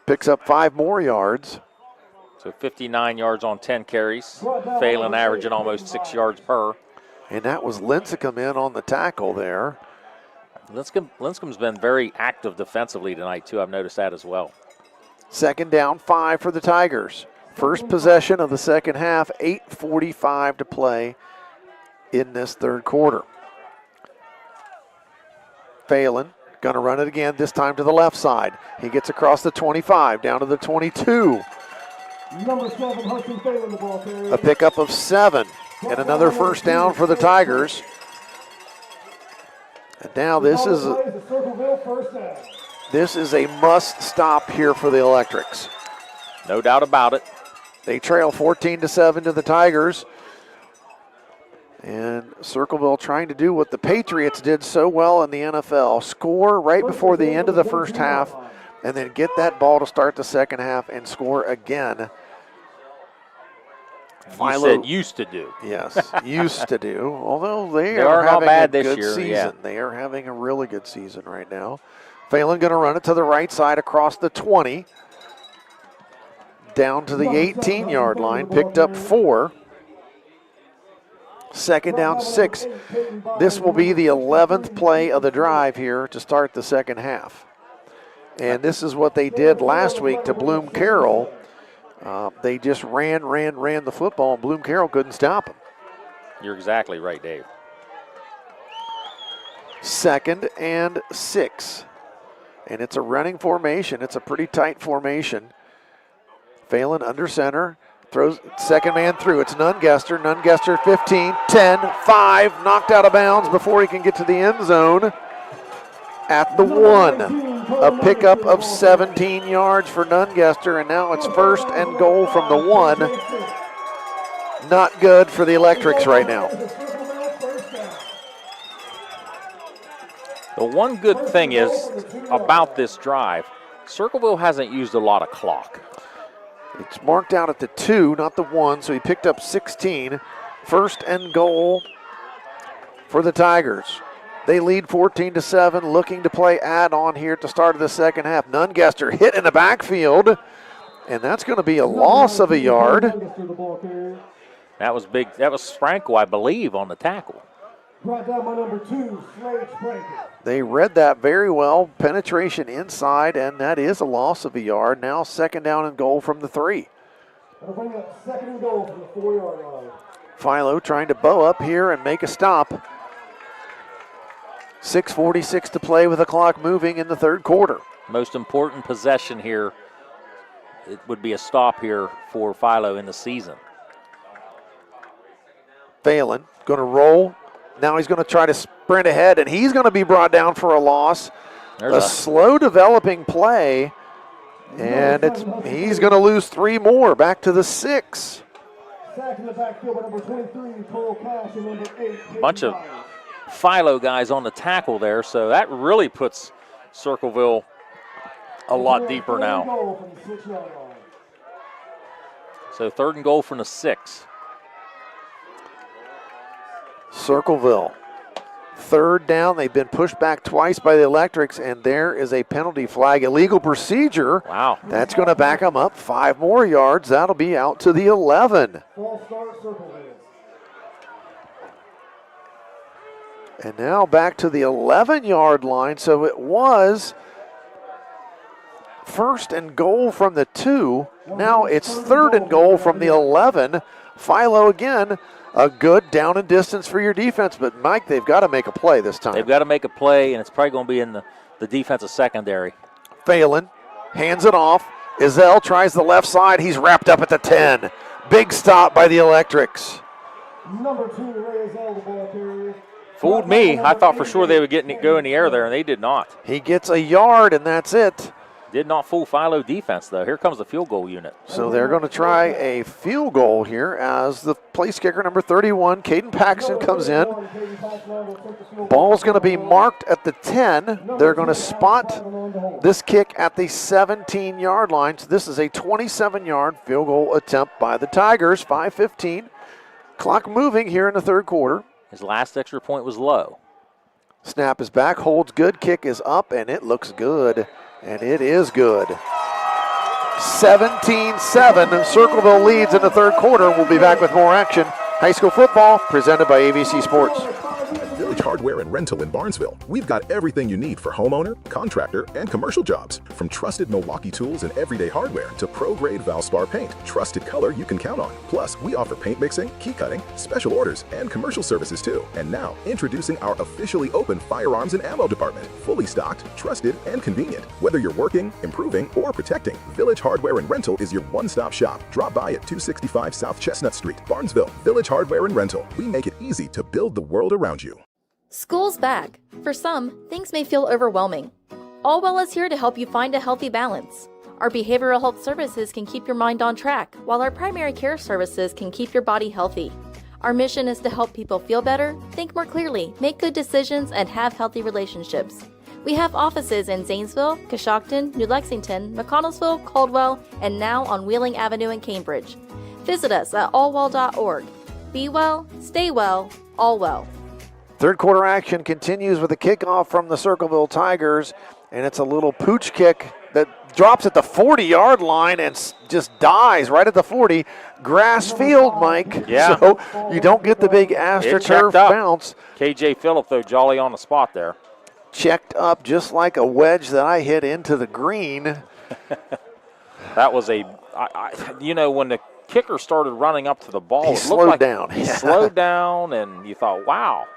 Picks up 5 more yards. So 59 yards on 10 carries. Phelan averaging almost 6 yards per. And that was Lincecum in on the tackle there. Lincecum's been very active defensively tonight, too. I've noticed that as well. 2nd down, 5 for the Tigers. First possession of the second half, 8:45 to play in this 3rd quarter. Phelan going to run it again, this time to the left side. He gets across the 25, down to the 22. Number 7, Hudson Phelan, the ball carrier. A pickup of 7 and another first down for the Tigers. And now this is a must stop here for the Electrics. No doubt about it. They trail 14-7 to the Tigers. And Circleville trying to do what the Patriots did so well in the NFL. Score right before the end of the first half and then get that ball to start the second half and score again. You said used to do. Yes, used to do. Although they are having not bad a this good year, season. yeah. They are having a really good season right now. Phelan going to run it to the right side across the 20. Down to the 18-yard line, picked up 4. 2nd down, 6. This will be the 11th play of the drive here to start the second half. And this is what they did last week to Bloom Carroll. They just ran the football, and Bloom Carroll couldn't stop them. You're exactly right, Dave. 2nd and 6. And it's a running formation. It's a pretty tight formation. Phelan under center. Throws second man through. It's Nungester. Nungester 15, 10, 5. Knocked out of bounds before he can get to the end zone at the 1. A pickup of 17 yards for Nungester, and now it's 1st and goal from the 1. Not good for the Electrics right now. The one good thing is about this drive, Circleville hasn't used a lot of clock. It's marked out at the 2, not the 1, so he picked up 16. 1st and goal for the Tigers. They lead 14-7, looking to play add-on here at the start of the second half. Nungester hit in the backfield, and that's going to be a loss of a yard. That was big. That was Franco, I believe, on the tackle. Brought down by number 2, Slade Franco. They read that very well. Penetration inside, and that is a loss of a yard. Now 2nd down and goal from the 3. That'll bring up 2nd and goal from the 4-yard line. Philo trying to bow up here and make a stop. 6:46 to play with the clock moving in the 3rd quarter. Most important possession here. It would be a stop here for Philo in the season. Phelan going to roll. Now he's going to try to sprint ahead, and he's going to be brought down for a loss. A slow developing play, and he's going to lose 3 more, back to the 6. Sack in the backfield by number 23, Cole Cash, and number 8. Bunch of Philo guys on the tackle there, so that really puts Circleville a lot deeper now. So 3rd and goal from the 6. Circleville Third down. They've been pushed back twice by the Electrics, and there is a penalty flag, illegal procedure. Wow. That's going to back them up 5 more yards. That'll be out to the 11. And now back to the 11-yard line. So it was first and goal from the 2. Now it's third and goal from the 11. Philo again, a good down and distance for your defense. But, Mike, they've got to make a play this time. They've got to make a play, and it's probably going to be in the defensive secondary. Phelan hands it off. Izell tries the left side. He's wrapped up at the 10. Big stop by the Electrics. Number 2, Ray Izell, the ball carrier. Fooled me. I thought for sure they would go in the air there, and they did not. He gets a yard, and that's it. Did not fool Philo defense, though. Here comes the field goal unit. So they're going to try a field goal here as the place kicker, number 31, Caden Paxton, comes in. Ball's going to be marked at the 10. They're going to spot this kick at the 17-yard line. So this is a 27-yard field goal attempt by the Tigers. 5:15. Clock moving here in the third quarter. His last extra point was low. Snap is back, holds good, kick is up, and it looks good. And it is good. 17-7, Circleville leads in the third quarter. We'll be back with more action. High school football presented by ABC Sports. At Village Hardware and Rental in Barnesville, we've got everything you need for homeowner, contractor, and commercial jobs. From trusted Milwaukee tools and everyday hardware to pro-grade Valspar paint, trusted color you can count on. Plus, we offer paint mixing, key cutting, special orders, and commercial services too. And now, introducing our officially open firearms and ammo department. Fully stocked, trusted, and convenient. Whether you're working, improving, or protecting, Village Hardware and Rental is your one-stop shop. Drop by at 265 South Chestnut Street, Barnesville. Village Hardware and Rental. We make it easy to build the world around you. School's back. For some, things may feel overwhelming. All Well is here to help you find a healthy balance. Our behavioral health services can keep your mind on track, while our primary care services can keep your body healthy. Our mission is to help people feel better, think more clearly, make good decisions, and have healthy relationships. We have offices in Zanesville, Coshocton, New Lexington, McConnellsville, Caldwell, and now on Wheeling Avenue in Cambridge. Visit us at allwell.org. Be well, stay well, all well. Third quarter action continues with a kickoff from the Circleville Tigers, and it's a little pooch kick that drops at the 40-yard line and just dies right at the 40. Grass field, Mike. Yeah. So you don't get the big AstroTurf bounce. KJ Phillip, though, jolly on the spot there. Checked up just like a wedge that I hit into the green. That was when the kicker started running up to the ball, he slowed down. He slowed down, and you thought, wow.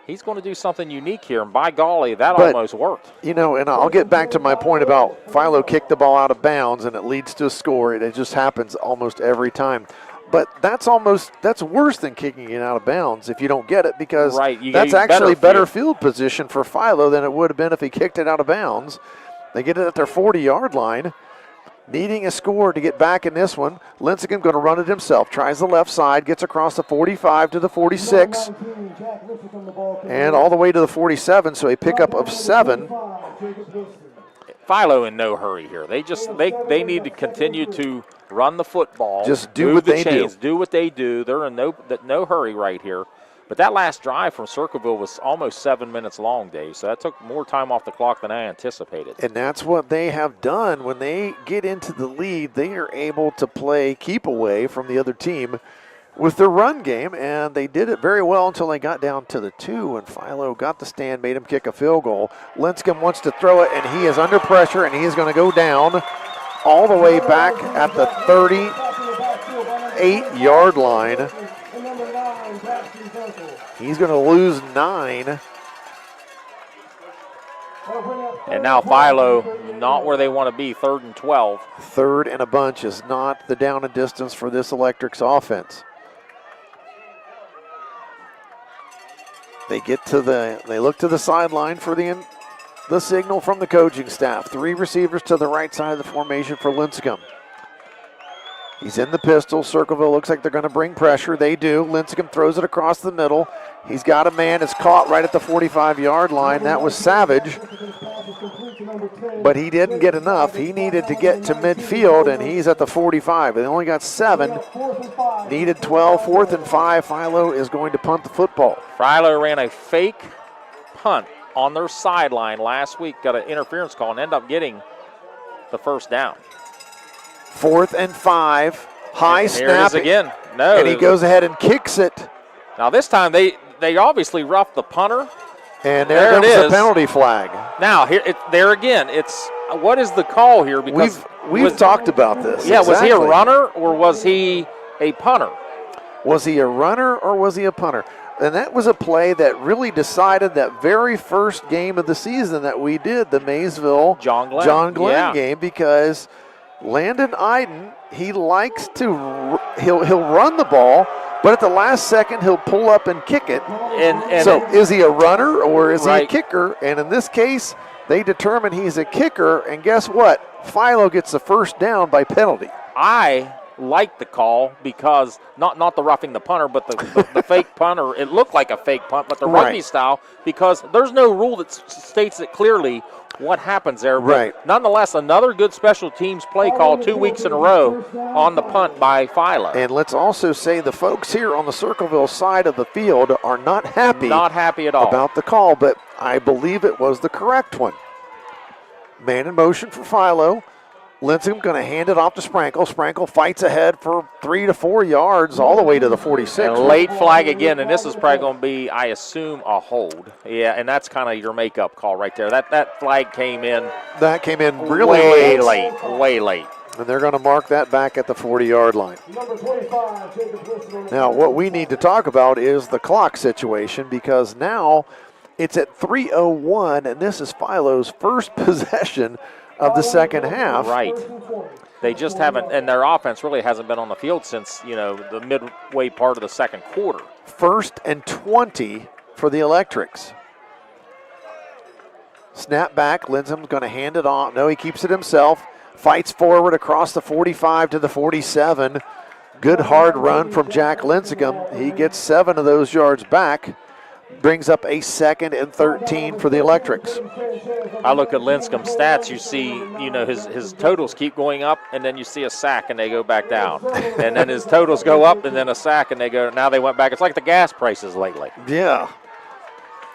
He's going to do something unique here, and by golly, that almost worked. And I'll get back to my point about Philo kicked the ball out of bounds, and it leads to a score. It just happens almost every time. But that's worse than kicking it out of bounds if you don't get it, because that's actually better field position for Philo than it would have been if he kicked it out of bounds. They get it at their 40-yard line. Needing a score to get back in this one. Lincecum going to run it himself. Tries the left side, gets across the 45 to the 46, and all the way to the 47, so a pickup of 7. Philo in no hurry here. They need to continue to run the football. Just do what they do. Do what they do. They're in no hurry right here. But that last drive from Circleville was almost 7 minutes long, Dave, so that took more time off the clock than I anticipated. And that's what they have done. When they get into the lead, they are able to play keep away from the other team with their run game, and they did it very well until they got down to the 2, and Philo got the stand, made him kick a field goal. Lincecum wants to throw it, and he is under pressure, and he is going to go down all the way back at the 38-yard line. He's going to lose 9. And now Philo, not where they want to be, 3rd and 12. 3rd and a bunch is not the down and distance for this Electrics offense. They look to the sideline for the signal from the coaching staff. 3 receivers to the right side of the formation for Lincecum. He's in the pistol. Circleville looks like they're going to bring pressure. They do. Lincecum throws it across the middle. He's got a man. It's caught right at the 45-yard line. That was Savage. But he didn't get enough. He needed to get to midfield, and he's at the 45. They only got 7. Needed 12. 4th and 5. Philo is going to punt the football. Philo ran a fake punt on their sideline last week, got an interference call, and ended up getting the first down. 4th and 5. High snap. Here it is again. No. And he goes ahead and kicks it. Now this time they obviously roughed the punter. And there comes the penalty flag. Now there again, it's what is the call here? Because we've talked about this. Yeah, exactly. Was he a runner or was he a punter? Was he a runner or was he a punter? And that was a play that really decided that very first game of the season that we did, the Maysville John Glenn game, because Landon Iden, he likes to he'll run the ball, but at the last second he'll pull up and kick it. And so is he a runner or is he a kicker? And in this case, they determine he's a kicker, and guess what? Philo gets the first down by penalty. I like the call because not the roughing the punter, but the fake punter. It looked like a fake punt, but the rugby style, because there's no rule that states it clearly what happens there. But nonetheless, another good special teams play call 2 weeks in a row on the punt by Philo. And let's also say the folks here on the Circleville side of the field are not happy. Not happy at all about the call, but I believe it was the correct one. Man in motion for Philo. Lincecum going to hand it off to Sprankle. Sprankle fights ahead for 3 to 4 yards all the way to the 46. And late flag again, and this is probably going to be, I assume, a hold. Yeah, and that's kind of your makeup call right there. That flag came in. That came in really late. Way late. And they're going to mark that back at the 40-yard line. Now, what we need to talk about is the clock situation, because now it's at 3:01, and this is Philo's first possession of the second half. Right. They just haven't, and their offense really hasn't been on the field since, the midway part of the second quarter. 1st and 20 for the Electrics. Snap back, Lincecum's going to hand it off. No, he keeps it himself. Fights forward across the 45 to the 47. Good hard run from Jack Lincecum. He gets 7 of those yards back. Brings up a 2nd and 13 for the Electrics. I look at Lincecum's stats. You see, his totals keep going up, and then you see a sack, and they go back down. And then his totals go up, and then a sack, and now they went back. It's like the gas prices lately. Yeah.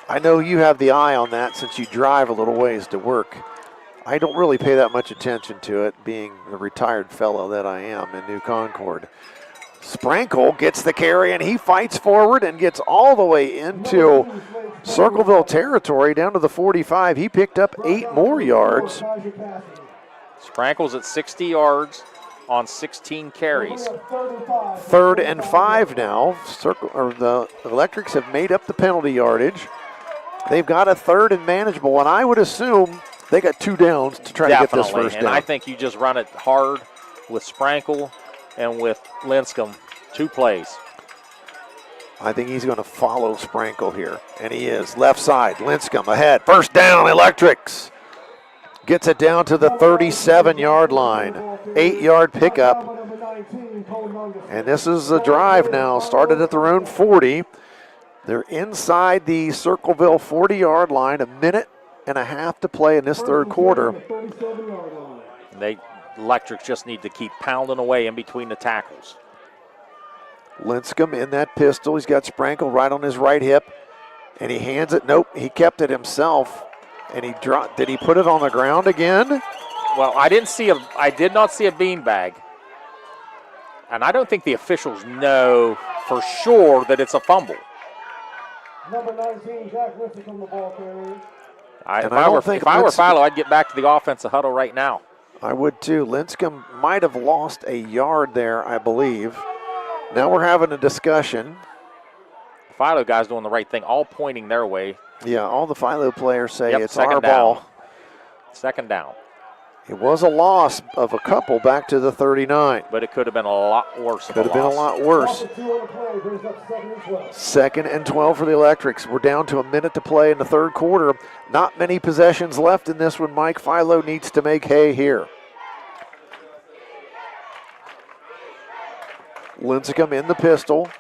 I know you have the eye on that since you drive a little ways to work. I don't really pay that much attention to it, being the retired fellow that I am in New Concord. Sprankle gets the carry, and he fights forward and gets all the way into Circleville territory down to the 45. He picked up 8 more yards. Sprankle's at 60 yards on 16 carries. 3rd and 5 now. The Electrics have made up the penalty yardage. They've got a 3rd and manageable, and I would assume they got 2 downs to try to get this first down. And I think you just run it hard with Sprankle and with Lincecum, 2 plays. I think he's going to follow Sprankle here, and he is. Left side, Lincecum ahead. First down, Electrics. Gets it down to the 37-yard line. 8-yard pickup. And this is a drive now, started at their own 40. They're inside the Circleville 40-yard line, 1.5 minutes to play in this third quarter. Electrics just need to keep pounding away in between the tackles. Lincecum in that pistol. He's got Sprankle right on his right hip, and he hands it. Nope, he kept it himself, and he dropped. Did he put it on the ground again? Well, I did not see a beanbag, and I don't think the officials know for sure that it's a fumble. Number 19, Jack Lincecum, the ball carrier. If I were Philo, I'd get back to the offensive huddle right now. I would too. Lincecum might have lost a yard there, I believe. Now we're having a discussion. Philo guys doing the right thing, all pointing their way. Yeah, all the Philo players say it's our ball. 2nd down. It was a loss of a couple back to the 39. But it could have been a lot worse. Could have been a lot worse. 2nd and 12 for the Electrics. We're down to 1 minute to play in the third quarter. Not many possessions left in this one, Mike. Philo needs to make hay here. Lincecum in the pistol.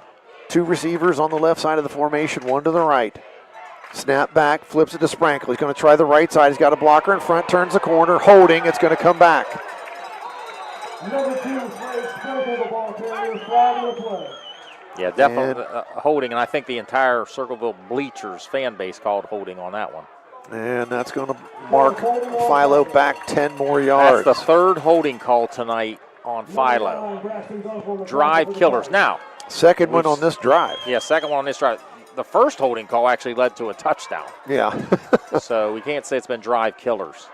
2 receivers on the left side of the formation, 1 to the right. Snap back, flips it to Sprankle. He's going to try the right side. He's got a blocker in front, turns the corner, holding. It's going to come back. Number 2, Sprankle, the ball carrier, flag in the play. Yeah, definitely holding, and I think the entire Circleville bleachers fan base called holding on that one. And that's going to mark Philo back 10 more yards. That's the third holding call tonight on Philo. Drive killers. Now, second one on this drive. Yeah, second one on this drive. The first holding call actually led to a touchdown. Yeah. So we can't say it's been drive killers.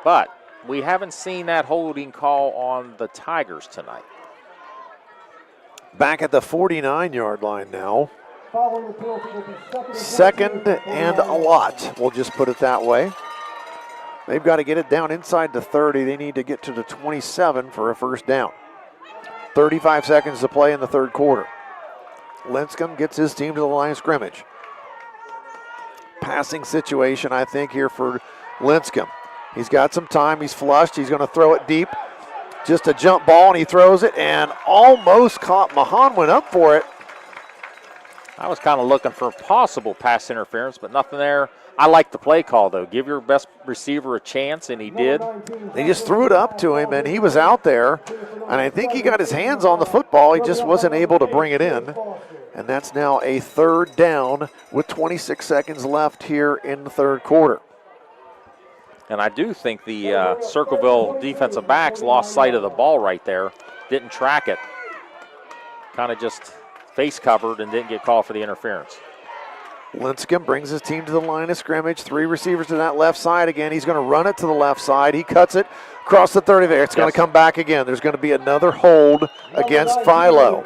But we haven't seen that holding call on the Tigers tonight. Back at the 49-yard line now. Second and a lot, we'll just put it that way. They've got to get it down inside the 30. They need to get to the 27 for a first down. 35 seconds to play in the third quarter. Lincecum gets his team to the line of scrimmage. Passing situation, I think, here for Lincecum. He's got some time. He's flushed. He's going to throw it deep. Just a jump ball, and he throws it and almost caught. Mahan went up for it. I was kind of looking for possible pass interference, but nothing there. I like the play call, though. Give your best receiver a chance, and he did. They just threw it up to him, and he was out there. And I think he got his hands on the football. He just wasn't able to bring it in. And that's now a third down with 26 seconds left here in the third quarter. And I do think the Circleville defensive backs lost sight of the ball right there. Didn't track it. Kind of just face covered and didn't get called for the interference. Lincecum brings his team to the line of scrimmage. Three receivers to that left side again. He's going to run it to the left side. He cuts it across the 30 there. It's going to come back again. There's going to be another hold against Philo.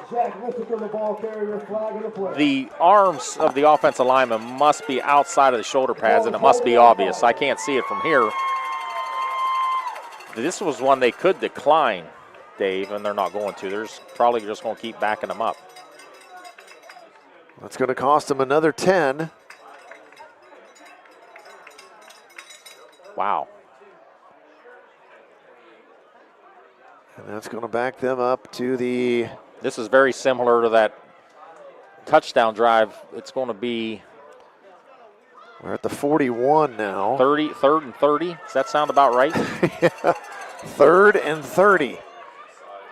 The arms of the offensive lineman must be outside of the shoulder pads, and it must be obvious. I can't see it from here. This was one they could decline, Dave, and they're not going to. They're probably just going to keep backing them up. That's going to cost them another 10. Wow. And that's going to back them up to the... This is very similar to that touchdown drive. It's going to be... We're at the 41 now. Third and 30. Does that sound about right? Yeah. Third and 30.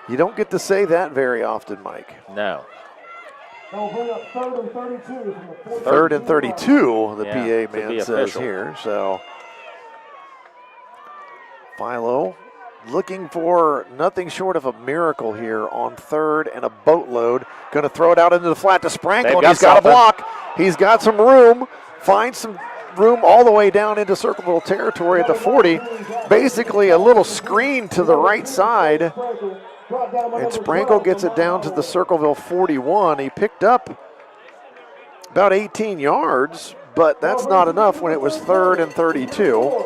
You don't get to say that very often, Mike. No. Third and 32, the Yeah, PA man says here. So Philo looking for nothing short of a miracle here on third and a boatload. Going to throw it out into the flat to Sprankle, and he's got a block. He's got some room. Finds some room all the way down into Circleville territory at the 40. Basically a little screen to the right side. And Sprankle gets it down to the Circleville 41. He picked up about 18 yards, but that's not enough when it was third and 32.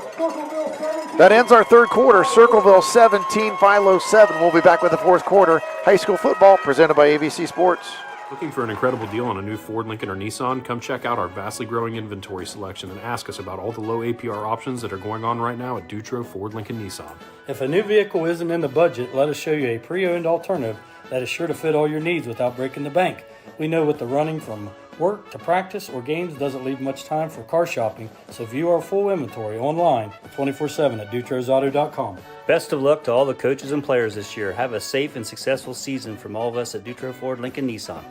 That ends our third quarter. Circleville 17, Philo 7. We'll be back with the fourth quarter. High school football presented by ABC Sports. Looking for an incredible deal on a new Ford, Lincoln, or Nissan? Come check out our vastly growing inventory selection and ask us about all the low APR options that are going on right now at Dutro Ford, Lincoln, Nissan. If a new vehicle isn't in the budget, let us show you a pre-owned alternative that is sure to fit all your needs without breaking the bank. We know with the running from work to practice or games doesn't leave much time for car shopping, so view our full inventory online 24/7 at dutrosauto.com. Best of luck to all the coaches and players this year. Have a safe and successful season from all of us at Dutro Ford, Lincoln, Nissan.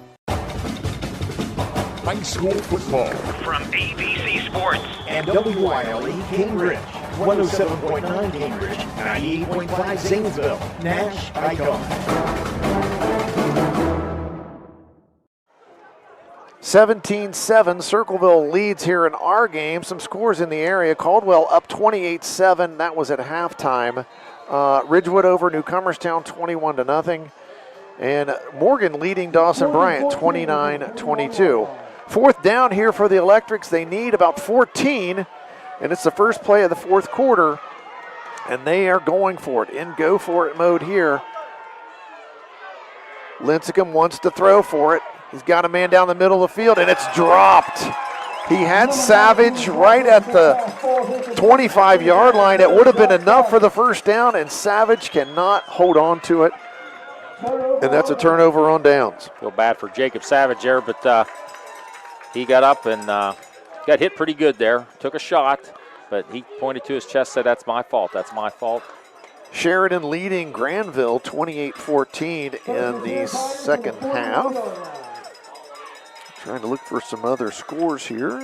High school football from ABC Sports and WYLE Cambridge, 107.9 Cambridge, 98.5 Zanesville, NASH Icon. 17-7, Circleville leads here in our game. Some scores in the area. Caldwell up 28-7. That was at halftime. Ridgewood over Newcomerstown 21-0. And Morgan leading Dawson Bryant 29-22. Fourth down here for the Electrics. They need about 14, and it's the first play of the fourth quarter, and they are going for it. In go-for-it mode here. Lincecum wants to throw for it. He's got a man down the middle of the field, and it's dropped. He had Savage right at the 25-yard line. It would have been enough for the first down, and Savage cannot hold on to it, and that's a turnover on downs. Feel bad for Jacob Savage there, but he got up and got hit pretty good there. Took a shot, but he pointed to his chest, said, "That's my fault. That's my fault." Sheridan leading Granville 28-14 in the second half. Trying to look for some other scores here.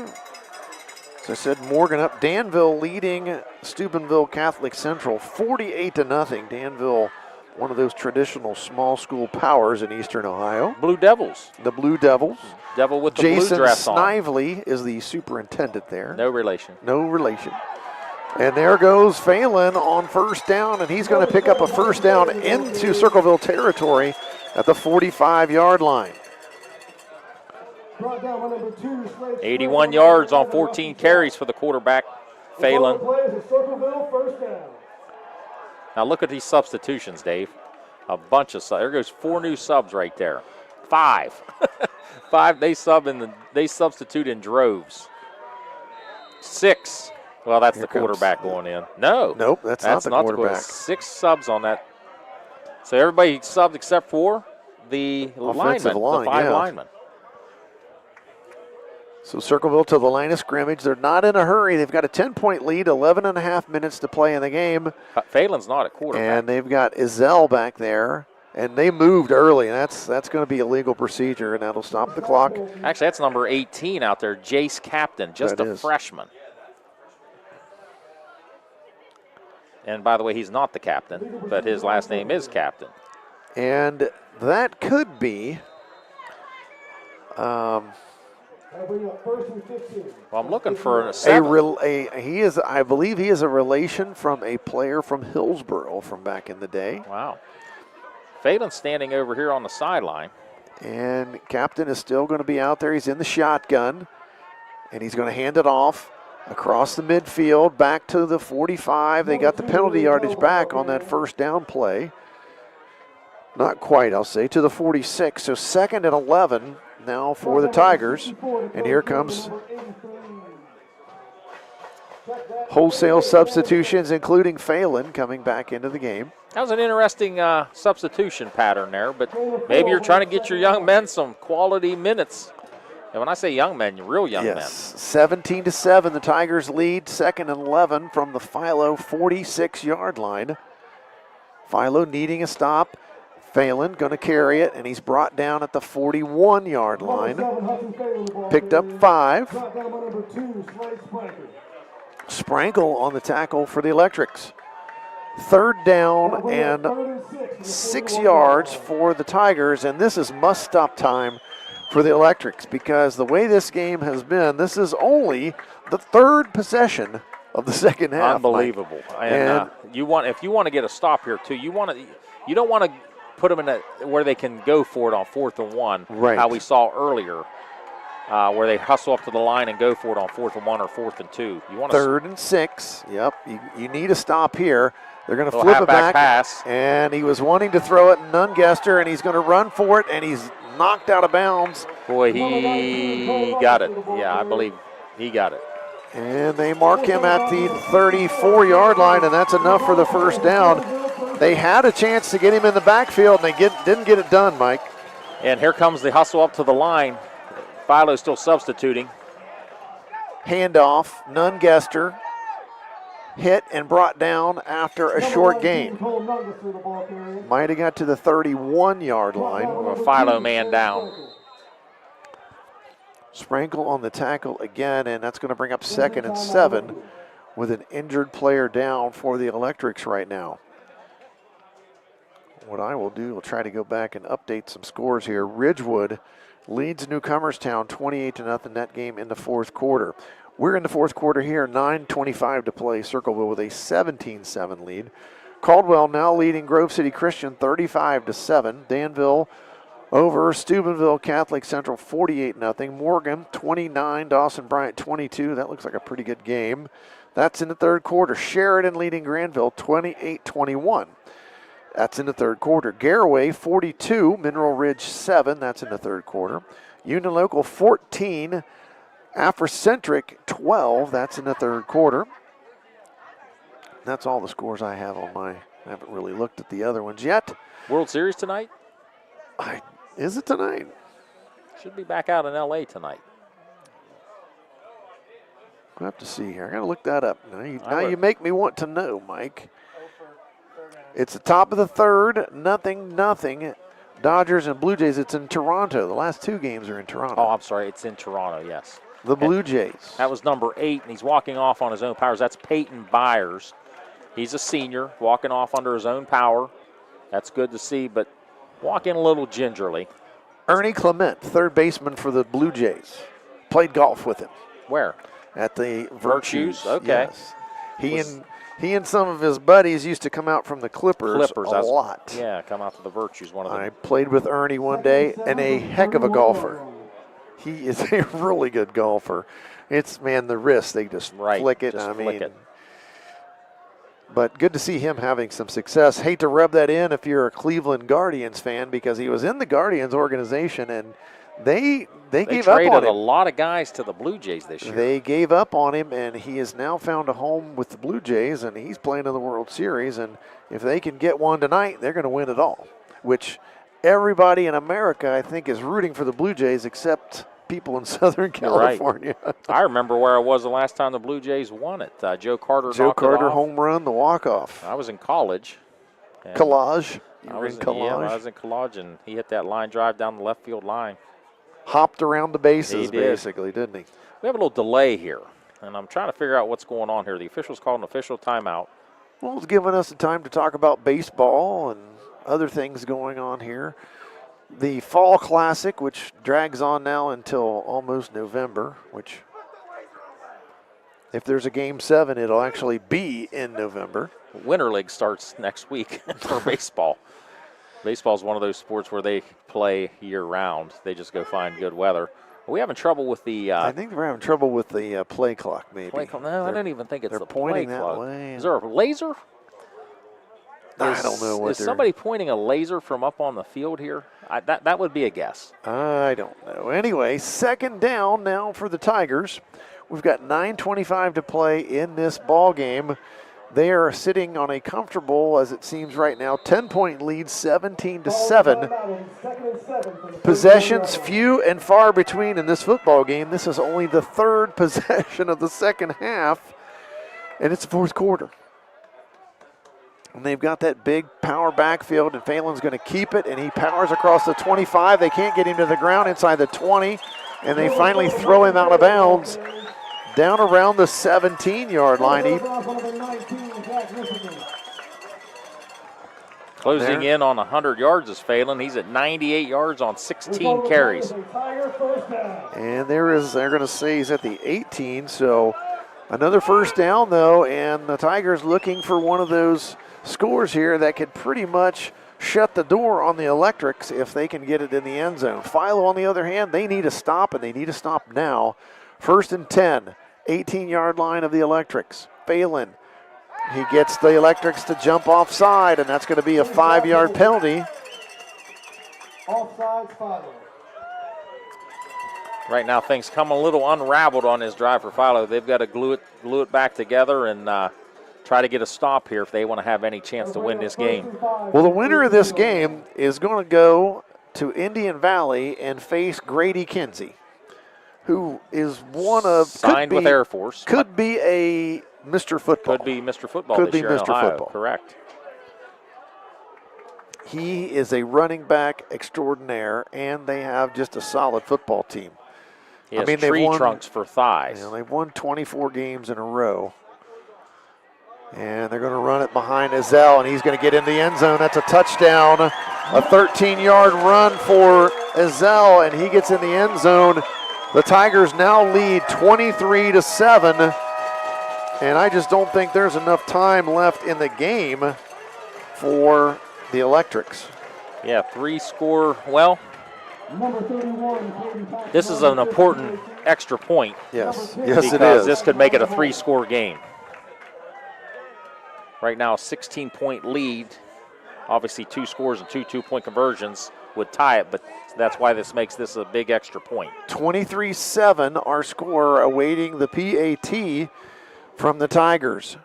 As I said, Morgan up. Danville leading Steubenville Catholic Central 48-0. Danville, one of those traditional small school powers in Eastern Ohio. Blue Devils. The Blue Devils. Devil with the Jason blue dress on. Snively is the superintendent there. No relation. No relation. And there goes Phelan on first down, and he's going to pick up a first down into Circleville territory at the 45-yard line. 81 yards on 14 carries for the quarterback, Phelan. Now look at these substitutions, Dave. A bunch of subs. There goes 4 new subs right there. 5. 5, they substitute in droves. 6. Well, that's the quarterback going in. No. Nope, that's not the quarterback. 6 subs on that. So everybody subbed except for the linemen, the 5 linemen. So Circleville to the line of scrimmage. They're not in a hurry. They've got a 10-point lead, 11 and a half minutes to play in the game. Phelan's not at quarterback. And they've got Izell back there. And they moved early, and that's going to be a legal procedure, and that'll stop the clock. Actually, that's number 18 out there, Jace Captain, just a freshman. And by the way, he's not the captain, but his last name is Captain. And that could be well, I'm looking for a 7. I believe he is a relation from a player from Hillsboro from back in the day. Wow. Phelan's standing over here on the sideline. And Captain is still going to be out there. He's in the shotgun, and he's going to hand it off across the midfield, back to the 45. They got the penalty yardage back on that first down play. Not quite, I'll say, to the 46. So 2nd and 11 now for the Tigers. And here comes wholesale substitutions, including Phelan coming back into the game. That was an interesting substitution pattern there, but maybe you're trying to get your young men some quality minutes. And when I say young men, real young men. 17-7, the Tigers lead, 2nd and 11 from the Philo 46-yard line. Philo needing a stop. Phelan going to carry it, and he's brought down at the 41-yard line. Picked up 5. Sprankle on the tackle for the Electrics. 3rd down and 6 yards for the Tigers, and this is must-stop time for the Electrics, because the way this game has been, this is only the 3rd possession of the second half. Unbelievable. And if you want to get a stop here too, you don't want to put them in where they can go for it on 4th and 1. Right. How we saw earlier, where they hustle up to the line and go for it on 4th and 1 or 4th and 2. You want 3rd and 6. Yep. You need a stop here. They're going to flip it back, pass. And he was wanting to throw it, Nungester, and he's going to run for it, and he's knocked out of bounds. Boy, he got it. Yeah, I believe he got it. And they mark him at the 34-yard line, and that's enough for the first down. They had a chance to get him in the backfield, and they didn't get it done, Mike. And here comes the hustle up to the line. Philo's still substituting. Handoff, Nungester. Hit and brought down after a short gain. Might have got to the 31-yard line. A Philo man down. Sprankle on the tackle again, and that's going to bring up 2nd and 7 with an injured player down for the Electrics right now. What I will do, we'll try to go back and update some scores here. Ridgewood leads Newcomerstown 28-0 net game in the 4th quarter. We're in the 4th quarter here, 9:25 to play. Circleville with a 17-7 lead. Caldwell now leading Grove City Christian 35-7. Danville over Steubenville Catholic Central 48-0. Morgan 29, Dawson Bryant 22. That looks like a pretty good game. That's in the 3rd quarter. Sheridan leading Granville 28-21. That's in the 3rd quarter. Garaway 42, Mineral Ridge 7. That's in the 3rd quarter. Union Local 14. Afrocentric 12, that's in the 3rd quarter. That's all the scores I have on I haven't really looked at the other ones yet. World Series tonight? Is it tonight? Should be back out in L.A. tonight. We'll have to see here. I got to look that up. Now you make me want to know, Mike. It's the top of the third, 0-0. Dodgers and Blue Jays. It's in Toronto. The last 2 games are in Toronto. Oh, I'm sorry. It's in Toronto, yes. The Blue Jays. That was number 8, and he's walking off on his own powers. That's Peyton Byers. He's a senior, walking off under his own power. That's good to see, but walking a little gingerly. Ernie Clement, third baseman for the Blue Jays. Played golf with him. Where? At the Virtues? Okay. Yes. He and some of his buddies used to come out from the Clippers a lot. Yeah, come out to the Virtues. One of them. I played with Ernie one day, and a heck of a golfer. He is a really good golfer. It's, man, the wrist, they just flick it. Flick it. But good to see him having some success. Hate to rub that in if you're a Cleveland Guardians fan, because he was in the Guardians organization, and they gave up on him. Traded a lot of guys to the Blue Jays this year. They gave up on him, and he has now found a home with the Blue Jays, and he's playing in the World Series. And if they can get one tonight, they're going to win it all, which everybody in America, I think, is rooting for the Blue Jays except people in Southern California. Right. I remember where I was the last time the Blue Jays won it. Joe Carter home run, the walk-off. I was in college. Collage. I was in college, and he hit that line drive down the left field line. Hopped around the bases, basically, didn't he? We have a little delay here, and I'm trying to figure out what's going on here. The officials called an official timeout. Well, it's giving us the time to talk about baseball and other things going on here. The Fall Classic, which drags on now until almost November, which if there's a Game 7, it'll actually be in November. Winter League starts next week for baseball. Baseball is one of those sports where they play year-round. They just go find good weather. Are we having trouble with the I think we're having trouble with the play clock, maybe. No, I don't even think it's the play clock. That way. Is there a laser? I don't know what is somebody pointing a laser from up on the field here? That would be a guess. I don't know. Anyway, second down now for the Tigers. We've got 9:25 to play in this ball game. They are sitting on a comfortable, as it seems right now, 10-point lead, 17-7. Possessions few and far between in this football game. This is only the third possession of the second half, and it's the fourth quarter. And they've got that big power backfield, and Phelan's going to keep it, and he powers across the 25. They can't get him to the ground inside the 20, and they finally throw him out of bounds down around the 17-yard line. Closing in on 100 yards is Phelan. He's at 98 yards on 16 carries. And they're going to say he's at the 18, so another first down, though, and the Tigers looking for one of those scores here that could pretty much shut the door on the Electrics if they can get it in the end zone. Philo, on the other hand, they need a stop, and they need a stop now. First and 10, 18-yard line of the Electrics. Phelan, he gets the Electrics to jump offside, and that's going to be a 5-yard penalty. Offside, Philo. Right now, things come a little unraveled on this drive for Philo. They've got to glue it back together and try to get a stop here if they want to have any chance to win this game. Well, the winner of this game is going to go to Indian Valley and face Grady Kinsey, who is one of signed with Air Force. Could be a Mr. Football. Could be Mr. Football this year in Ohio. Correct. He is a running back extraordinaire, and they have just a solid football team. He has tree trunks for thighs. You know, they've won 24 games in a row. And they're going to run it behind Ezell, and he's going to get in the end zone. That's a touchdown, a 13-yard run for Ezell, and he gets in the end zone. The Tigers now lead 23-7, and I just don't think there's enough time left in the game for the Electrics. Yeah, 3-score. Well, this is an important extra point. Yes, it is. Because this could make it a 3-score game. Right now, a 16-point lead. Obviously, 2 scores and 2 two-point conversions would tie it, but that's why this makes this a big extra point. 23-7, our score awaiting the PAT from the Tigers.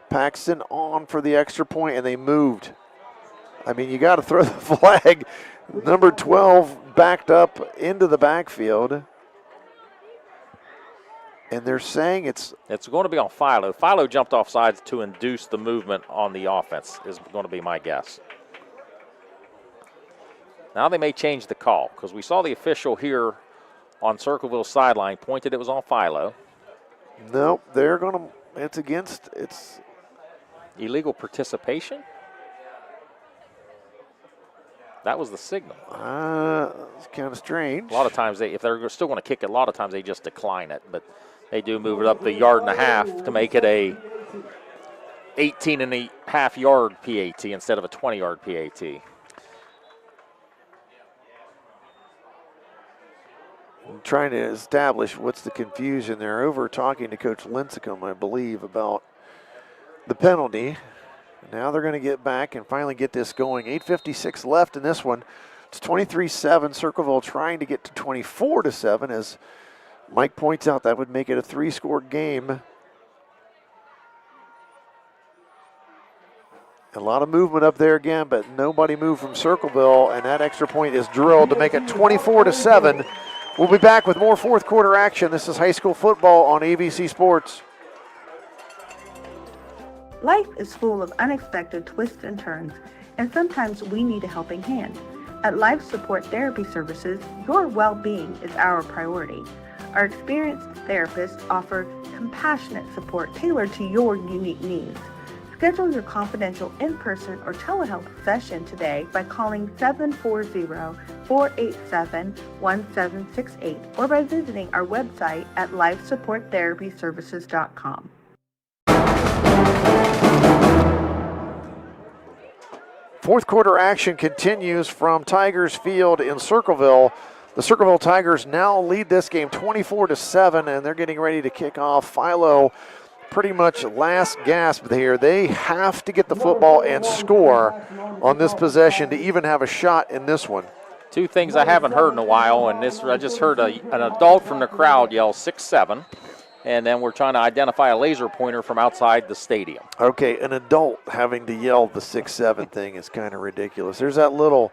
Paxton on for the extra point, and they moved. I mean, you got to throw the flag. Number 12 backed up into the backfield. And they're saying it's going to be on Philo. Philo jumped off sides to induce the movement on the offense is going to be my guess. Now they may change the call because we saw the official here on Circleville sideline pointed it was on Philo. Nope, they're going to, it's illegal participation? That was the signal. It's kind of strange. A lot of times, if they're still going to kick it, a lot of times they just decline it. But they do move it up the 1.5 yards to make it a 18.5 yard PAT instead of a 20-yard PAT. I'm trying to establish what's the confusion. They're over talking to Coach Lincecum, I believe, about the penalty. Now they're going to get back and finally get this going. 8:56 left in this one. It's 23-7. Circleville trying to get to 24-7. As Mike points out, that would make it a 3-score game. A lot of movement up there again, but nobody moved from Circleville, and that extra point is drilled to make it 24-7. We'll be back with more fourth quarter action. This is high school football on ABC Sports. Life is full of unexpected twists and turns, and sometimes we need a helping hand. At Life Support Therapy Services, your well-being is our priority. Our experienced therapists offer compassionate support tailored to your unique needs. Schedule your confidential in-person or telehealth session today by calling 740-487-1768 or by visiting our website at lifesupporttherapyservices.com. Fourth quarter action continues from Tigers Field in Circleville. The Circleville Tigers now lead this game 24-7, and they're getting ready to kick off. Philo pretty much last gasp here. They have to get the football and score on this possession to even have a shot in this one. Two things I haven't heard in a while, and this I just heard an adult from the crowd yell 6-7. And then we're trying to identify a laser pointer from outside the stadium. Okay, an adult having to yell the 6-7 thing is kind of ridiculous. There's that little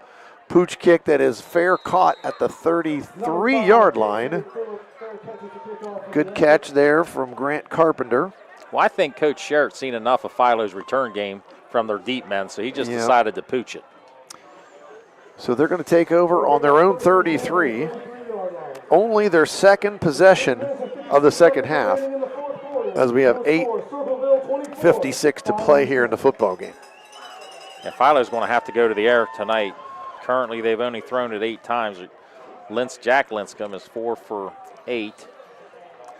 pooch kick that is fair caught at the 33-yard line. Good catch there from Grant Carpenter. Well, I think Coach Sherritt's seen enough of Philo's return game from their deep men, so he just decided to pooch it. So they're going to take over on their own 33. Only their second possession of the second half, as we have 8:56 to play here in the football game. And Philo's going to have to go to the air tonight. Currently, they've only thrown it 8 times. Jack Lincecum is 4 for 8,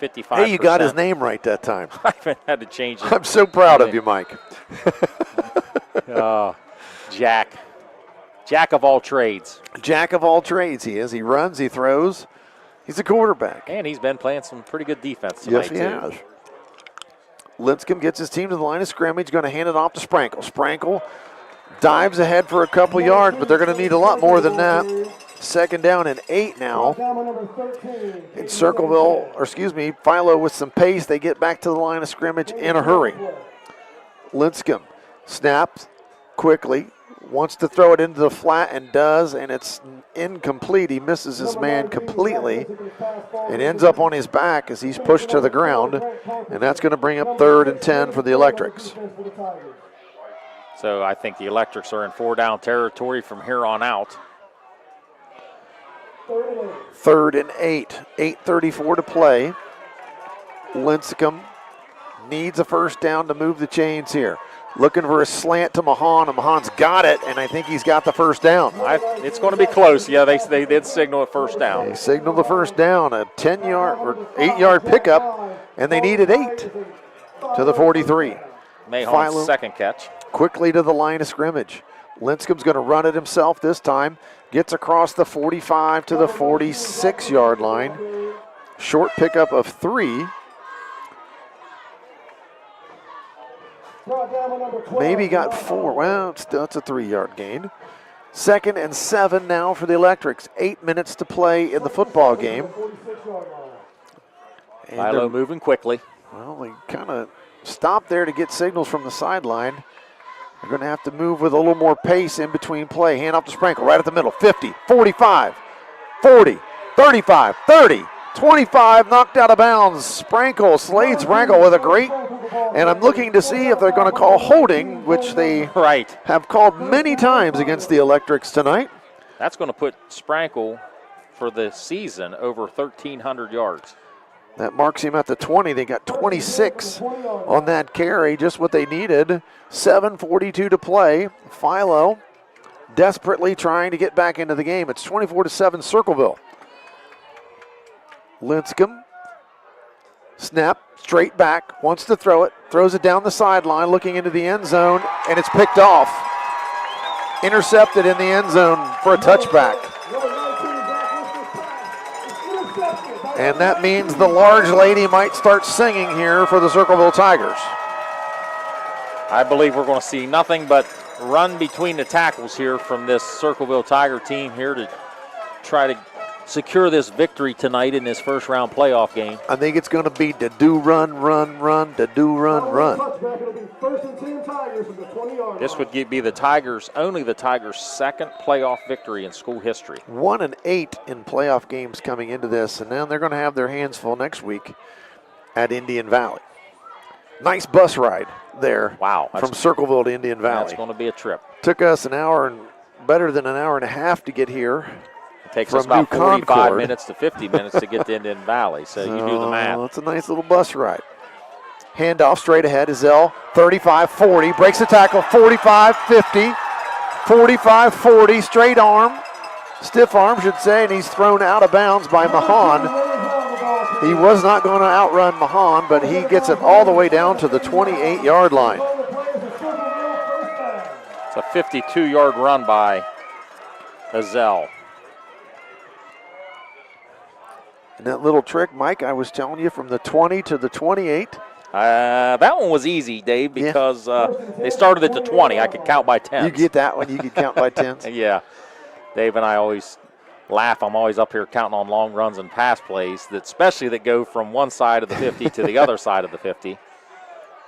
55%. Hey, you got his name right that time. I haven't had to change it. I'm so proud of you, Mike. Jack. Jack of all trades. Jack of all trades he is. He runs, he throws. He's a quarterback. And he's been playing some pretty good defense tonight, yes, he has. Lincecum gets his team to the line of scrimmage, going to hand it off to Sprankle. Sprankle dives ahead for a couple yards, but they're going to need a lot more than that. Second down and 8 now. In Philo with some pace. They get back to the line of scrimmage in a hurry. Lincecum snaps quickly. Wants to throw it into the flat and does, and it's incomplete. He misses his man completely. It ends up on his back as he's pushed to the ground, and that's going to bring up 3rd and 10 for the Electrics. So I think the Electrics are in 4-down territory from here on out. 3rd and 8, 8:34 to play. Lincecum needs a first down to move the chains here. Looking for a slant to Mahan, and Mahan's got it, and I think he's got the first down. It's going to be close. Yeah, they did signal a first down. They signaled the first down, a 10-yard or 8-yard pickup, and they needed 8 to the 43. Mahon's second catch. Quickly to the line of scrimmage. Lincecum's going to run it himself this time. Gets across the 45 to the 46-yard line. Short pickup of 3. Maybe got 4. Well, it's a 3-yard gain. 2nd and 7 now for the Electrics. 8 minutes to play in the football game. Philo moving quickly. Well, they kind of stopped there to get signals from the sideline. They're going to have to move with a little more pace in between play. Hand off to Sprankle right at the middle. 50, 45, 40, 35, 30. 25, knocked out of bounds. Slade Sprankle with a great, and I'm looking to see if they're going to call holding, which they have called many times against the Electrics tonight. That's going to put Sprankle for the season over 1,300 yards. That marks him at the 20. They got 26 on that carry, just what they needed. 7:42 to play. Philo desperately trying to get back into the game. It's 24-7 Circleville. Linscomb, snap, straight back, wants to throw it, throws it down the sideline, looking into the end zone, and it's picked off. Intercepted in the end zone for a touchback. And that means the large lady might start singing here for the Circleville Tigers. I believe we're going to see nothing but run between the tackles here from this Circleville Tiger team here to try to secure this victory tonight in this first round playoff game. I think it's going to be to do run, run, run, to do run, run. This would be only the Tigers' second playoff victory in school history. 1-8 in playoff games coming into this, and then they're going to have their hands full next week at Indian Valley. Nice bus ride there. Wow. From Circleville to Indian Valley. That's going to be a trip. Took us better than an hour and a half to get here. It takes us about 45 minutes to 50 minutes to get to Indian Valley, so you do the math. It's a nice little bus ride. Handoff straight ahead. Ezell, 35-40, breaks the tackle, 45-50, 45-40, straight arm, stiff arm should say, and he's thrown out of bounds by Mahan. He was not going to outrun Mahan, but he gets it all the way down to the 28-yard line. It's a 52-yard run by Ezell. And that little trick, Mike, I was telling you, from the 20 to the 28. That one was easy, Dave, because they started at the 20. I could count by 10. You get that one, you could count by 10s. Yeah. Dave and I always laugh. I'm always up here counting on long runs and pass plays, especially that go from one side of the 50 to the other side of the 50.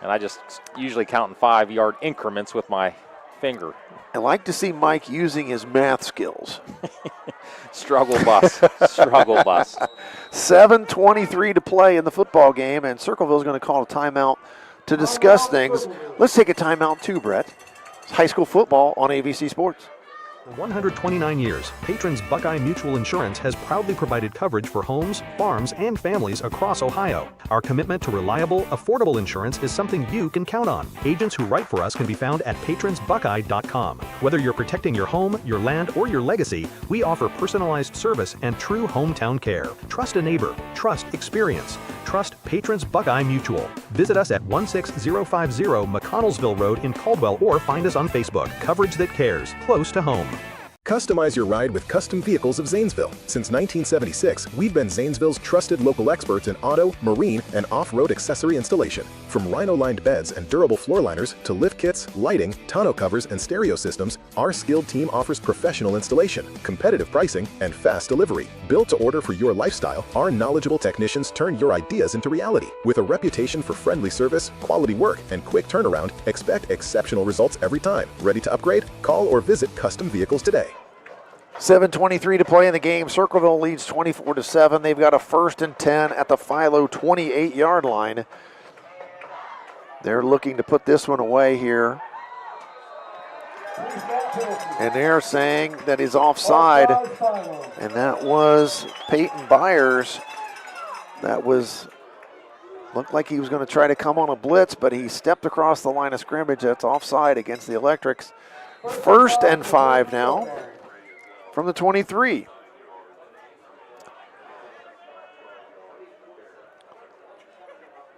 And I just usually count in 5-yard increments with my finger. I like to see Mike using his math skills. Struggle bus. Struggle bus. 7:23 to play in the football game, and Circleville is going to call a timeout to discuss things. Let's take a timeout too, Brett. It's high school football on ABC Sports. For 129 years, Patrons Buckeye Mutual Insurance has proudly provided coverage for homes, farms, and families across Ohio. Our commitment to reliable, affordable insurance is something you can count on. Agents who write for us can be found at patronsbuckeye.com. Whether you're protecting your home, your land, or your legacy, we offer personalized service and true hometown care. Trust a neighbor. Trust experience. Trust Patrons Buckeye Mutual. Visit us at 16050 McConnellsville Road in Caldwell or find us on Facebook. Coverage that cares. Close to home. Customize your ride with Custom Vehicles of Zanesville. Since 1976, we've been Zanesville's trusted local experts in auto, marine, and off-road accessory installation. From rhino-lined beds and durable floor liners to lift kits, lighting, tonneau covers, and stereo systems, our skilled team offers professional installation, competitive pricing, and fast delivery. Built to order for your lifestyle, our knowledgeable technicians turn your ideas into reality. With a reputation for friendly service, quality work, and quick turnaround, expect exceptional results every time. Ready to upgrade? Call or visit Custom Vehicles today. 7:23 to play in the game. Circleville leads 24-7. They've got a 1st and 10 at the Philo 28-yard line. They're looking to put this one away here. And they're saying that he's offside. And that was Peyton Byers. That looked like he was going to try to come on a blitz, but he stepped across the line of scrimmage. That's offside against the Electrics. 1st and 5 now. From the 23.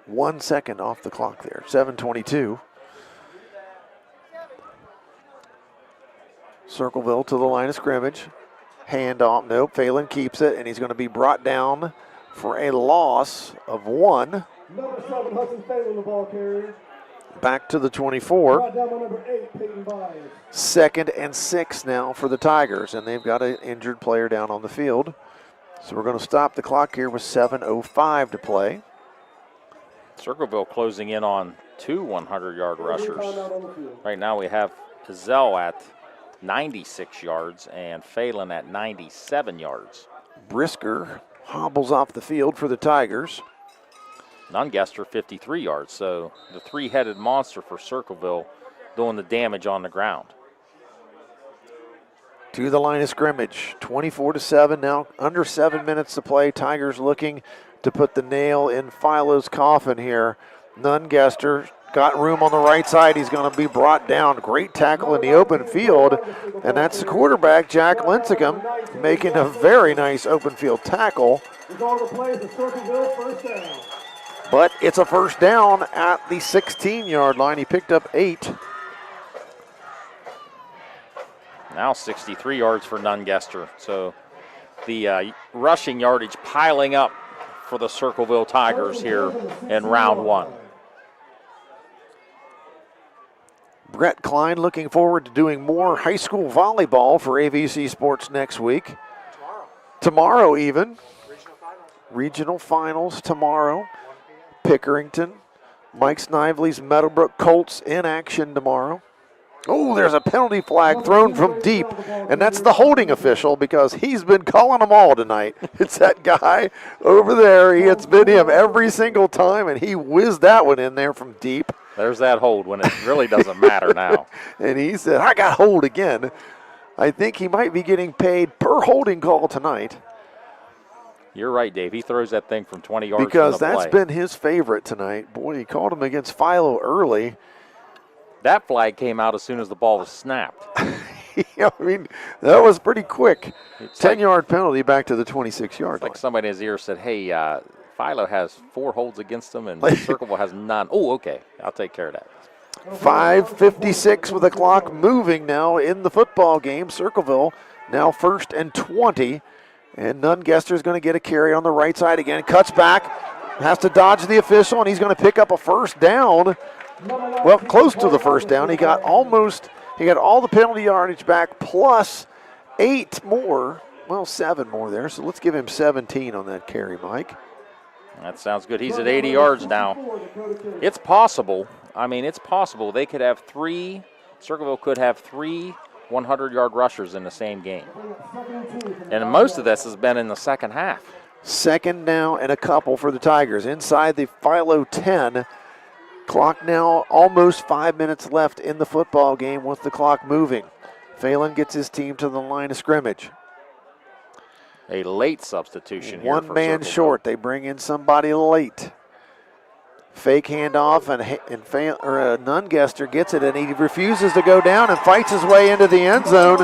One second off the clock there, 7:22. Circleville to the line of scrimmage. Handoff, nope, Phelan keeps it, and he's going to be brought down for a loss of 1. Number 7, Hudson Phelan, the ball carrier. Back to the 24. Brought down by number 8, Peyton Byers. 2nd and 6 now for the Tigers, and they've got an injured player down on the field. So we're going to stop the clock here with 7:05 to play. Circleville closing in on 2 100-yard rushers. Right now we have Ezell at 96 yards and Phelan at 97 yards. Brisker hobbles off the field for the Tigers. Nungester 53 yards, so the three-headed monster for Circleville doing the damage on the ground. To the line of scrimmage, 24-7 now, under 7 minutes to play. Tigers looking to put the nail in Philo's coffin here. Nungester got room on the right side. He's going to be brought down. Great tackle in the open field, and that's the quarterback, Jack Lincecum, making a very nice open field tackle. But it's a first down at the 16-yard line. He picked up 8. Now 63 yards for Nungester. So the rushing yardage piling up for the Circleville Tigers here in round 1. Brett Klein looking forward to doing more high school volleyball for AVC Sports next week. Tomorrow even. Regional finals tomorrow. Pickerington. Mike Snively's Meadowbrook Colts in action tomorrow. Oh, there's a penalty flag thrown from deep, and that's the holding official because he's been calling them all tonight. It's that guy over there. It's been him every single time, and he whizzed that one in there from deep. There's that hold when it really doesn't matter now. And he said, I got hold again. I think he might be getting paid per holding call tonight. You're right, Dave. He throws that thing from 20 yards because from the that's play. Been his favorite tonight. Boy, he called him against Philo early. That flag came out as soon as the ball was snapped. I mean, that was pretty quick. 10-yard penalty back to the 26-yard line. Like somebody in his ear said, hey, Philo has 4 holds against him and Circleville has none. Oh, okay. I'll take care of that. 5:56 with the clock moving now in the football game. Circleville now 1st and 20. And Nungester's going to get a carry on the right side again. Cuts back, has to dodge the official, and he's going to pick up a first down. Well, close to the first down. He got all the penalty yardage back plus 8 more. Well, 7 more there. So let's give him 17 on that carry, Mike. That sounds good. He's at 80 yards now. It's possible. I mean, it's possible. They could have Circleville could have 3 100-yard rushers in the same game. And most of this has been in the second half. Second down and a couple for the Tigers. Inside the Philo 10. Clock now almost 5 minutes left in the football game with the clock moving. Phelan gets his team to the line of scrimmage. A late substitution here. One man short. They bring in somebody late. Fake handoff, and Nungester gets it, and he refuses to go down and fights his way into the end zone.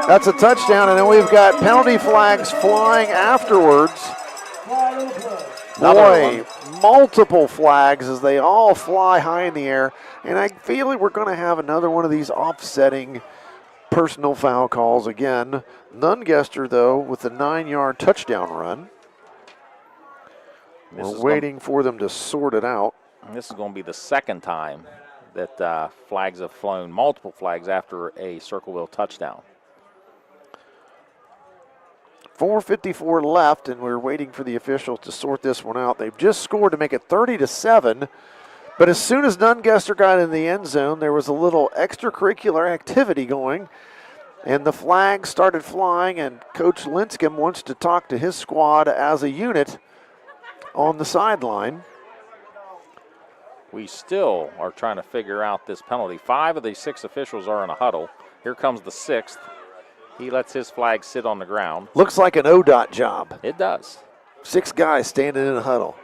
That's a touchdown, and then we've got penalty flags flying afterwards. Boy, multiple flags as they all fly high in the air, and I feel like we're going to have another one of these offsetting personal foul calls again. Nungester, though, with the 9-yard touchdown run. We're waiting for them to sort it out. This is going to be the second time that flags have flown, multiple flags after a Circleville touchdown. 4:54 left, and we're waiting for the officials to sort this one out. They've just scored to make it 30-7, but as soon as Nungester got in the end zone, there was a little extracurricular activity going, and the flags started flying, and Coach Lincecum wants to talk to his squad as a unit on the sideline. We still are trying to figure out this penalty. 5 of the 6 officials are in a huddle. Here comes the 6th. He lets his flag sit on the ground. Looks like an ODOT job. It does. 6 guys standing in a huddle.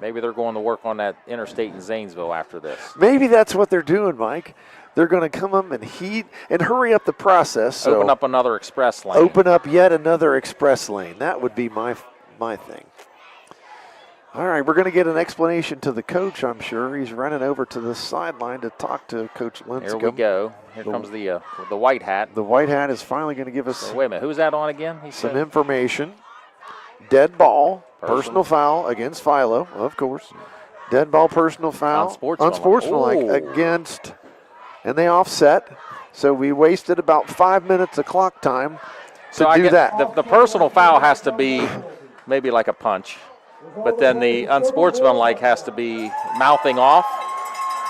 Maybe they're going to work on that interstate in Zanesville after this. Maybe that's what they're doing, Mike. They're going to come up and hurry up the process. So open up another express lane. Open up yet another express lane. That would be my thing. All right, we're going to get an explanation to the coach, I'm sure. He's running over to the sideline to talk to Coach Lincecum. Here we go. Here comes the white hat. The white hat is finally going to give us wait a minute. Who's that on again? Some information. Dead ball, personal foul against Philo, of course. Dead ball, personal foul. Unsportsmanlike against, and they offset. So we wasted about 5 minutes of clock time to do that. The personal foul has to be maybe like a punch. But then the unsportsmanlike has to be mouthing off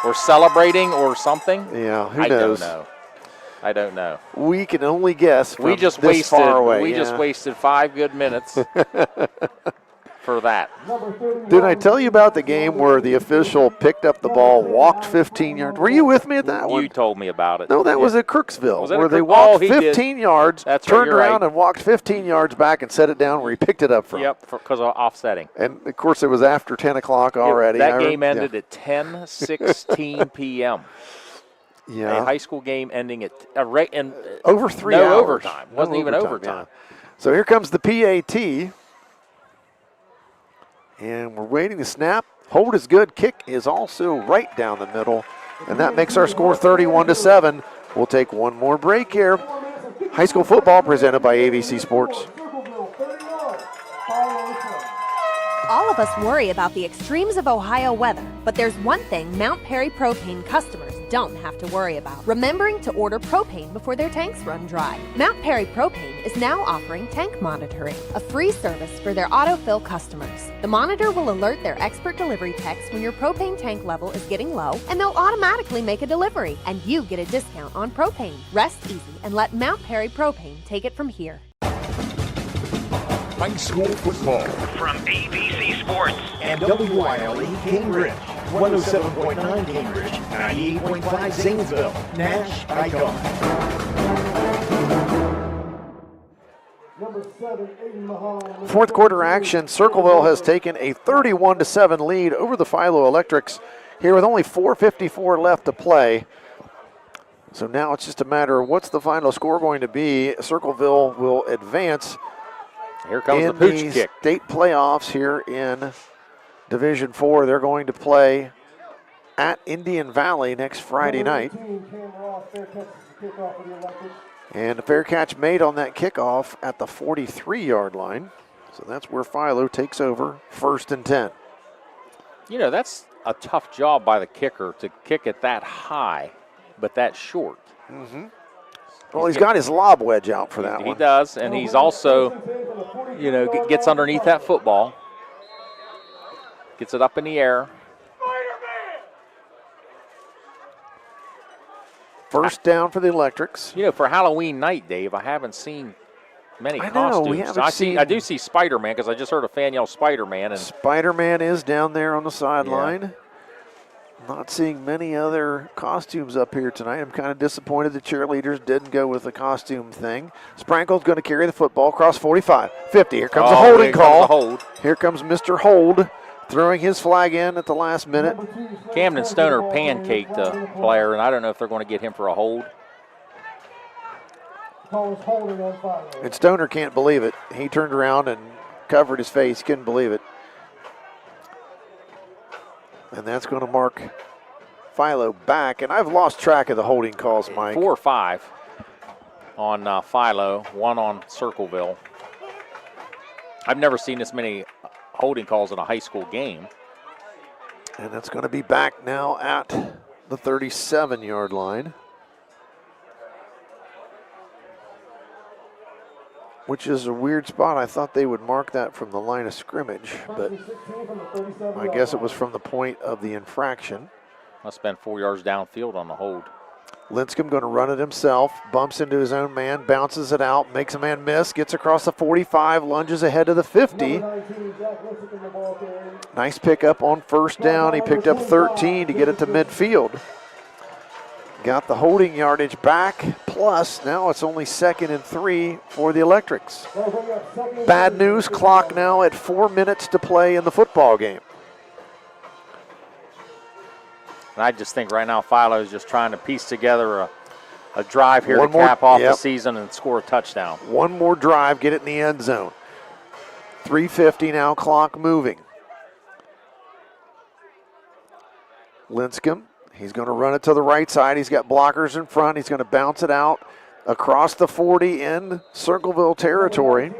or celebrating or something. Yeah, who knows? I don't know. I don't know. We can only guess. From We just this wasted. far away. We just wasted 5 good minutes for that. Did I tell you about the game where the official picked up the ball, walked 15 yards? Were you with me at that one? You told me about it. No, that was at Crooksville, Was it where at they Crook- walked Oh, he 15 did. yards, That's right, turned you're around right. and walked 15 yards back and set it down where he picked it up from. Yep, because of offsetting. And, of course, it was after 10 o'clock already. That game ended at 10:16 p.m. Yeah. A high school game ending at over 3 no hours. overtime. Wasn't even overtime. Yeah. So here comes the PAT. And we're waiting to snap. Hold is good. Kick is also right down the middle. And that makes our score 31-7. We'll take one more break here. High school football presented by ABC Sports. All of us worry about the extremes of Ohio weather, but there's one thing Mount Perry propane customers don't have to worry about: remembering to order propane before their tanks run dry. Mount Perry Propane is now offering tank monitoring, a free service for their autofill customers. The monitor will alert their expert delivery techs when your propane tank level is getting low, and they'll automatically make a delivery, and you get a discount on propane. Rest easy and let Mount Perry Propane take it from here. High school football from ABC Sports and WYLE Cambridge, 107.9 Cambridge, 98.5 Zanesville, NASH Icon. Fourth quarter action, Circleville has taken a 31-7 lead over the Philo Electrics here with only 4:54 left to play. So now it's just a matter of what's the final score going to be. Circleville will advance. Here comes in the pooch kick. State playoffs here in Division 4. They're going to play at Indian Valley next Friday night. And a fair catch made on that kickoff at the 43-yard line. So that's where Philo takes over, 1st and 10. You know, that's a tough job by the kicker to kick it that high, but that short. Mm-hmm. Well, he's got his lob wedge out for that one. He does, and he's also, you know, gets underneath that football, gets it up in the air. First down for the Electrics. You know, for Halloween night, Dave, I haven't seen many costumes. We haven't seen. I do see Spider-Man because I just heard a fan yell Spider-Man. And Spider-Man is down there on the sideline. Yeah. Not seeing many other costumes up here tonight. I'm kind of disappointed the cheerleaders didn't go with the costume thing. Sprankle's going to carry the football across 45, 50. Here comes a holding call. Here comes Mr. Hold throwing his flag in at the last minute. Camden Stoner pancaked the player, and I don't know if they're going to get him for a hold. And Stoner can't believe it. He turned around and covered his face. Couldn't believe it. And that's going to mark Philo back. And I've lost track of the holding calls, Mike. 4 or 5 on Philo, 1 on Circleville. I've never seen this many holding calls in a high school game. And that's going to be back now at the 37-yard line, which is a weird spot. I thought they would mark that from the line of scrimmage, but I guess it was from the point of the infraction. Must have been 4 yards downfield on the hold. Linscomb going to run it himself, bumps into his own man, bounces it out, makes a man miss, gets across the 45, lunges ahead to the 50. Nice pickup on first down. He picked up 13 to get it to midfield. Got the holding yardage back, plus now it's only 2nd and 3 for the Electrics. Bad news, clock now at 4 minutes to play in the football game. And I just think right now Philo is just trying to piece together a drive here to cap off the season and score a touchdown. One more drive, get it in the end zone. 3:50 now, clock moving. Linscomb. He's going to run it to the right side. He's got blockers in front. He's going to bounce it out across the 40 in Circleville territory.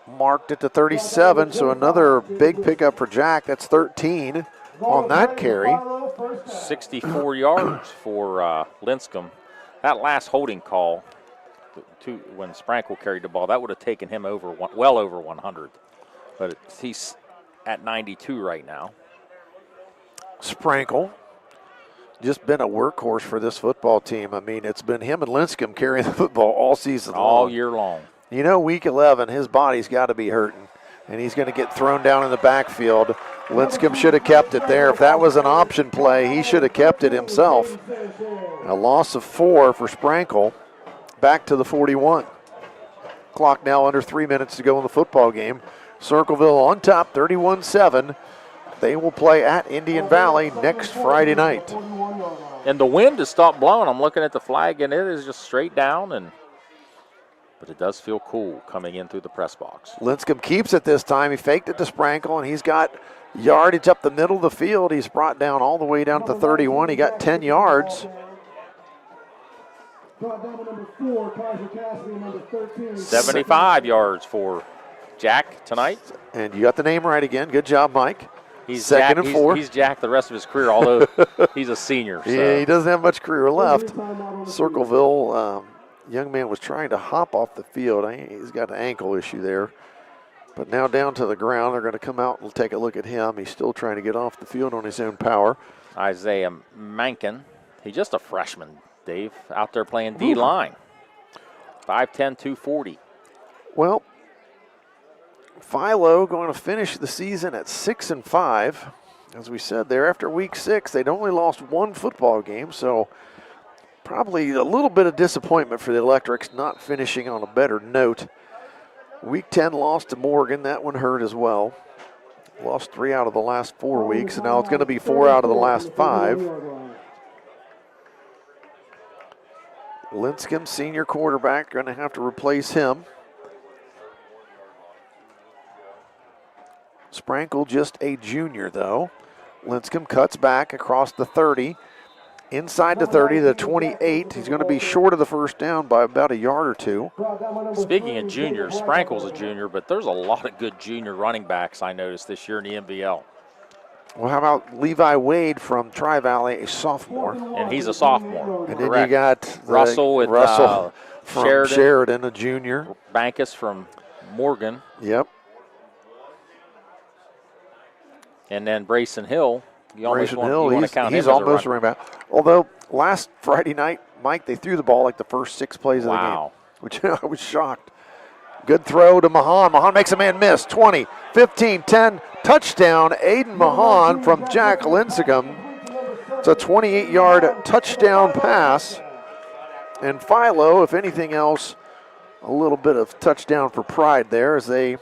Marked at the 37, so another big pickup for Jack. That's 13 on that carry. 64 yards for Linscomb. That last holding call, when Sprankle carried the ball, that would have taken him over well over 100. But he's at 92 right now. Sprankle just been a workhorse for this football team. I mean, it's been him and Linscomb carrying the football all season long. All year long. You know, week 11, his body's got to be hurting, and he's going to get thrown down in the backfield. Linscomb should have kept it there. If that was an option play, he should have kept it himself. A loss of 4 for Sprankle, back to the 41. Clock now under 3 minutes to go in the football game. Circleville on top, 31-7. They will play at Indian Valley next Friday night. And the wind has stopped blowing. I'm looking at the flag, and it is just straight down, but it does feel cool coming in through the press box. Linscomb keeps it this time. He faked it to Sprankle, and he's got yardage up the middle of the field. He's brought down all the way down to 31. He got 10 yards. 75 yards for Jack tonight. And you got the name right again. Good job, Mike. He's second and 4. He's Jack the rest of his career, although he's a senior. So. Yeah, he doesn't have much career left. Circleville, young man was trying to hop off the field. He's got an ankle issue there. But now down to the ground. They're going to come out and take a look at him. He's still trying to get off the field on his own power. Isaiah Mankin. He's just a freshman, Dave, out there playing D-line. 5'10", 240. Well, Philo going to finish the season at 6-5. As we said there, after week 6, they'd only lost 1 football game, so probably a little bit of disappointment for the Electrics not finishing on a better note. Week 10 lost to Morgan. That one hurt as well. Lost 3 out of the last 4 weeks, and now it's going to be 4 out of the last 5. Linscomb, senior quarterback, going to have to replace him. Sprankle, just a junior, though. Linscomb cuts back across the 30. Inside the 30, the 28. He's going to be short of the first down by about a yard or 2. Speaking of juniors, Sprankle's a junior, but there's a lot of good junior running backs I noticed this year in the MVL. Well, how about Levi Wade from Tri-Valley, a sophomore? And he's a sophomore. And then you got Russell from Sheridan, a junior. Bankus from Morgan. Yep. And then Brayson Hill. He's almost a running back. Although last Friday night, Mike, they threw the ball like the first 6 plays of the game, which I was shocked. Good throw to Mahan. Mahan makes a man miss. 20, 15, 10, touchdown. Aiden Mahan from Jack Linscomb. It's a 28-yard touchdown pass. And Philo, if anything else, a little bit of touchdown for pride there as they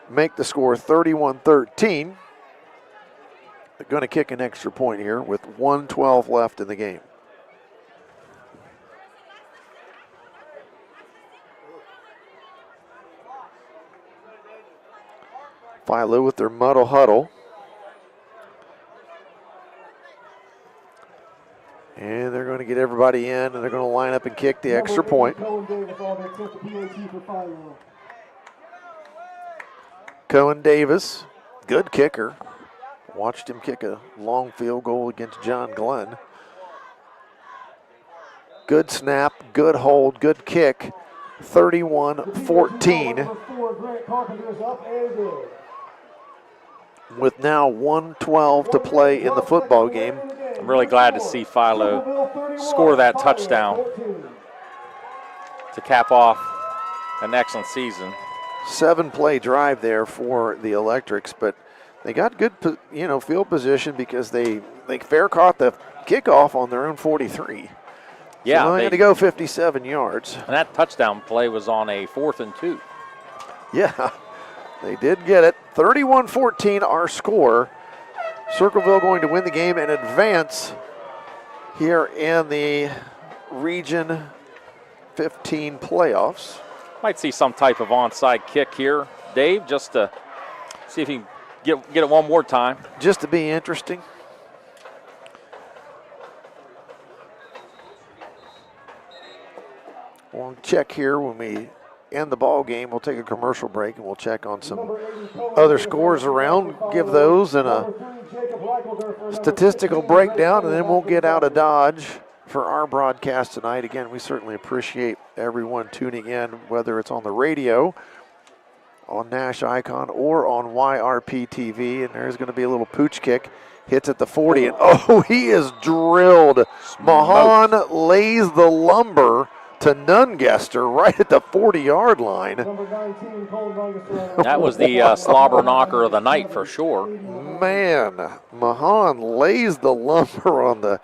make the score 31-13. They're going to kick an extra point here with 1:12 left in the game. Philo with their muddle huddle. And they're going to get everybody in, and they're going to line up and kick the extra point. Cohen Davis, good kicker. Watched him kick a long field goal against John Glenn. Good snap, good hold, good kick. 31-14. With now 1:12 to play in the football game. I'm really glad to see Philo score that touchdown to cap off an excellent season. 7-play drive there for the Electrics, but they got good, field position because they fair caught the kickoff on their own 43. Yeah, so they had to go 57 yards. And that touchdown play was on a 4th and 2. Yeah, they did get it. 31-14 our score. Circleville going to win the game and advance here in the Region 15 playoffs. Might see some type of onside kick here, Dave, just to see if he can get it one more time. Just to be interesting. We'll check here when we end the ball game. We'll take a commercial break and we'll check on some other scores around, give those and a statistical breakdown, and then we'll get out of Dodge for our broadcast tonight. Again, we certainly appreciate everyone tuning in, whether it's on the radio on NASH Icon or on YRPtv. And there's going to be a little pooch kick. Hits at the 40, and he is drilled. Mahan lays the lumber to Nungester right at the 40-yard line. That was the slobber knocker of the night for sure. Man, Mahan lays the lumber on the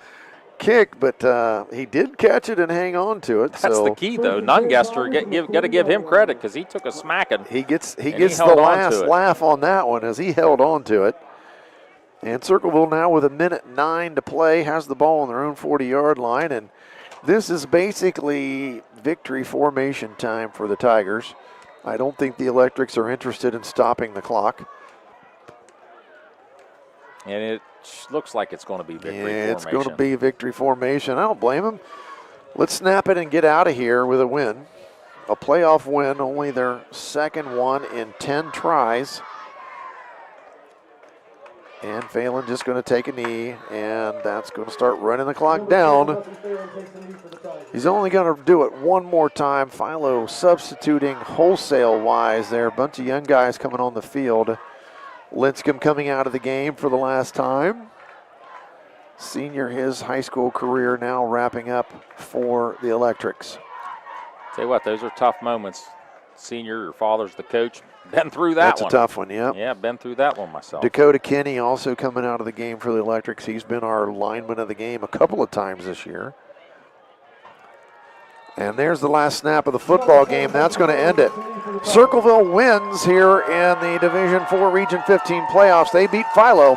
kick, but he did catch it and hang on to it. That's the key, though. Nungester, got to give him credit because he took a smacking. He gets the last laugh on that one as he held on to it. And Circleville now with 1:09 to play has the ball on their own 40-yard line, and this is basically victory formation time for the Tigers. I don't think the Electrics are interested in stopping the clock. And it looks like it's going to be victory formation. It's going to be victory formation. I don't blame them. Let's snap it and get out of here with a win. A playoff win, only their second one in 10 tries. And Phelan just going to take a knee, and that's going to start running the clock down. He's only going to do it one more time. Philo substituting wholesale-wise there. A bunch of young guys coming on the field. Linscomb coming out of the game for the last time. Senior, his high school career now wrapping up for the Electrics. Tell you what, those are tough moments. Senior, your father's the coach. Been through that That's one. That's a tough one, yeah. Yeah, been through that one myself. Dakota Kinney also coming out of the game for the Electrics. He's been our lineman of the game a couple of times this year. And there's the last snap of the football game. That's going to end it. Circleville wins here in the Division 4 Region 15 playoffs. They beat Philo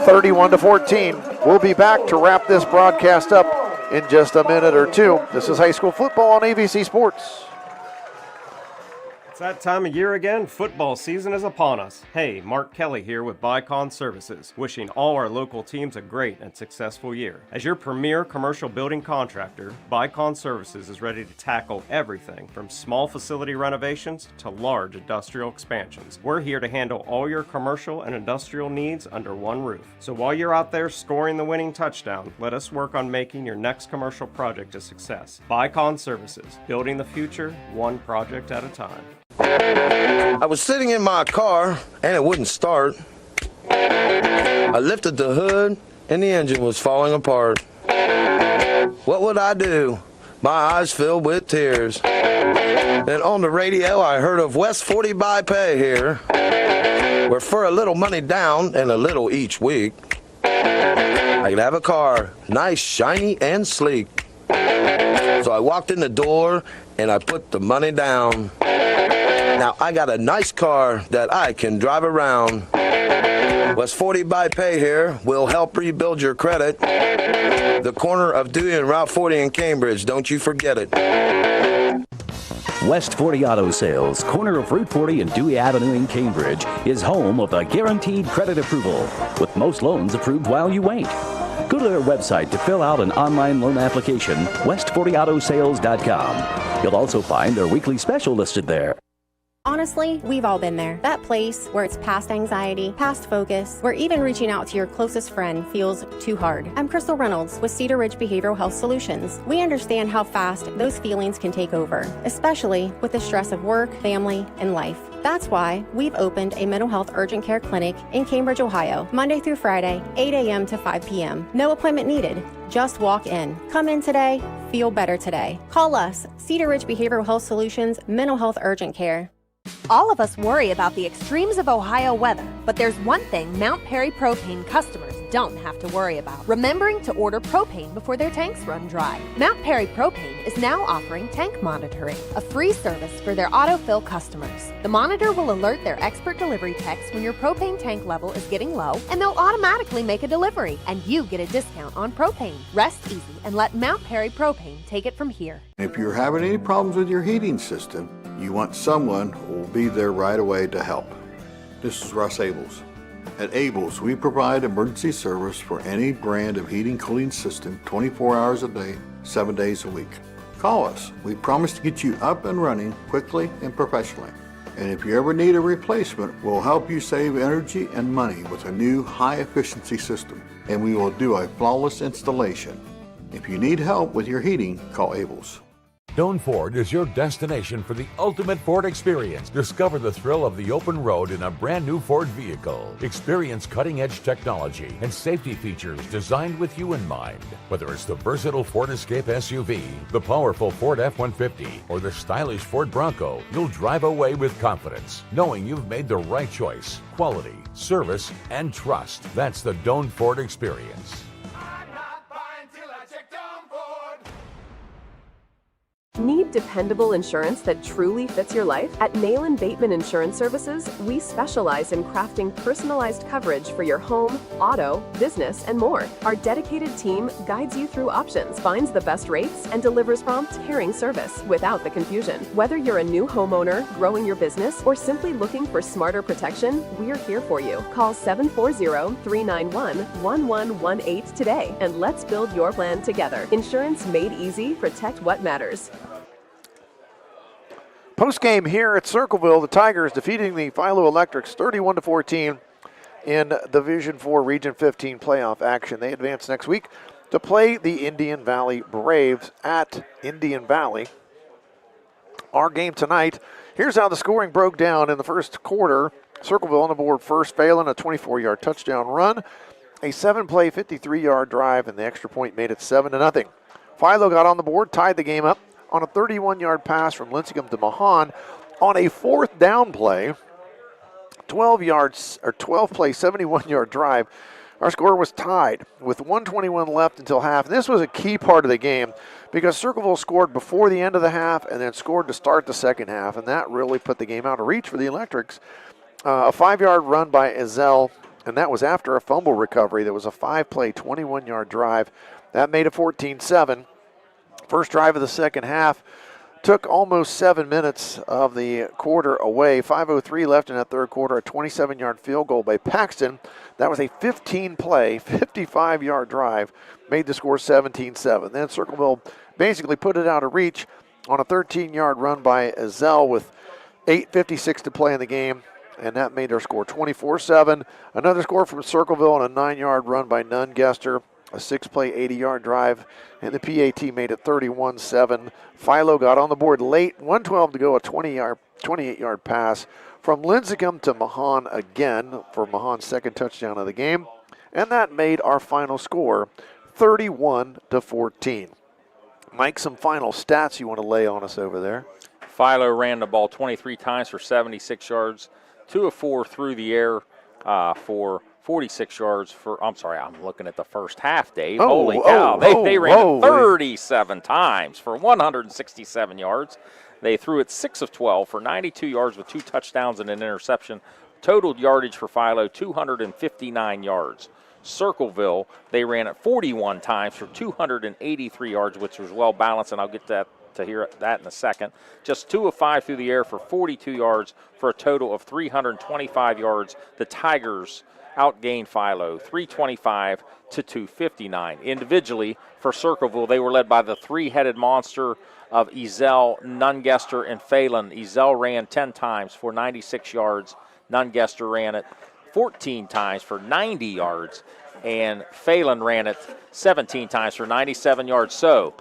31-14. We'll be back to wrap this broadcast up in just a minute or two. This is high school football on ABC Sports. It's that time of year again. Football season is upon us. Hey, Mark Kelly here with Bicon Services, wishing all our local teams a great and successful year. As your premier commercial building contractor, Bicon Services is ready to tackle everything from small facility renovations to large industrial expansions. We're here to handle all your commercial and industrial needs under one roof. So while you're out there scoring the winning touchdown, let us work on making your next commercial project a success. Bicon Services, building the future one project at a time. I was sitting in my car and it wouldn't start. I lifted the hood and the engine was falling apart. What would I do? My eyes filled with tears. Then on the radio I heard of West 40 by Pay here, where for a little money down and a little each week, I could have a car, nice, shiny, and sleek. So I walked in the door and I put the money down. Now I got a nice car that I can drive around. West 40 by Pay here will help rebuild your credit. The corner of Dewey and Route 40 in Cambridge, don't you forget it. West 40 Auto Sales, corner of Route 40 and Dewey Avenue in Cambridge, is home of a guaranteed credit approval, with most loans approved while you wait. Go to their website to fill out an online loan application, west40autosales.com. You'll also find their weekly special listed there. Honestly, we've all been there. That place where it's past anxiety, past focus, where even reaching out to your closest friend feels too hard. I'm Crystal Reynolds with Cedar Ridge Behavioral Health Solutions. We understand how fast those feelings can take over, especially with the stress of work, family, and life. That's why we've opened a mental health urgent care clinic in Cambridge, Ohio, Monday through Friday, 8 a.m. to 5 p.m. No appointment needed. Just walk in. Come in today. Feel better today. Call us, Cedar Ridge Behavioral Health Solutions, Mental Health Urgent Care. All of us worry about the extremes of Ohio weather, but there's one thing Mount Perry Propane customers don't have to worry about: remembering to order propane before their tanks run dry. Mount Perry Propane is now offering tank monitoring, a free service for their autofill customers. The monitor will alert their expert delivery techs when your propane tank level is getting low, and they'll automatically make a delivery, and you get a discount on propane. Rest easy and let Mount Perry Propane take it from here. If you're having any problems with your heating system, you want someone who will be there right away to help. This is Russ Abels. At Abels, we provide emergency service for any brand of heating cooling system 24 hours a day, 7 days a week. Call us. We promise to get you up and running quickly and professionally. And if you ever need a replacement, we'll help you save energy and money with a new high-efficiency system, and we will do a flawless installation. If you need help with your heating, call Abels. Doan Ford is your destination for the ultimate Ford experience. Discover the thrill of the open road in a brand new Ford vehicle. Experience cutting-edge technology and safety features designed with you in mind. Whether it's the versatile Ford Escape SUV, the powerful Ford F-150, or the stylish Ford Bronco, you'll drive away with confidence, knowing you've made the right choice. Quality, service, and trust. That's the Doan Ford experience. Need dependable insurance that truly fits your life? At Nayland Bateman Insurance Services, we specialize in crafting personalized coverage for your home, auto, business, and more. Our dedicated team guides you through options, finds the best rates, and delivers prompt, caring service without the confusion. Whether you're a new homeowner, growing your business, or simply looking for smarter protection, we're here for you. Call 740-391-1118 today, and let's build your plan together. Insurance made easy. Protect what matters. Postgame here at Circleville, the Tigers defeating the Philo Electrics 31-14 in Division 4 Region 15 playoff action. They advance next week to play the Indian Valley Braves at Indian Valley. Our game tonight, here's how the scoring broke down in the first quarter. Circleville on the board first, Phelan a 24-yard touchdown run, a 7-play 53-yard drive, and the extra point made it 7-0. Philo got on the board, tied the game up on a 31-yard pass from Lincecum to Mahan on a 4th down play, 12-play 71-yard drive. Our score was tied with 1:21 left until half. This was a key part of the game because Circleville scored before the end of the half and then scored to start the second half, and that really put the game out of reach for the Electrics. A 5-yard run by Ezel, and that was after a fumble recovery. That was a 5-play 21-yard drive. That made it 14-7. First drive of the second half took almost 7 minutes of the quarter away. 5:03 left in that third quarter. A 27-yard field goal by Paxton. That was a 15-play, 55-yard drive. Made the score 17-7. Then Circleville basically put it out of reach on a 13-yard run by Ezel with 8:56 to play in the game, and that made their score 24-7. Another score from Circleville on a 9-yard run by Nungester. A 6-play, 80-yard drive, and the PAT made it 31-7. Philo got on the board late, 1:12 to go, a 28-yard pass from Lincecum to Mahan again for Mahan's second touchdown of the game, and that made our final score 31-14. Mike, some final stats you want to lay on us over there? Philo ran the ball 23 times for 76 yards, 2 of 4 through the air for 46 yards for, I'm sorry, I'm looking at the first half, Dave. Holy cow. They ran it 37 times for 167 yards. They threw it 6 of 12 for 92 yards with 2 touchdowns and an interception. Total yardage for Philo, 259 yards. Circleville, they ran it 41 times for 283 yards, which was well balanced, and I'll get to hear that in a second. Just 2 of 5 through the air for 42 yards for a total of 325 yards. The Tigers outgained Philo 325 to 259. Individually for Circleville, they were led by the 3-headed monster of Ezel, Nungester, and Phelan. Ezel ran 10 times for 96 yards. Nungester ran it 14 times for 90 yards, and Phelan ran it 17 times for 97 yards. So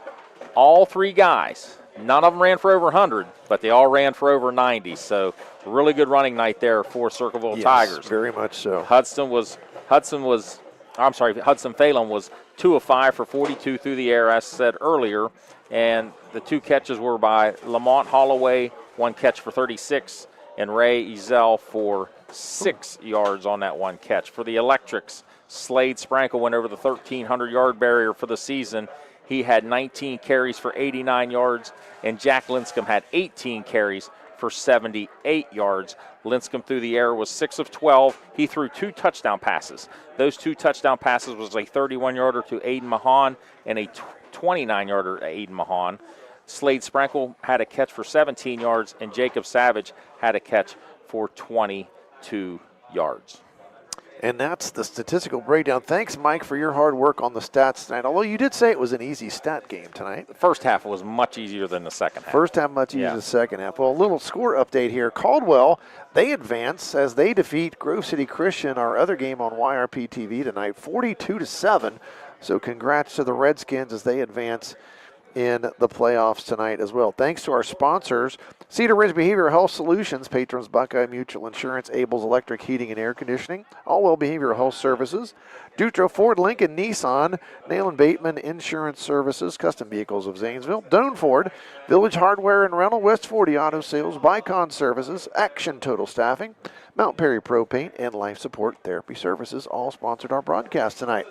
all 3 guys, none of them ran for over 100, but they all ran for over 90. So really good running night there for Circleville Tigers. Very much so. Hudson Phelan was 2 of 5 for 42 through the air, as said earlier, and the 2 catches were by Lamont Holloway, 1 catch for 36, and Ray Ezel for 6 yards on that 1 catch. For the Electrics, Slade Sprankle went over the 1,300-yard barrier for the season. He had 19 carries for 89 yards, and Jack Lincecum had 18 carries for 78 yards. Lincecum through the air was 6 of 12. He threw 2 touchdown passes. Those 2 touchdown passes was a 31-yarder to Aiden Mahan and a 29-yarder to Aiden Mahan. Slade Sprankle had a catch for 17 yards, and Jacob Savage had a catch for 22 yards. And that's the statistical breakdown. Thanks, Mike, for your hard work on the stats tonight. Although you did say it was an easy stat game tonight. The first half was much easier than the second half. First half much easier than the second half. Well, a little score update here. Caldwell, they advance as they defeat Grove City Christian, our other game on YRPtv tonight, 42-7. So congrats to the Redskins as they advance in the playoffs tonight as well. Thanks to our sponsors, Cedar Ridge Behavioral Health Solutions, patrons Buckeye Mutual Insurance, Abel's Electric Heating and Air Conditioning, Allwell Behavioral Health Services, Dutro Ford, Lincoln, Nissan, Nail & Bateman Insurance Services, Custom Vehicles of Zanesville, Doane Ford, Village Hardware and Rental, West 40 Auto Sales, Bicon Services, Action Total Staffing, Mount Perry Pro Paint, and Life Support Therapy Services all sponsored our broadcast tonight.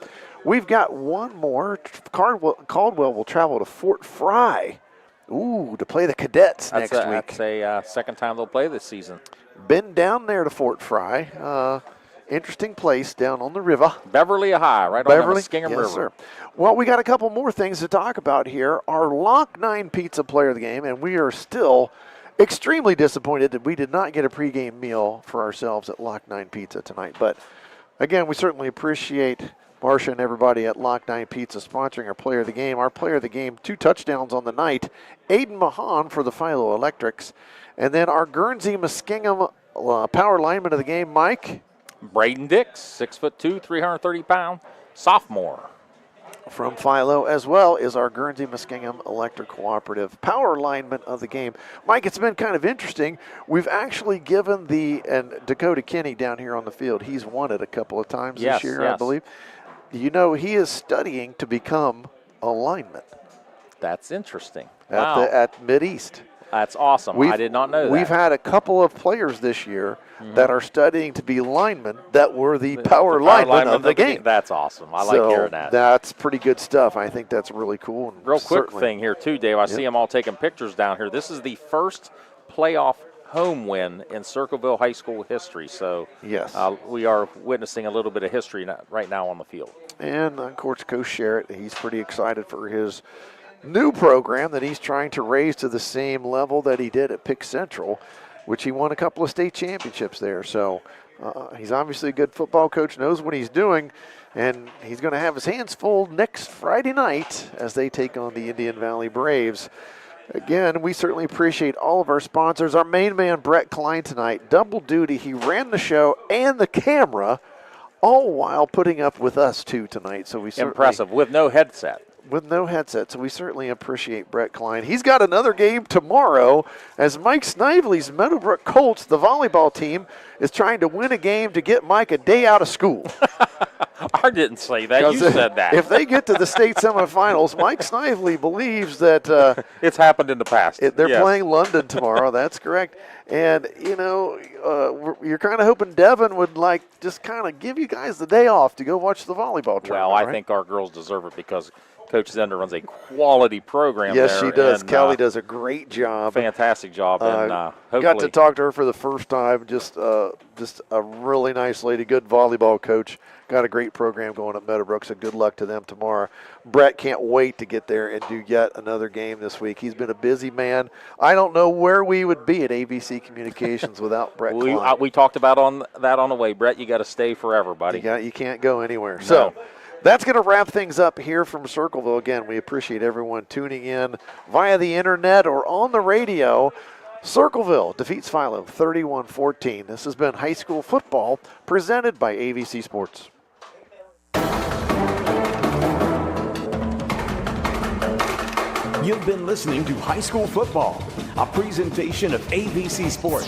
We've got one more. Caldwell will travel to Fort Fry, to play the Cadets next week. That's a second time they'll play this season. Been down there to Fort Fry. Interesting place down on the river. Beverly, Ohio, right on the Muskingum River. Sir. Well, we got a couple more things to talk about here. Our Lock 9 Pizza player of the game, and we are still extremely disappointed that we did not get a pregame meal for ourselves at Lock 9 Pizza tonight. But, again, we certainly appreciate Marcia and everybody at Lock 9 Pizza sponsoring our player of the game. Our player of the game, 2 touchdowns on the night, Aiden Mahan for the Philo Electrics. And then our Guernsey Muskingum power lineman of the game, Mike. Braden Dix, 6'2", 330-pound sophomore. From Philo as well is our Guernsey Muskingum Electric Cooperative power lineman of the game. Mike, it's been kind of interesting. We've actually given and Dakota Kinney down here on the field, he's won it a couple of times this year, I believe. You know, he is studying to become a lineman. That's interesting. At Mid-East. That's awesome. I did not know that. We've had a couple of players this year that are studying to be linemen that were the power linemen of the game. That's awesome. I like hearing that. That's pretty good stuff. I think that's really cool. And real quick thing here, too, Dave. I see them all taking pictures down here. This is the first playoff home win in Circleville High School history. So yes, we are witnessing a little bit of history right now on the field. And, of course, Coach Sherritt, he's pretty excited for his new program that he's trying to raise to the same level that he did at Pick Central, which he won a couple of state championships there. So he's obviously a good football coach, knows what he's doing, and he's going to have his hands full next Friday night as they take on the Indian Valley Braves. Again, we certainly appreciate all of our sponsors. Our main man, Brett Klein, tonight, double duty. He ran the show and the camera, all while putting up with us, too, tonight. So we impressive, with no headset. With no headset, so we certainly appreciate Brett Klein. He's got another game tomorrow as Mike Snively's Meadowbrook Colts, the volleyball team, is trying to win a game to get Mike a day out of school. I didn't say that. You said that. If they get to the state semifinals, Mike Snively believes that it's happened in the past. They're playing London tomorrow. That's correct. And, you know, you're kind of hoping Devin would, just kind of give you guys the day off to go watch the volleyball tournament. Well, I think our girls deserve it because Coach Zender runs a quality program there. Yes, she does. And, Kelly does a great job. Fantastic job. And hopefully got to talk to her for the first time. Just a really nice lady, good volleyball coach. Got a great program going at Meadowbrook, so good luck to them tomorrow. Brett can't wait to get there and do yet another game this week. He's been a busy man. I don't know where we would be at ABC Communications without Brett Klein. We talked about that on the way. Brett, you got to stay forever, buddy. You can't go anywhere. No. So that's going to wrap things up here from Circleville. Again, we appreciate everyone tuning in via the internet or on the radio. Circleville defeats Philo 31-14. This has been high school football presented by AVC Sports. You've been listening to High School Football, a presentation of AVC Sports.